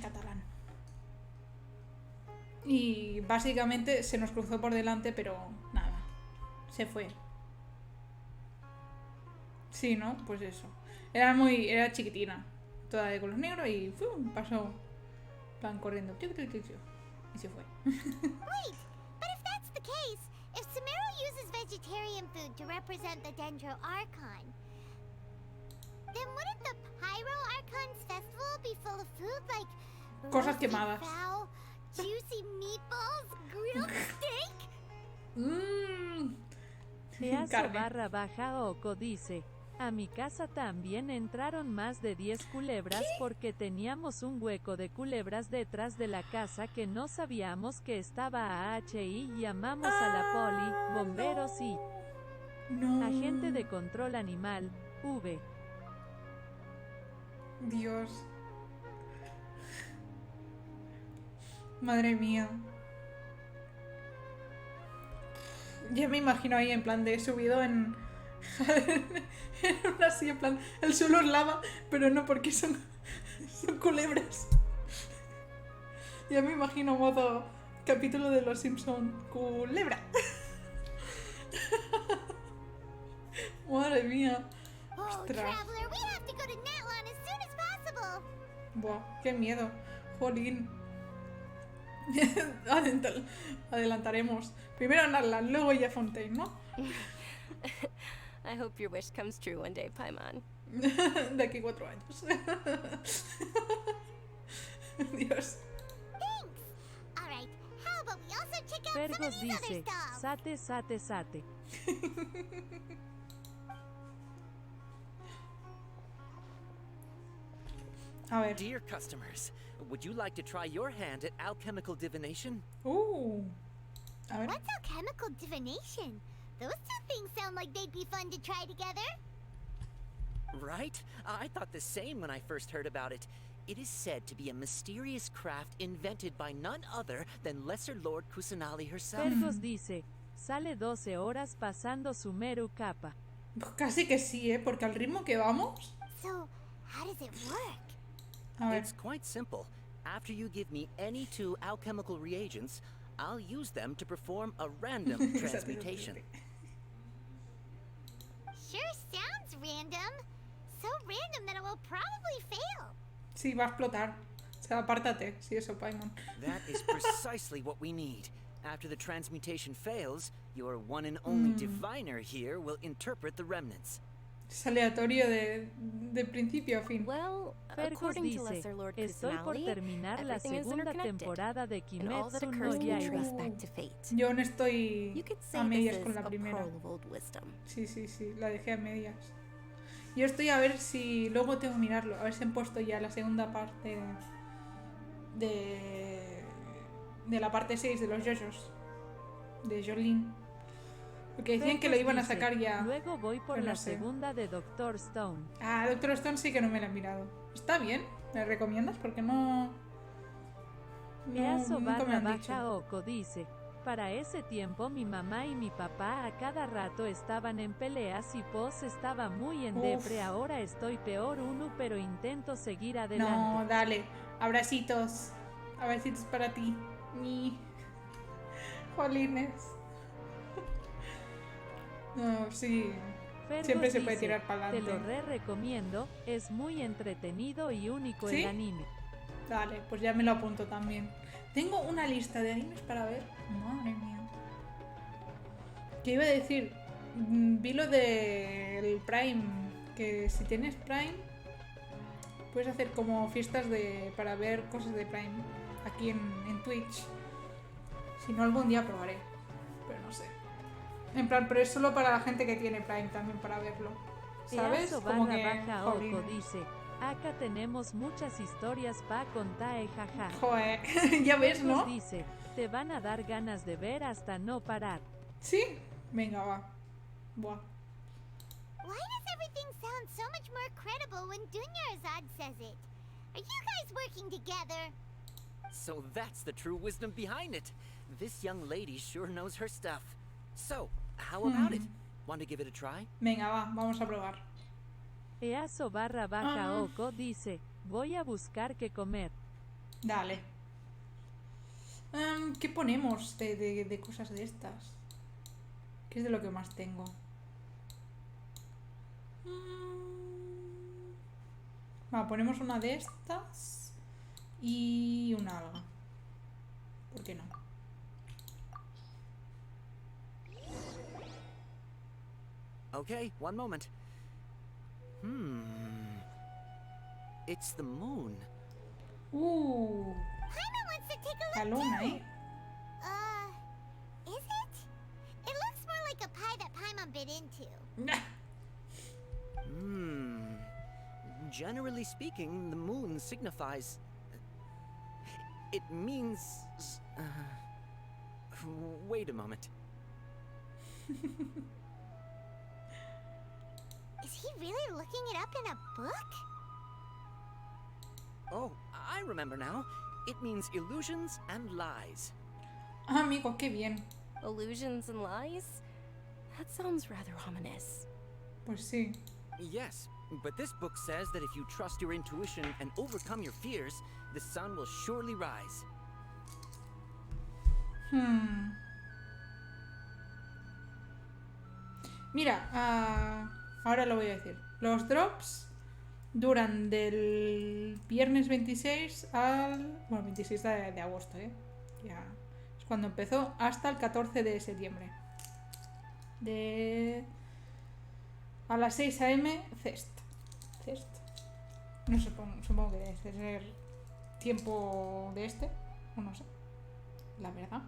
catalán. Y básicamente se nos cruzó por delante, pero nada. Se fue. Sí, ¿no? Pues eso. Era chiquitina. Toda de color negro y pasó. Plan corriendo. Y se fue. Wait, but if that's the case, if Sumeru uses vegetarian food to represent the Dendro Archon, then wouldn't the Pyro Archon's festival be full of food like Cosas roasted quemadas. fowl, juicy meatballs, grilled steak? Easo Carne. barra baja Oco dice, a mi casa también entraron más de 10 culebras porque teníamos un hueco de culebras detrás de la casa que no sabíamos que estaba AHI y llamamos a la poli, bomberos y agente de control animal, V. Dios. Madre mía. Ya me imagino ahí en plan de subido en una silla, en plan, el suelo es lava, pero no porque son culebras. Ya me imagino modo capítulo de Los Simpson, culebra. Madre mía. Oh, Ostras. traveler, we have to go to Natlan as soon as possible. Buah, qué miedo. Jolín. Adelantaremos. Primero Narlan, luego ya Fontaine, ¿no? I hope your wish comes true one day, Paimon. De aquí 4 años. Dios. Thanks. All right, how about we also check out some of Fergus these other dice, stalls? sate, sate, sate. A ver. Dear customers, would you like to try your hand at alchemical divination? A ver. What's alchemical divination? Those two things sound like they'd be fun to try together. Right? I thought the same when I first heard about it. It is said to be a mysterious craft invented by none other than Lesser Lord Kusanali herself. Fergus dice, sale 12 horas pasando Sumeru capa. Pues casi que sí, ¿eh? Porque al ritmo que vamos... So, how does it work? A ver. It's quite simple. After you give me any 2 alchemical reagents, I'll use them to perform a random transmutation. Sure sounds random. So random that it will probably fail. Sí, va a explotar. O sea, apártate, si eso, Paimon. That is precisely what we need. After the transmutation fails, your one and only diviner here will interpret the remnants. Es aleatorio de principio a fin. Well, Fergus according to dice, Lesser Lord estoy por Kusanali, terminar la everything is segunda interconnected, temporada de and all that Kimetsu no occurs can be Yaiba. traced back to fate. Yo aún estoy You could say a medias this con is la a primera. pearl of old wisdom. Sí, la dejé a medias. Yo estoy a ver si... Luego tengo que mirarlo, a ver si han puesto ya la segunda parte de la parte 6 de los JoJo's. De Jolene. Porque decían que lo iban a sacar ya. Luego voy por pero no la sé. segunda de Doctor Stone. Ah, Doctor Stone sí que no me la he mirado. Está bien, ¿me recomiendas? Porque no... Easo nunca me barra han dicho. baja Oko dice, para ese tiempo mi mamá y mi papá a cada rato estaban en peleas y Pos estaba muy en Uf. depre, ahora estoy peor uno pero intento seguir adelante. No, dale. Abracitos. Abracitos para ti. Jolines. No, sí. Fergus Siempre se puede dice, tirar para te lo adelante. recomiendo, es muy entretenido y único ¿Sí? el anime. Dale, pues ya me lo apunto también. Tengo una lista de animes para ver. Madre mía. ¿Qué iba a decir? Vi lo del Prime. Que si tienes Prime, puedes hacer como fiestas para ver cosas de Prime. Aquí en Twitch. Si no, algún día probaré. Pero no sé. En plan, pero es solo para la gente que tiene Prime también para verlo. ¿Sabes? Easo Como barra que... baja Oko jolines. dice, acá tenemos muchas historias pa' contar, jaja. Joder, ya ves, ¿no? Fergus dice, te van a dar ganas de ver hasta no parar. ¿Sí? Venga, va. Buah. Why does everything sound so much more credible when Dunyarzad says it? Are you guys working together? So that's the true wisdom behind it. This young lady sure knows her stuff. So, how about it? Want to give it a try? Venga, va, vamos a probar. Easo barra baja Oko dice, voy a buscar qué comer. Dale. ¿Qué ponemos de cosas de estas? ¿Qué es de lo que más tengo? Va, ponemos una de estas y una alga. ¿Por qué no? Okay, one moment. It's the moon. Paimon wants to take a La look luna, too. ¿eh? Is it? It looks more like a pie that Paimon bit into. Generally speaking, the moon signifies... It means... Wait a moment. Is he really looking it up in a book? Oh, I remember now. It means illusions and lies. Ah, amigo, qué bien. Illusions and lies? That sounds rather ominous. Pues sí. Yes, but this book says that if you trust your intuition and overcome your fears, the sun will surely rise. Mira, ahora lo voy a decir. Los drops duran del viernes 26 al... Bueno, 26 de agosto, ¿eh? Ya es cuando empezó, hasta el 14 de septiembre. A las 6 a.m. Cest. No sé, supongo que debe ser tiempo de este. O no sé. La verdad.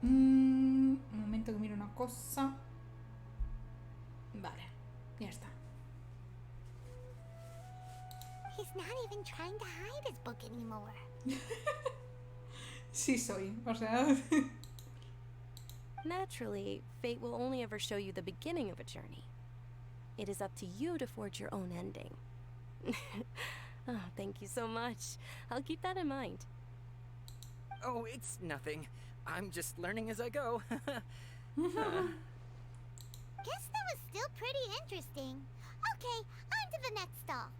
Un momento que miro una cosa. Vale, ya está. He's not even trying to hide his book anymore. Sí soy, o sea... Naturally, fate will only ever show you the beginning of a journey. It is up to you to forge your own ending. Oh, thank you so much. I'll keep that in mind. Oh, it's nothing. I'm just learning as I go. Guess that was still pretty interesting. Okay, on to the next stall.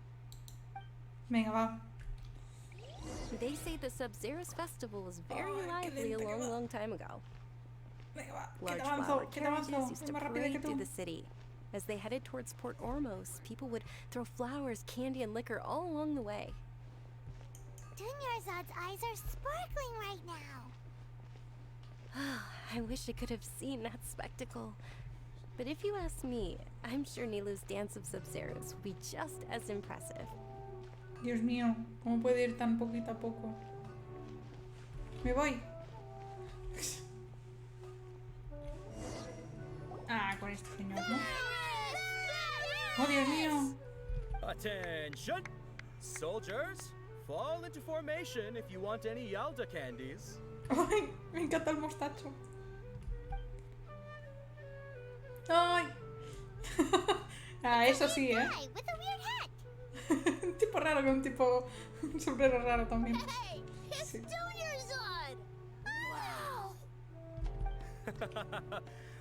Venga, va. They say the Sub-Zero's festival was very lively a long time ago. Large flower carriages used to parade through the city. As they headed towards Port Ormos, people would throw flowers, candy, and liquor all along the way. Dunyarzad's eyes are sparkling right now. I wish I could have seen that spectacle. But if you ask me, I'm sure Nilu's dance of Sub-Zeros will be just as impressive. Dios mío, ¿cómo puede ir tan poquito a poco? Me voy. Ah, con este señor, ¿no? ¡Oh, Dios mío! Attention! Soldiers, fall into formation if you want any Yalda candies. ¡Ay! Me encanta el mostacho. ¡Ay! Ah, eso sí, ¿eh? Un tipo raro con un tipo... un sombrero raro también. Sí.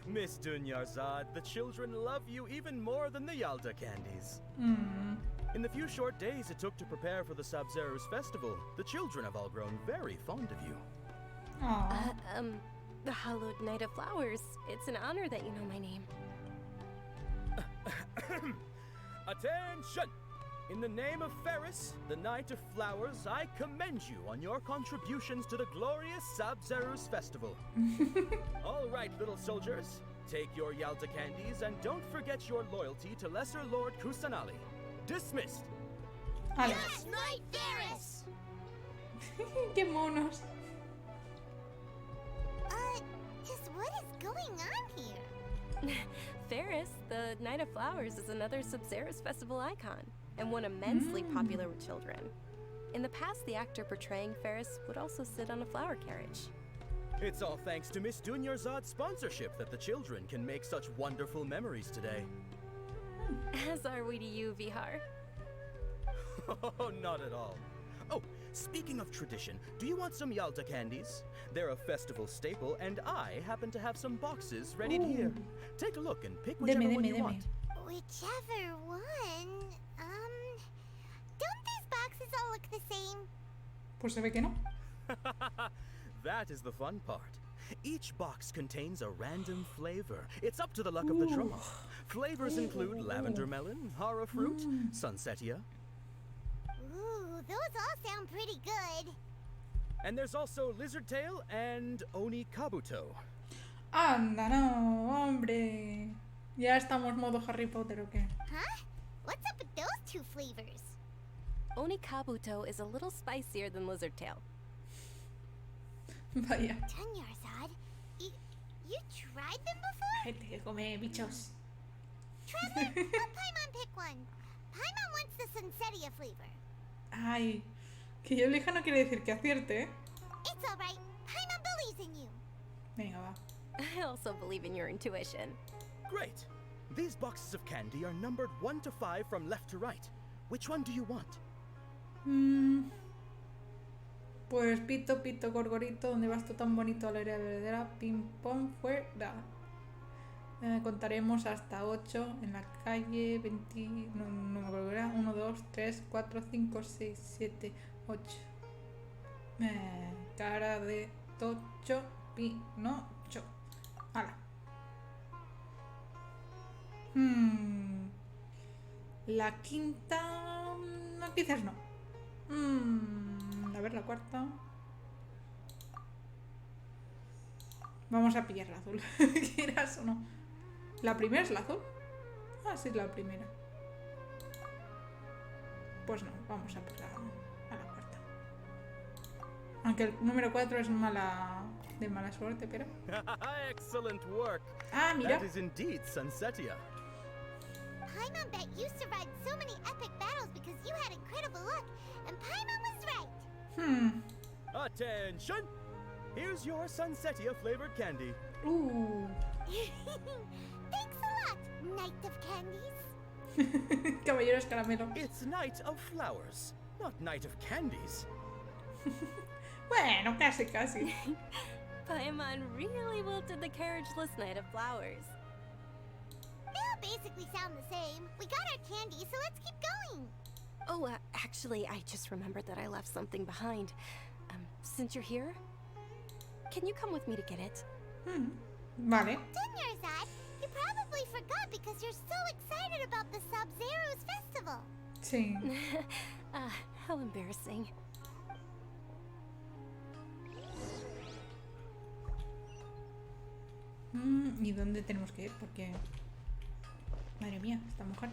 Miss Dunyarzad, the children love you even more than the Yalda candies. In the few short days it took to prepare for the Sub-Zero's festival, the children have all grown very fond of you. The Hallowed Knight of Flowers. It's an honor that you know my name. Attention! In the name of Ferris, the Knight of Flowers, I commend you on your contributions to the glorious Sub-Zero's festival. All right, little soldiers, take your Yalda candies and don't forget your loyalty to Lesser Lord Kusanali. Dismissed. Yes, Knight Ferris! ¡Qué monos! Just what is going on here? Ferris, the Knight of Flowers, is another Sub-Zero's festival icon, and one immensely popular with children. In the past, the actor portraying Ferris would also sit on a flower carriage. It's all thanks to Miss Dunyarzad's sponsorship that the children can make such wonderful memories today. As are we to you, Vihar. Oh, not at all. Oh, speaking of tradition, do you want some Yalda candies? They're a festival staple, and I happen to have some boxes ready here. Take a look and pick whichever one you want. Whichever one. Don't these boxes all look the same? Pues se ve que no. That is the fun part. Each box contains a random flavor. It's up to the luck of the draw. Flavors include lavender melon, hara fruit, sunsetia. Ooh, those all sound pretty good. And there's also lizard tail and oni kabuto. Anda, no, hombre. Ya estamos modo Harry Potter, ¿o qué? Huh? What's up with those two flavors? Oni Kabuto is a little spicier than lizard tail. Vaya. Dunyarzad, you tried them before? Gente que come bichos. Trevor, let Paimon pick one. Paimon wants the Sunsetia flavor. Ay, que yo elija no quiere decir que acierte, ¿eh? It's alright. Paimon believes in you. Venga, va. I also believe in your intuition. Great. These boxes of candy are numbered 1 to 5 from left to right. Which one do you want? Pues pito, pito, gorgorito, ¿dónde vas tú tan bonito a la área verdadera? Ping pong, fuera. Contaremos hasta 8 en la calle 20... No me acuerdo, era 1, 2, 3, 4, 5, 6, 7, 8. Cara de tocho, pinocho. ¡Hala! La quinta... Empiezas no. A ver, la cuarta. Vamos a pillar la azul. ¿Quieras o no? ¿La primera es la azul? Ah, sí, es la primera. Pues no, vamos a por a la cuarta. Aunque el número 4 es de mala suerte, pero... Excellent work. Ah, mira. That is indeed Sunsetia. Paimon bet you survived so many epic battles because you had incredible luck, and Paimon was right. Attention! Here's your Sunsetia flavored candy. Ooh. Thanks a lot, Knight of Candies. Caballeros caramelo. It's Knight of Flowers, not Knight of Candies. Bueno, casi, casi. Paimon really wilted the carriageless Knight of Flowers. They all basically sound the same. We got our candy, so let's keep going. Oh, actually, I just remembered that I left something behind. Since you're here, can you come with me to get it? Vale. Dunyarzad, you probably forgot because you're so excited about the Sub-Zero's festival. Sí. How embarrassing. ¿Y dónde tenemos que ir? Porque... Madre mía, esta mujer.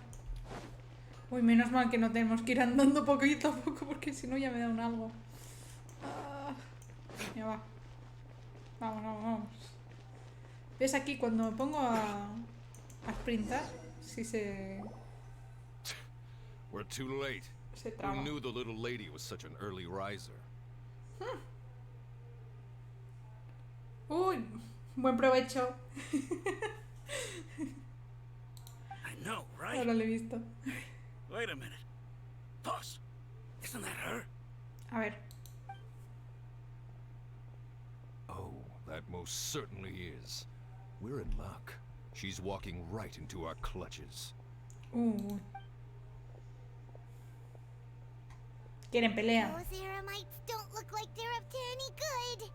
Uy, menos mal que no tenemos que ir andando poquito a poco, porque si no ya me da un algo. Ya va. Vamos, vamos, vamos. ¿Ves aquí cuando me pongo a sprintar? Sí se... We're too late. Se Who traba. knew the little lady was such an early riser? Uy, buen provecho. I know, right? Ahora lo he visto. Wait a minute. Pause. Isn't that her? A ver. Oh, that most certainly is. We're in luck. She's walking right into our clutches. Quieren pelea. Those Eremites don't look like they're up to any good.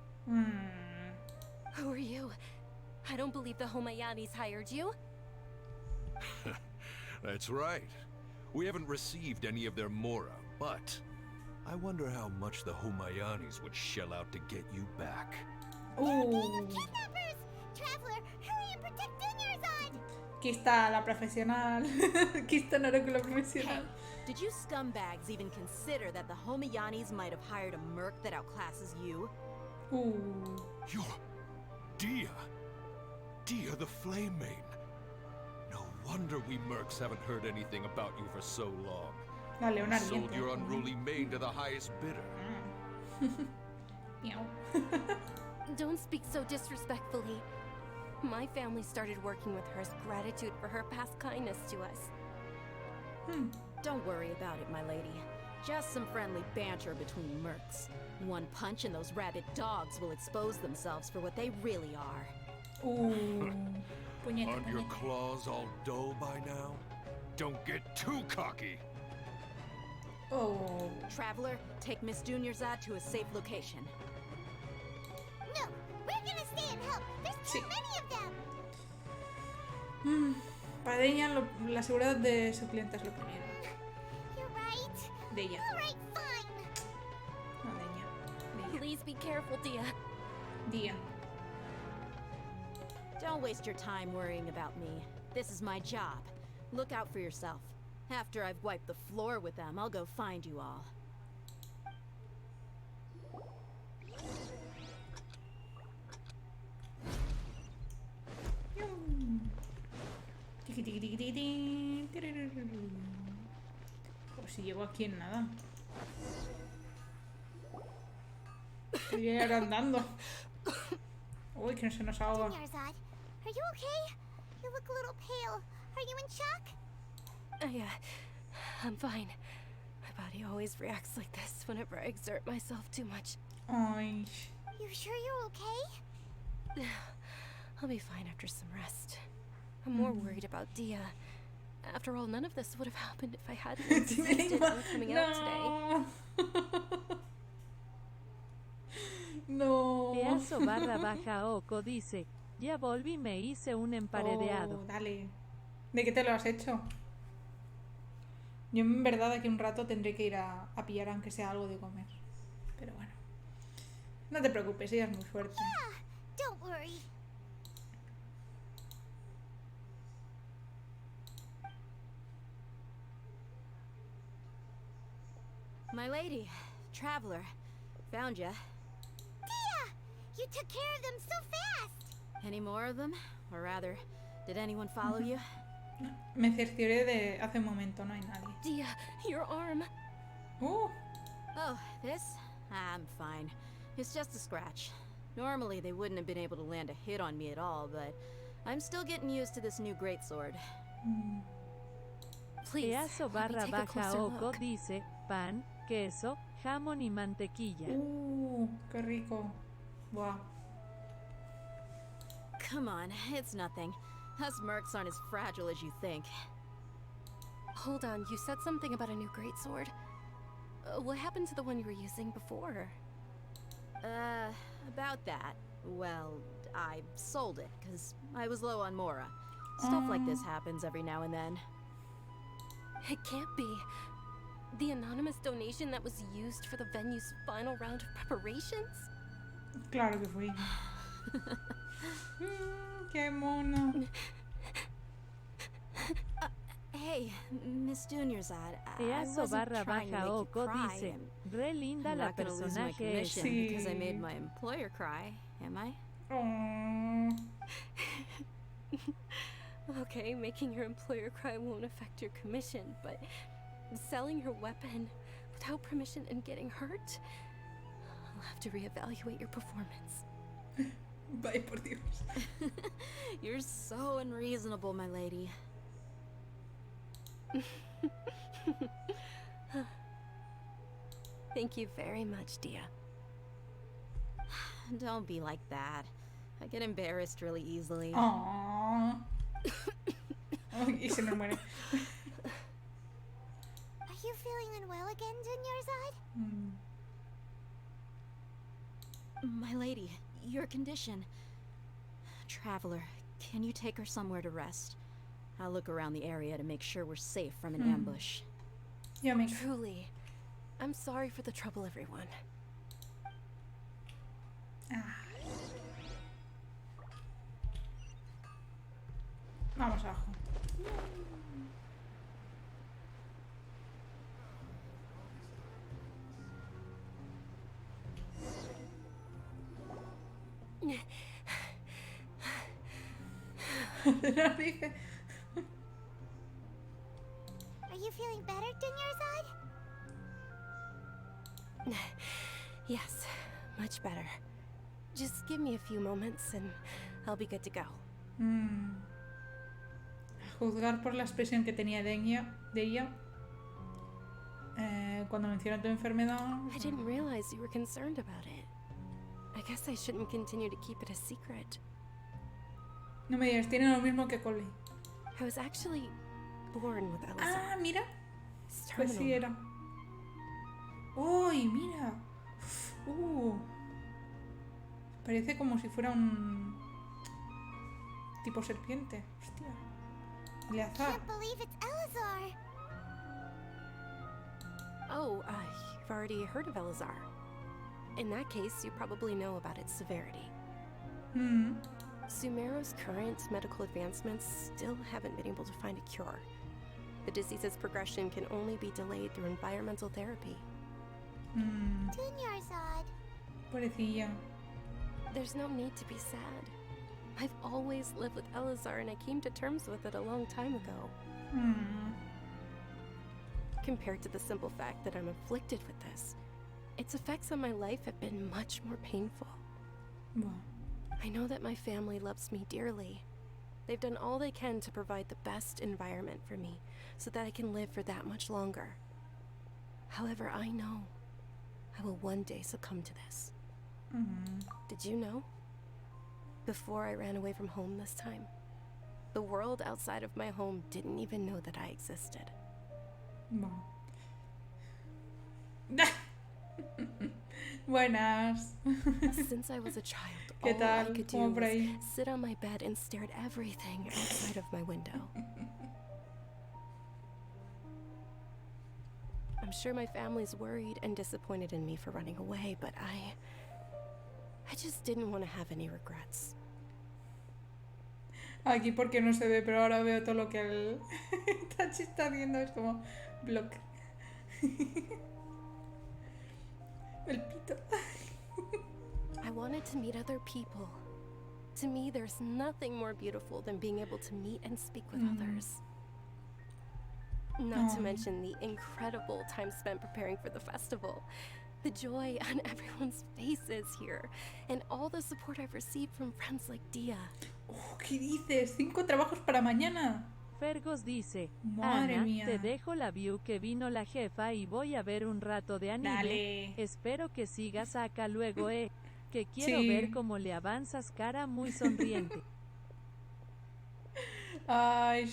Who are you? I don't believe the Homayanis hired you. That's right. We haven't received any of their mora, but I wonder how much the Homayanis would shell out to get you back. Kidnappers! Traveler, hurry and protect Dunyarzad! Aquí está la profesional. Aquí está Naroco la profesional. Did you scumbags even consider that the Homayanis might have hired a merc that outclasses you? You're... Dia! Dia the Flame Maiden. No wonder we mercs haven't heard anything about you for so long. La leona You sold ardiente. your unruly mane to the highest bidder. Meow. Don't speak so disrespectfully. My family started working with her as gratitude for her past kindness to us. Don't worry about it, my lady. Just some friendly banter between mercs. One punch and those rabid dogs will expose themselves for what they really are. Aren't your claws all dull by now? Don't get too cocky. Traveler, take Miss Dunyarzad to a safe location. No, we're gonna stay and help. There's too many of them. Para ella la seguridad de su cliente es lo primero. You're right. De ella. All right, fine. No, de ella. Please be careful, Dia. Dia. Don't waste your time worrying about me. This is my job. Look out for yourself. After I've wiped the floor with them, I'll go find you all. Pues si llego aquí en nada. Estoy ahora andando. Uy, que no se nos ahoga. Dunyarzad, are you okay? You look a little pale. Are you in shock? I'm fine. My body always reacts like this whenever I exert myself too much. Ay. You sure you're okay? I'll be fine after some rest. I'm more worried about Dia. After all, none of this would have happened if I hadn't insisted on coming out today. No. Easo _ Oco dice, ya volví, me hice un emparedeado. Dale. ¿De qué te lo has hecho? Yo en verdad aquí un rato tendré que ir a pillar aunque sea algo de comer. Pero bueno. No te preocupes, ella es muy fuerte. Yeah, don't worry. My lady, Traveler, found ya. Dia! You took care of them so fast! Any more of them? Or rather, did anyone follow you? Me cercioré de hace un momento, no hay nadie. Dia, your arm. Oh, this? I'm fine. It's just a scratch. Normally, they wouldn't have been able to land a hit on me at all, but I'm still getting used to this new greatsword. Please, Easo let me take a closer _ Oco look. dice, pan, queso, jamón y mantequilla. Qué rico. Buah. Come on, it's nothing. Us mercs aren't as fragile as you think. Hold on, you said something about a new greatsword. What happened to the one you were using before? About that. Well, I sold it, because I was low on Mora. Stuff like this happens every now and then. It can't be. The anonymous donation that was used for the venue's final round of preparations? Claro que fui. Qué mono. Hey, Miss Juniorzad, I Easo wasn't barra trying to baja make you Oko cry, dice, and re linda I'm la not gonna lose my personaje commission esa. because I made my employer cry, am I? Okay, making your employer cry won't affect your commission, but selling your weapon without permission and getting hurt? I'll have to reevaluate your performance. Vaya por Dios. You're so unreasonable, my lady. Thank you very much, Dia. Don't be like that. I get embarrassed really easily. Aww. Y se me muere. Are you feeling unwell again, Dunyarzad? My lady, your condition. Traveler, can you take her somewhere to rest? I'll look around the area to make sure we're safe from an ambush. Truly. I'm sorry for the trouble, everyone. Vamos abajo. Are you feeling better, Dunyarzad? Yes, much better. Just give me a few moments and I'll be good to go. A juzgar por la expresión que tenía de ella cuando menciona tu enfermedad. I didn't realize you were concerned about it. I guess I shouldn't continue to keep it a secret. No me digas, tiene lo mismo que Cole. I was actually born with Elsa. Ah, mira. Pues sí era. ¡Uy, mira! Parece como si fuera un tipo serpiente. Hostia. Eleazar. Can't believe it's Elazar. Oh, you've already heard of Elazar. In that case, you probably know about its severity. Sumeru's current medical advancements still haven't been able to find a cure. The disease's progression can only be delayed through environmental therapy. Dunyarzad. Pobrecilla. There's no need to be sad. I've always lived with Elazar and I came to terms with it a long time ago. Compared to the simple fact that I'm afflicted with this, its effects on my life have been much more painful. I know that my family loves me dearly. They've done all they can to provide the best environment for me so that I can live for that much longer. However, I know I will one day succumb to this. Did you know? Before I ran away from home this time, the world outside of my home didn't even know that I existed. Buenas. Since I was a child, ¿Qué all tal? I could do ¿Cómo por was ahí? sit on my bed and stare at everything outside of my window. I'm sure my family's worried and disappointed in me for running away, but I just didn't want to have any regrets. Aquí porque no se ve, pero ahora veo todo lo que el Tachi está haciendo. Es como block. El pito. I wanted to meet other people. To me, there's nothing more beautiful than being able to meet and speak with others. Not to mention the incredible time spent preparing for the festival. The joy on everyone's faces here. And all the support I've received from friends like Dia. ¿Qué dices? 5 trabajos para mañana. Fergos dice, Madre Ana, mía. te dejo la view que vino la jefa y voy a ver un rato de anime. Dale. Espero que sigas acá luego, que quiero Sí. ver cómo le avanzas cara muy sonriente. Ay.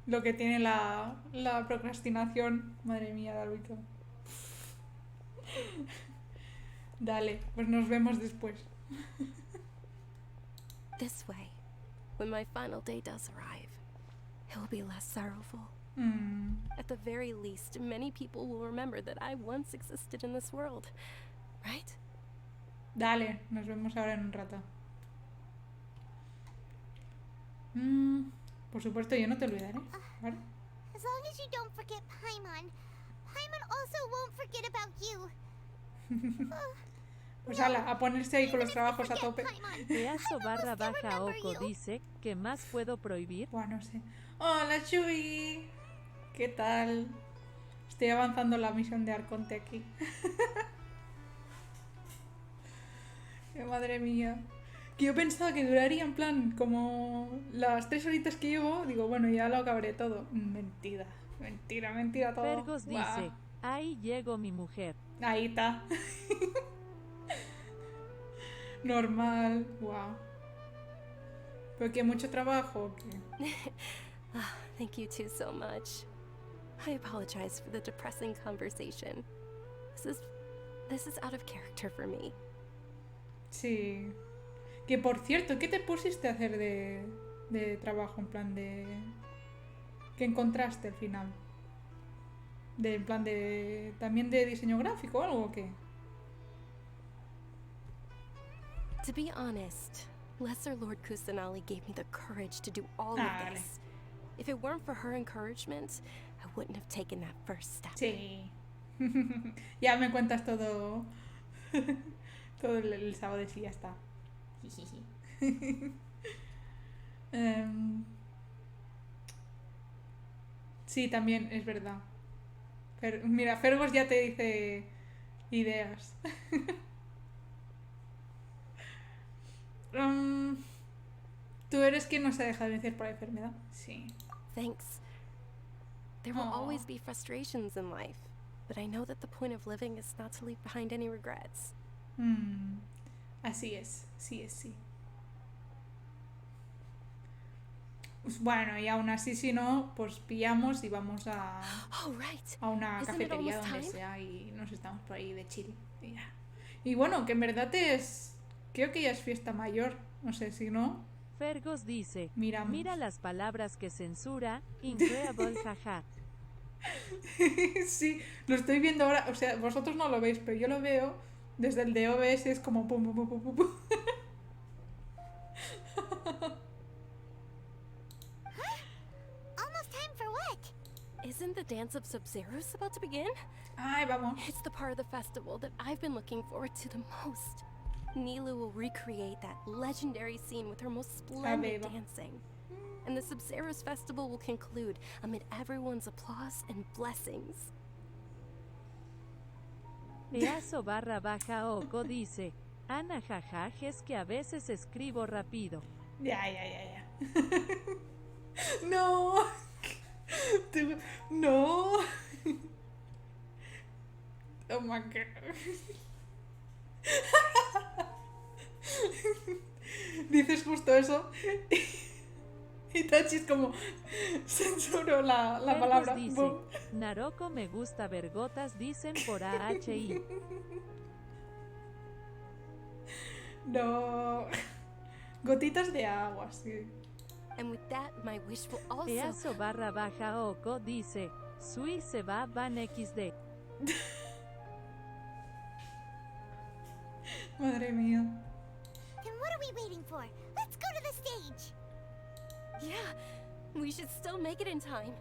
lo que tiene la procrastinación. Madre mía, Dalvito. Dale, pues nos vemos después. This way, when my final day does arrive, it will be less sorrowful. At the very least, many people will remember that I once existed in this world, right? Dale, nos vemos ahora en un rato. Por supuesto, yo no te olvidaré, ¿vale? As long as you don't forget Paimon, Paimon also won't forget about you. Pues ala, a ponerse ahí con los trabajos a tope. Peazo barra baja Oco dice, ¿qué más puedo prohibir? Buah, no sé. Hola, Chuy. ¿Qué tal? Estoy avanzando la misión de Arconte aquí. Madre mía. Que yo pensaba que duraría en plan como las 3 horitas que llevo. Digo, bueno, ya lo acabaré todo. Mentira, mentira, mentira todo. Fergus dice, ahí llegó mi mujer. Ahí está. Normal, wow. ¿Pero que mucho trabajo o qué? Thank you two so much. I apologize for the depressing conversation. This is out of character for me. Sí. Que por cierto, ¿qué te pusiste a hacer de trabajo? En plan de... ¿Qué encontraste al final? En plan de... ¿También de diseño gráfico o algo o qué? To be honest, Lesser Lord Kusanali gave me the courage to do all of this. If it weren't for her encouragement, I wouldn't have taken that first step. Sí. Ya me cuentas todo... todo el sábado y sí, ya está. Sí, también, es verdad. Mira, Fergus ya te dice ideas. Tú eres quien no se deja de vencer por la enfermedad. Sí. Thanks. There will always be frustrations in life, but I know that the point of living is not to leave behind any regrets. Así es, sí es, sí. Pues bueno, y aún así, si no, pues pillamos y vamos a una cafetería donde sea y nos estamos por ahí de chill. Y bueno, que en verdad creo que ya es fiesta mayor, no sé si no. Fergus dice, mira las palabras que censura, incredible jaja. Sí, lo estoy viendo ahora, o sea, vosotros no lo veis, pero yo lo veo desde el de OBS, es como pum, pum, pum, pum, pum. Almost time for what? Isn't the dance of Sub-Zeros about to begin? Ay, vamos. It's the part of the festival that I've been looking forward to the most. Nilu will recreate that legendary scene with her most splendid dancing. And the Sub-Zeros festival will conclude amid everyone's applause and blessings. Peazo barra baja Oco dice, Ana jajaj es que a veces escribo rápido. Ya. No. No. Oh my god. Dices justo eso y Tachi es como censuró la palabra. Dice, Naroco me gusta vergotas, dicen por AHI. No. Gotitas de agua, sí. And with that, my wish will also... Peazo barra baja Oco dice, Sui se va van XD. Madre mía. Then what are we waiting for? Let's go to the stage. Yeah, we should still make it in time.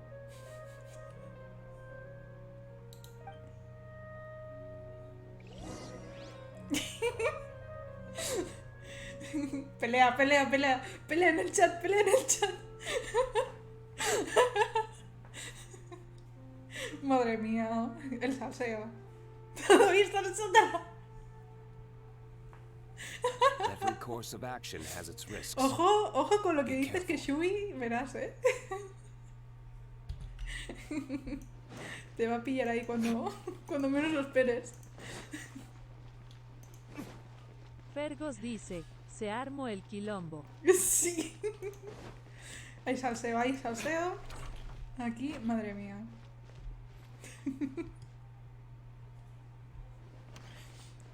Pelea en el chat, Madre mía, el salseo. Todavía está en el sótano. Every course of action has its risks. Ojo con lo que dices que Shui, verás, Te va a pillar ahí cuando menos lo esperes. Fergus dice, se armó el quilombo. Sí. Hay salseo. Aquí, madre mía.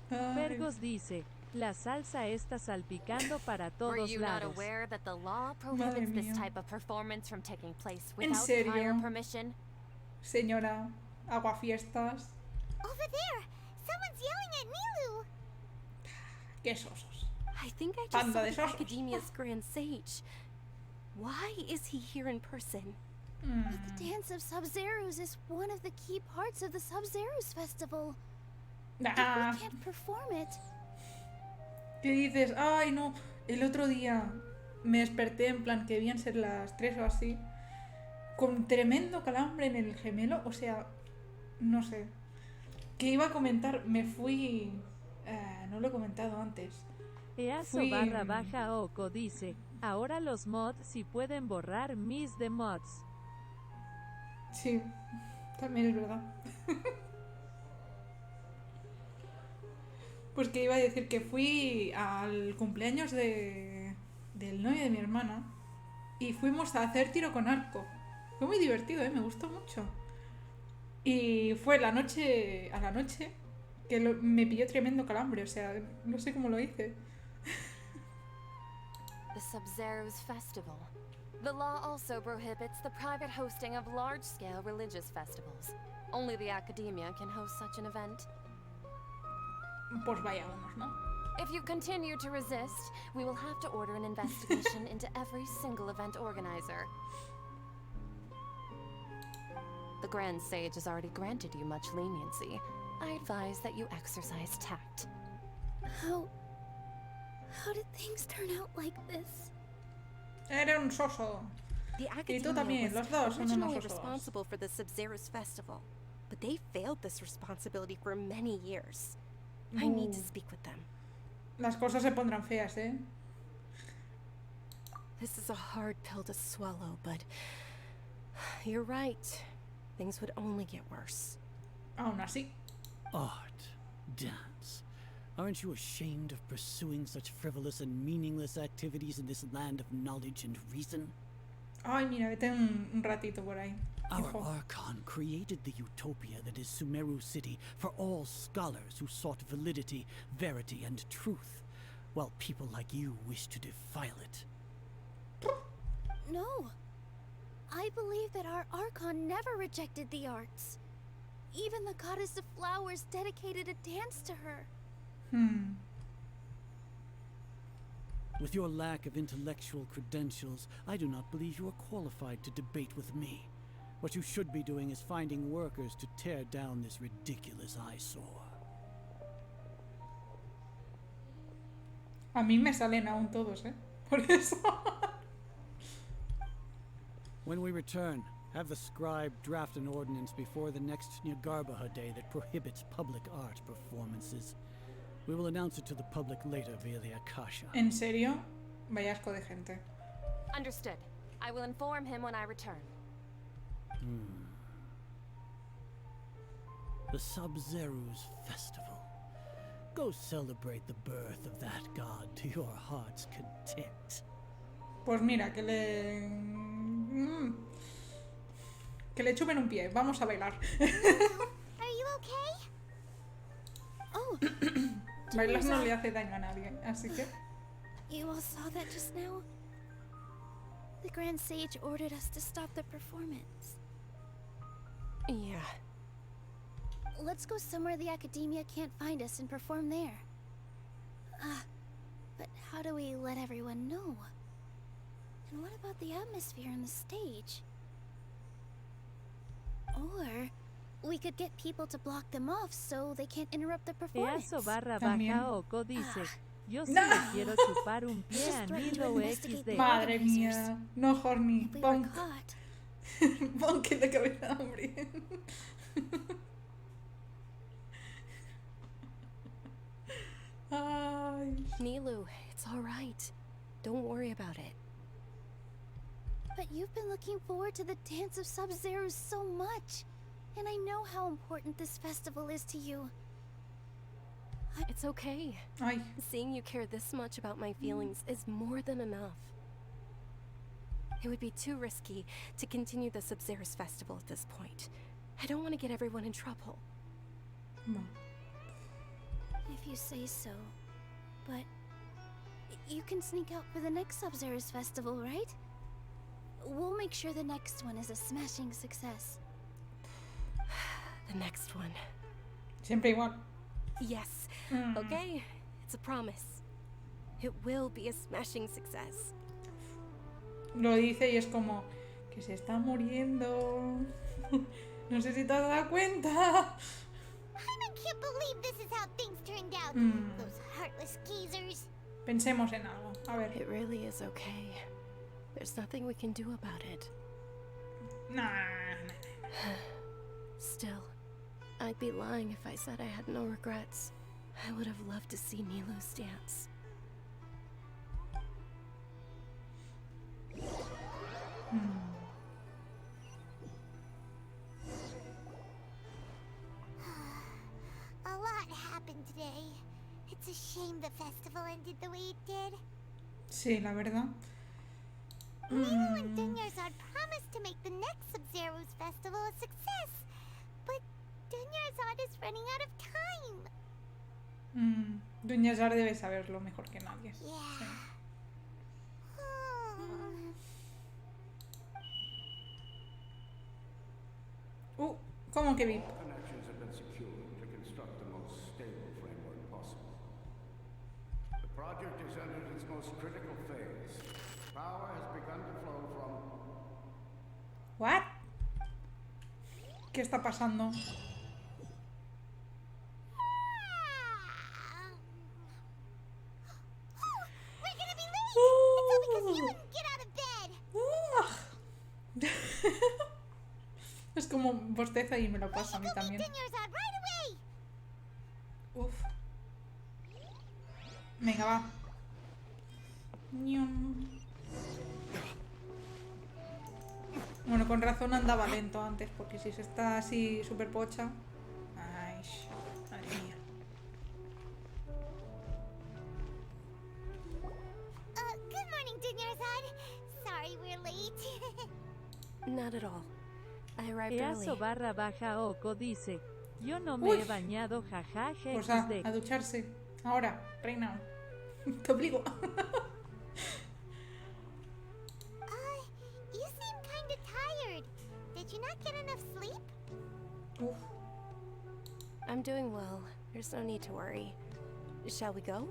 Fergos dice, la salsa está salpicando para Were todos you not lados. aware that the law Madre prohibits this mía. type of performance from taking place ¿En without prior serio? permission? Señora, aguafiestas. Over there! Someone's yelling at Nilu! Qué sosos. I think I just Panda saw de the sosos. Academia's Grand Sage. Why is he here in person? But the Dance of Sub-Zerus is one of the key parts of the Sub-Zerus festival. If Ah, we can't perform it, ¿qué dices? Ay, no. El otro día me desperté en plan que debían ser las 3 o así. Con tremendo calambre en el gemelo. O sea, no sé. ¿Qué iba a comentar? Me fui... no lo he comentado antes. Easo / Oco dice, ahora los mods sí pueden borrar mis de mods. Sí, también es verdad. Pues que iba a decir que fui al cumpleaños del novio de mi hermana y fuimos a hacer tiro con arco. Fue muy divertido, me gustó mucho. Y fue a la noche que me pilló tremendo calambre, o sea, no sé cómo lo hice. The Sub-Zerus Festival. The law also prohibits the private hosting of large-scale religious festivals. Only the academia can host such an event. Pues vaya unos, ¿no? If you continue to resist, we will have to order an investigation into every single event organizer. The Grand Sage has already granted you much leniency. I advise that you exercise tact. how did things turn out like this? Era un soso. The Y tú Academia también, was los dos son originally unos osos. responsible for the Sub-Zerus Festival, but they failed this responsibility for many years. I need to speak with them. Las cosas se pondrán feas, ¿eh? This is a hard pill to swallow, but you're right. Things would only get worse. Aún así. Art, dance. Aren't you ashamed of pursuing such frivolous and meaningless activities in this land of knowledge and reason? Ay, mira, vete un ratito por ahí. Our Hijo. Archon created the utopia that is Sumeru City for all scholars who sought validity, verity, and truth, while people like you wish to defile it. No. I believe that our Archon never rejected the arts. Even the goddess of flowers dedicated a dance to her. With your lack of intellectual credentials, I do not believe you are qualified to debate with me. What you should be doing is finding workers to tear down this ridiculous eyesore. A mí me salen aún todos, ¿eh? Por eso. When we return, have the scribe draft an ordinance before the next Nyargarbaha Day that prohibits public art performances. We will announce it to the public later via the Akasha. ¿En serio? Vaya asco de gente. Understood. I will inform him when I return. The Sub-Zerus Festival. Go celebrate the birth of that god to your heart's content. Pues mira, que le chupen un pie. Vamos a bailar. Are you okay? Oh, Bailar no le hace daño a nadie, así que... you all saw that just now? The Grand Sage ordered us to stop the performance. Yeah. Let's go somewhere the Academia can't find us and perform there. But how do we let everyone know? And what about the atmosphere on the stage? Or we could get people to block them off so they can't interrupt the performance. Easo / Oco dice, yo sí le quiero chupar un pie a Nilo XD. Madre mía, no horny. If we were Bonk. caught, Bonk en la cabeza, hombre. Ay. Nilu, it's all right. Don't worry about it. but you've been looking forward to the Dance of Sub-Zerus so much. And I know how important this festival is to you. It's okay. Ay. Seeing you care this much about my feelings is more than enough. It would be too risky to continue the Sub-Zerus festival at this point. I don't want to get everyone in trouble. If you say so. But you can sneak out for the next Sub-Zerus festival, right? We'll make sure the next one is a smashing success. The next one. Siempre igual. Yes. Okay, it's a promise. It will be a smashing success. Lo dice y es como que se está muriendo. No sé si te has dado cuenta. I can't believe this is how things turned out. Those heartless geezers. Pensemos en algo. A ver. It really is okay. There's nothing we can do about it. Nah. Still, I'd be lying if I said I had no regrets. I would have loved to see Nilu's dance. A lot happened today. It's a shame the festival ended the way it did. Sí, la verdad. Nilu and Dunyarzad promised to make the next Sub-Zero's festival a success, but Dunyarzad is running out of time. Dunyarzad debe saberlo mejor que nadie. Yeah. Sí. ¿Cómo que VIP? Connections have been secured to construct the most stable framework possible. The project is entered its most critical phase. Power has begun to flow from... What? ¿Qué está pasando? We're gonna be late! It's all because you wouldn't get out of bed! Es como bosteza y me lo pasa a mí también. Uf. Venga, va. Bueno, con razón andaba lento antes, porque si se está así súper pocha... Ay, madre mía. Good morning, Dunyarzad. Sorry we're late. Not at all. I arrived early. Easo_Oko dice, yo no me he bañado, jaja, Pues XD. a ducharse. Ahora, reina. Te obligo. You seem kinda tired. Did you not get enough sleep? Uf. I'm doing well. There's no need to worry. Shall we go?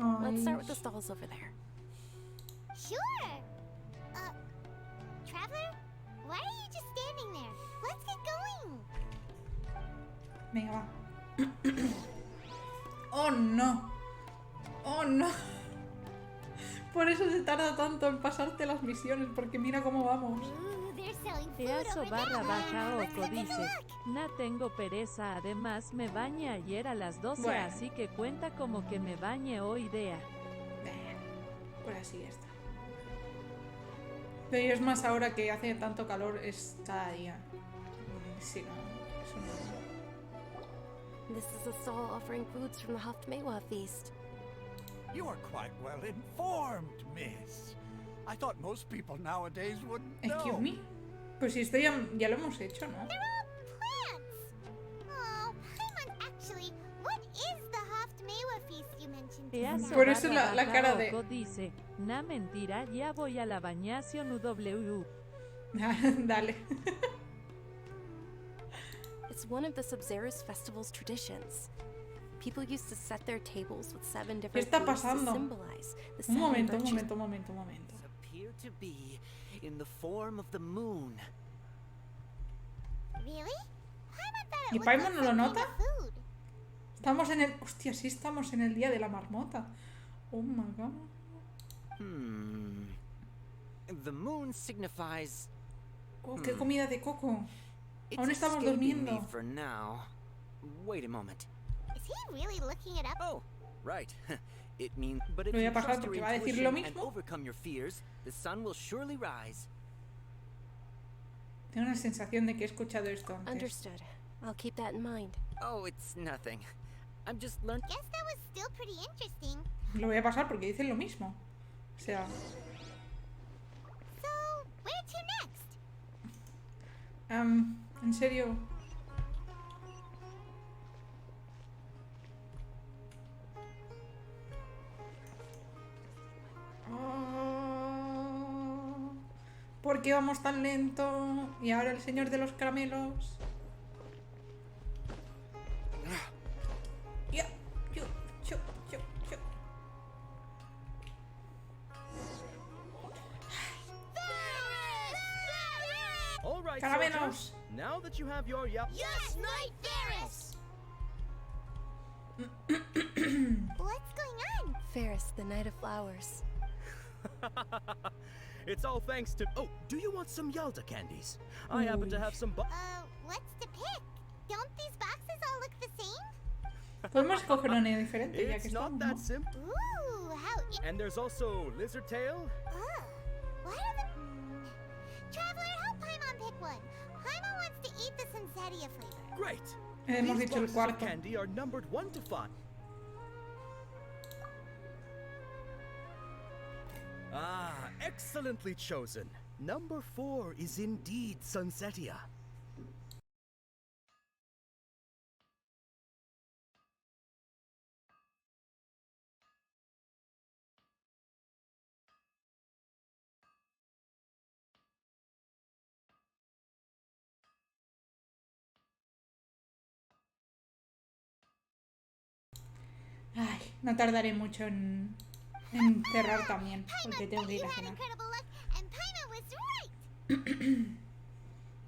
Ay. Let's start with the stalls over there. Sure. Traveler? Why are you just standing there? Let's get going. Venga, va. Oh, no. Oh, no. Por eso se tarda tanto en pasarte las misiones, porque mira cómo vamos. Easo_Oko dice, no tengo pereza, además me bañé ayer a las 12, Bueno. así que cuenta como que me bañé hoy día. Pues así está. Pero es más ahora que hace tanto calor, es cada día. Sí, no, eso no. This is a stall offering foods from the Haftmewa feast. You are quite well informed, miss. I thought most people nowadays wouldn't know. Excuse me. Pues si esto ya lo hemos hecho, ¿no? Oh, Paimon, actually, what is the Haftmewa feast you mentioned? Por eso la cara de... Easo_Oko dice, na mentira, ya voy a la bañación UWU. Dale. It's one of the Sub-Zerus festival's traditions. People used to set their tables with 7 ¿Qué different está foods to pasando? symbolize the Un 7 momento, un virtues. momento, un momento, un momento. Appear to be in the form of the moon. Really? Paimon thought ¿Y it Paimon looked no lo like nota? food. Estamos en el... Hostia, sí estamos en el día de la marmota. Oh my god. The moon signifies... Oh, qué comida de coco. It's Aún estamos escaping me durmiendo. for now. Wait a moment. Is he really looking it up? Oh, right. It means... But if Lo voy you a pasar trust your porque va a decir lo intuition and mismo. overcome your fears, the sun will surely rise. Tengo una sensación de que he escuchado esto antes. Understood. I'll keep that in mind. Oh, it's nothing. I'm just learning. Guess that was still pretty interesting. Lo voy a pasar porque dicen lo mismo. O sea... So, En serio. ¿Por qué vamos tan lento? Y ahora el señor de los caramelos. Ya, yo. All right, Caramelos. soldiers. Now that you have your Yes, Knight Ferris! What's going on? Ferris, the Knight of Flowers. It's all thanks to. Oh, do you want some Yalda candies? I happen to have some. What's to pick? Don't these boxes all look the same? Podemos coger una diferente ya que It's not estamos, that ¿no? simple. Ooh, how And there's also lizard tail. What are the... Traveler, help Paimon pick one. Paimon wants to eat the Sensetia flavor. Great. Hemos These dicho el boxes of cuarto. candy are numbered 1 to 5. Ah, excellently chosen. Number 4 is indeed Sunsetia. Ay, no tardaré mucho en cerrar también, porque tengo que ir a cenar.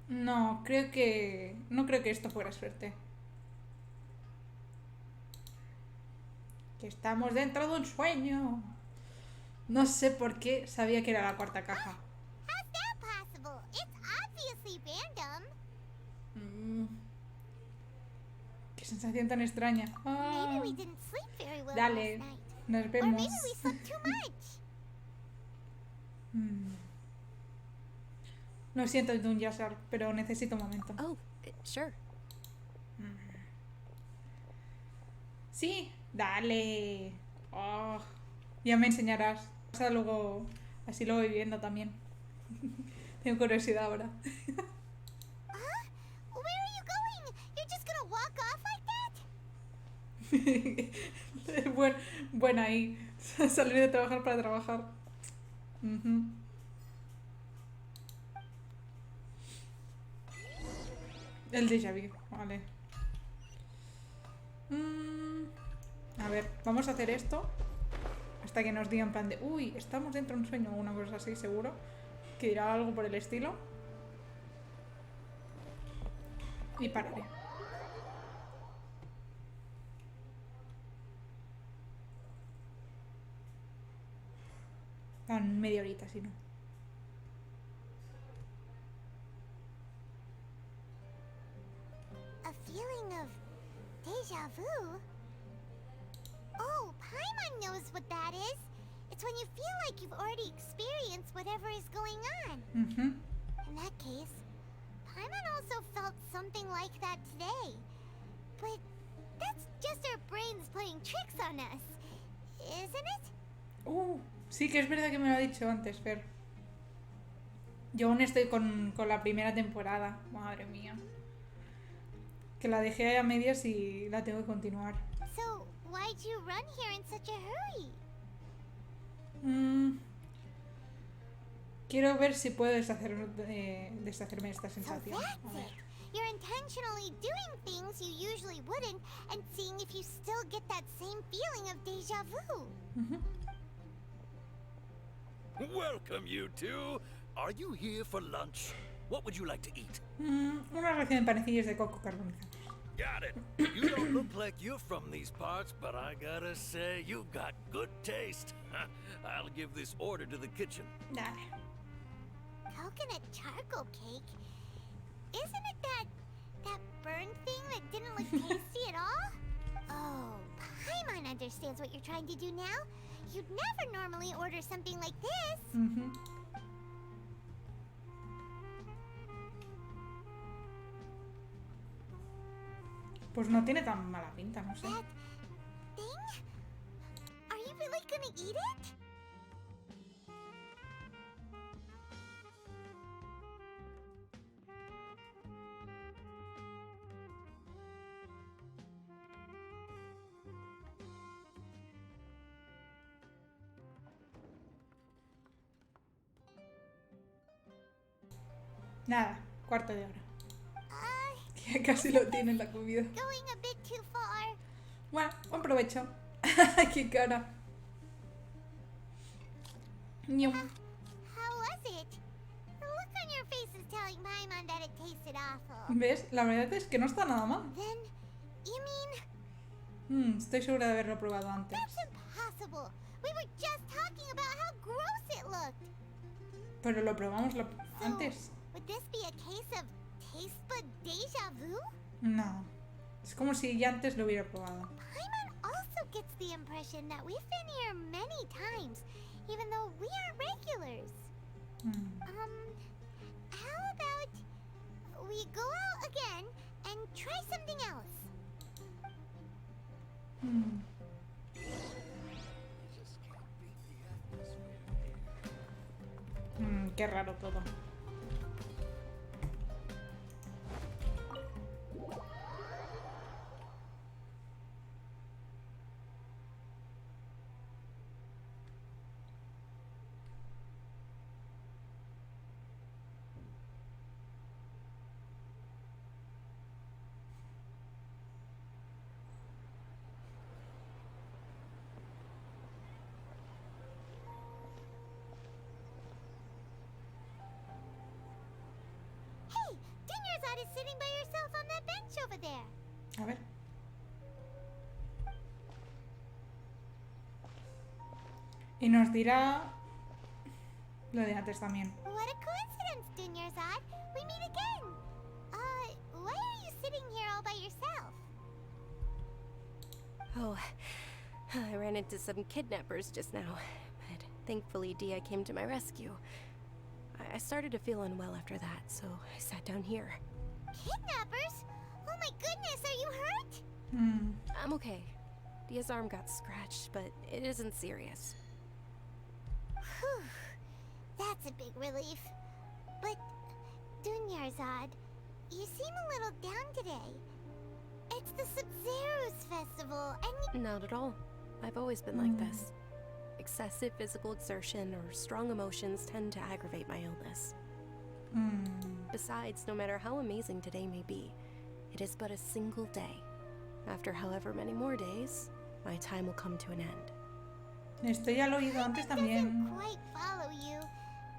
No creo que esto fuera suerte. Que estamos dentro de un sueño. No sé por qué sabía que era la cuarta caja. How's that possible? It's obviously random. Qué sensación tan extraña. Maybe we didn't sleep very well Dale, last night. nos Or vemos. maybe we slept too much. Lo siento, Dunyasar, pero necesito un momento. Oh, sure. Sí, dale. Oh, ya me enseñarás. O sea, luego, así lo voy viendo también. Tengo curiosidad ahora. Where are you going? You're just gonna walk off like that? Buena ahí. Salir de trabajar para trabajar. El déjà vu, vale. A ver, vamos a hacer esto hasta que nos digan en plan de uy, estamos dentro de un sueño o una cosa así, seguro que dirá algo por el estilo y pararé. Tan media horita, si no. A feeling of deja vu? Oh, Paimon knows what that is. It's when you feel like you've already experienced whatever is going on. In that case, Paimon also felt something like that today. But that's just our brains playing tricks on us, isn't it? Sí que es verdad que me lo ha dicho antes, Fer. Yo aún estoy con la primera temporada. Madre mía. Que la dejé a medias y la tengo que continuar. So, why'd you run here in such a hurry? Quiero ver si puedo deshacerme de esta sensación. So that's it. You're intentionally doing things you usually wouldn't and seeing if you still get that same feeling of deja vu. Welcome, you two. Are you here for lunch? What would you like to eat? Una ración de panecillos de coco carbonizados. Got it. You don't look like you're from these parts, but I gotta say, you got good taste. I'll give this order to the kitchen. Dale. Coconut charcoal cake? Isn't it that burned thing that didn't look tasty at all? Oh, Paimon understands what you're trying to do now. You'd never normally order something like this. Pues no tiene tan mala pinta, no sé. That thing? Are you really gonna eat it? Nada, cuarto de hora. Que casi lo tienen la comida. Going a bit too far. Bueno, buen provecho. ¡Qué cara! Ñum. How was it? The look on your face is telling Paimon that it tasted awful. ¿Ves? La verdad es que no está nada mal. Then, you mean... Estoy segura de haberlo probado antes. That's impossible. We were just talking about how gross it looked. Pero lo probamos antes. Would this be a case of taste bud deja vu? No. Es como si ya antes lo hubiera probado. Paimon also gets the impression that we've been here many times, even though we aren't regulars. How about we go out again and try something else? Qué raro todo. Is sitting by yourself on that bench over there. A ver. Y nos dirá lo de antes también. What a coincidence, Dunyarzad. We meet again. Why are you sitting here all by yourself? Oh, I ran into some kidnappers just now, but thankfully Dia came to my rescue. I started to feel unwell after that, so I sat down here. Kidnappers? Oh my goodness, are you hurt? I'm okay. Dia's arm got scratched, but it isn't serious. Whew. That's a big relief. But, Dunyarzad, you seem a little down today. It's the Sub-Zero's festival, and Not at all. I've always been like this. Excessive physical exertion or strong emotions tend to aggravate my illness. Besides, no matter how amazing today may be, it is but a single day. After however many more days, my time will come to an end. Esto ya lo he oído antes también. doesn't quite follow you,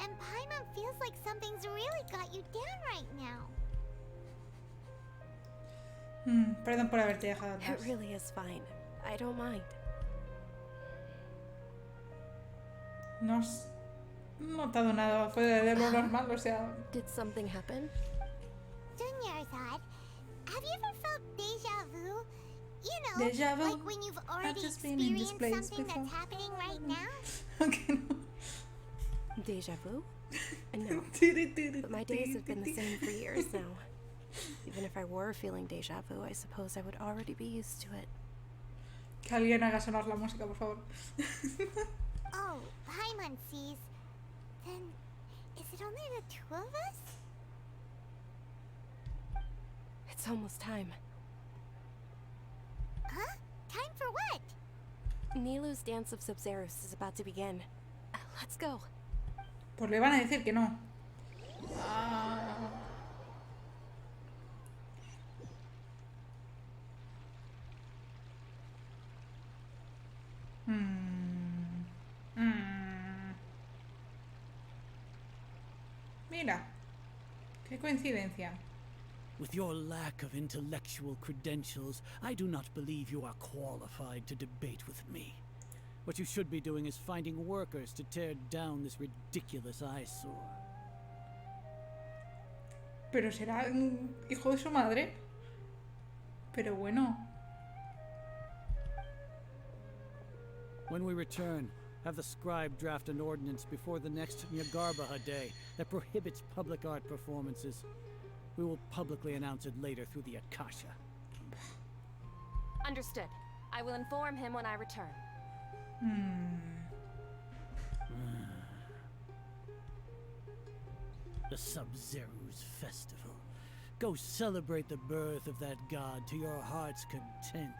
and Paimon feels like something's really got you down right now. Perdón por haberte dejado It atrás. really is fine. I don't mind. No has notado nada fuera de lo normal, o sea... Did something happen? Dunyarzad, have you ever felt deja vu? You know, Deja vu? like when you've already just been in this experienced place something before. that's happening right now? Okay, no. Deja vu? No. But my days have been the same for years now. Even if I were feeling deja vu, I suppose I would already be used to it. Que alguien haga sonar la música, por favor. Oh, Paimon sees. Then, is it only the two of us? It's almost time. Huh? Time for what? Nilu's Dance of Sub-Zeros is about to begin. Let's go. Pues le van a decir que no. Ah. Mira, qué coincidencia. With your lack of intellectual credentials, I do not believe you are qualified to debate with me. What you should be doing is finding workers to tear down this ridiculous eyesore. Pero será un hijo de su madre. Pero bueno. When we return, have the scribe draft an ordinance before the next Nyagarbaha Day that prohibits public art performances. We will publicly announce it later through the Akasha. Understood. I will inform him when I return. The Sub-Zero's festival. Go celebrate the birth of that god to your heart's content.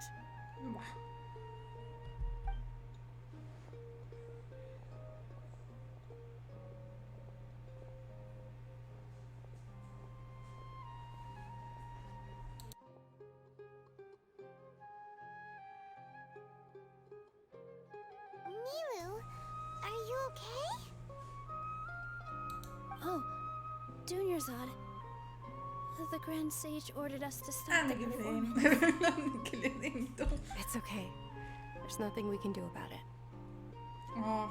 okay? Oh, Dunyarzad. The Grand Sage ordered us to stop Anda, the que le performance. den. Anda, que le den todo. It's okay. There's nothing we can do about it. Oh.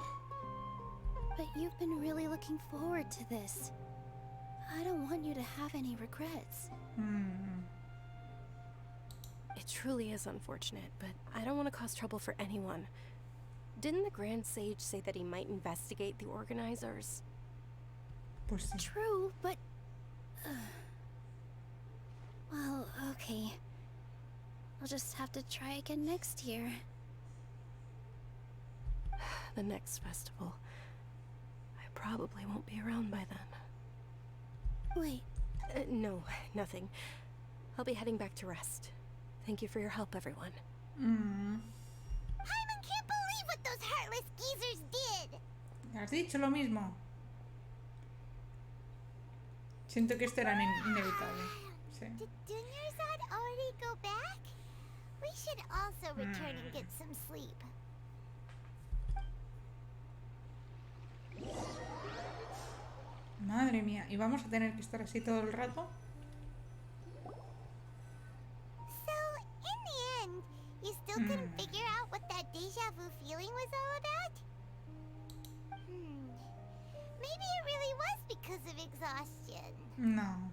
But you've been really looking forward to this. I don't want you to have any regrets. It truly is unfortunate, but I don't want to cause trouble for anyone. Didn't the Grand Sage say that he might investigate the organizers? Pues sí. True, but... well, okay. I'll just have to try again next year. The next festival. I probably won't be around by then. Wait. No, nothing. I'll be heading back to rest. Thank you for your help, everyone. Paimon can't believe what those heartless geezers did! Has dicho lo mismo. Siento que esto era inevitable. Sí. Did Dunyarzad already go back? We should also return and get some sleep. Madre mía, ¿y vamos a tener que estar así todo el rato? So, in the end, you still couldn't figure out what that deja vu feeling was all about? Maybe it really was because of exhaustion. No.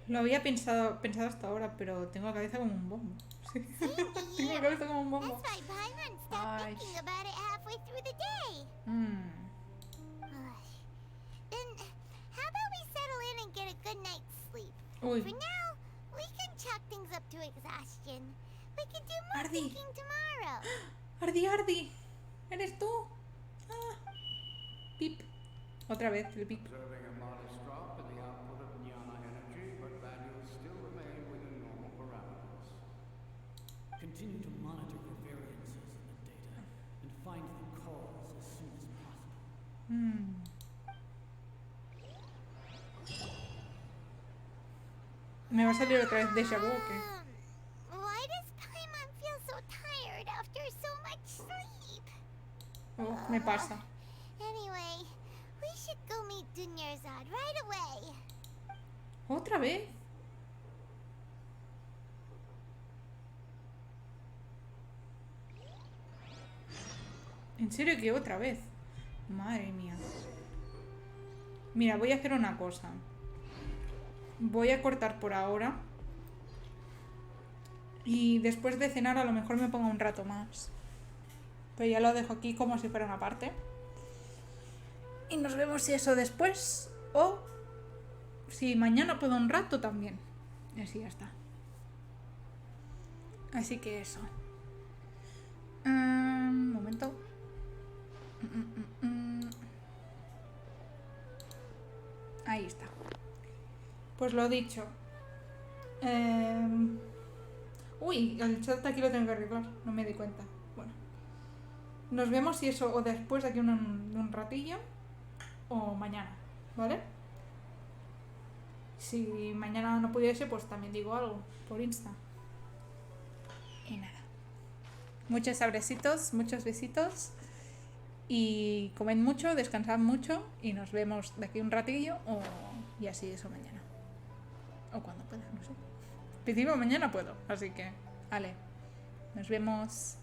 Lo había pensado hasta ahora, pero tengo la cabeza como un bombo. Sí. Tengo la cabeza como un bombo. That's why Paimon stopped thinking about it halfway through the day. Then, how about we settle in and get a good night's sleep? Uy. For now, we can chalk things up to exhaustion. We can do more Ardi. thinking tomorrow. Ardi, ¿eres tú? Ah. Pip. Otra vez el pip. Observing a modest drop in the output of jnana energy, but values still remain within normal parameters. Continue to monitor for variances in the data and find the cause as soon as possible. ¿Me va a salir otra vez déjà vu o qué? Why does Paimon feel so tired after so much sleep? Oh, me pasa. Anyway, we should go meet Dunyarzad right away. ¿Otra vez? ¿En serio que otra vez? Madre mía. Mira, voy a hacer una cosa. Voy a cortar por ahora. Y después de cenar a lo mejor me pongo un rato más. Pero ya lo dejo aquí como si fuera una parte. Y nos vemos si eso después. O si mañana puedo un rato también. Y así ya está. Así que eso. Un momento. Ahí está. Pues lo dicho. Uy, el chat aquí lo tengo que arreglar. No me di cuenta. Bueno. Nos vemos si eso o después de aquí un ratillo. O mañana. ¿Vale? Si mañana no pudiese, pues también digo algo por Insta. Y nada. Muchos abracitos, muchos besitos. Y comed mucho, descansad mucho. Y nos vemos de aquí un ratillo. Y así eso mañana. O cuando pueda, no sé. En principio mañana puedo. Así que, vale. Nos vemos.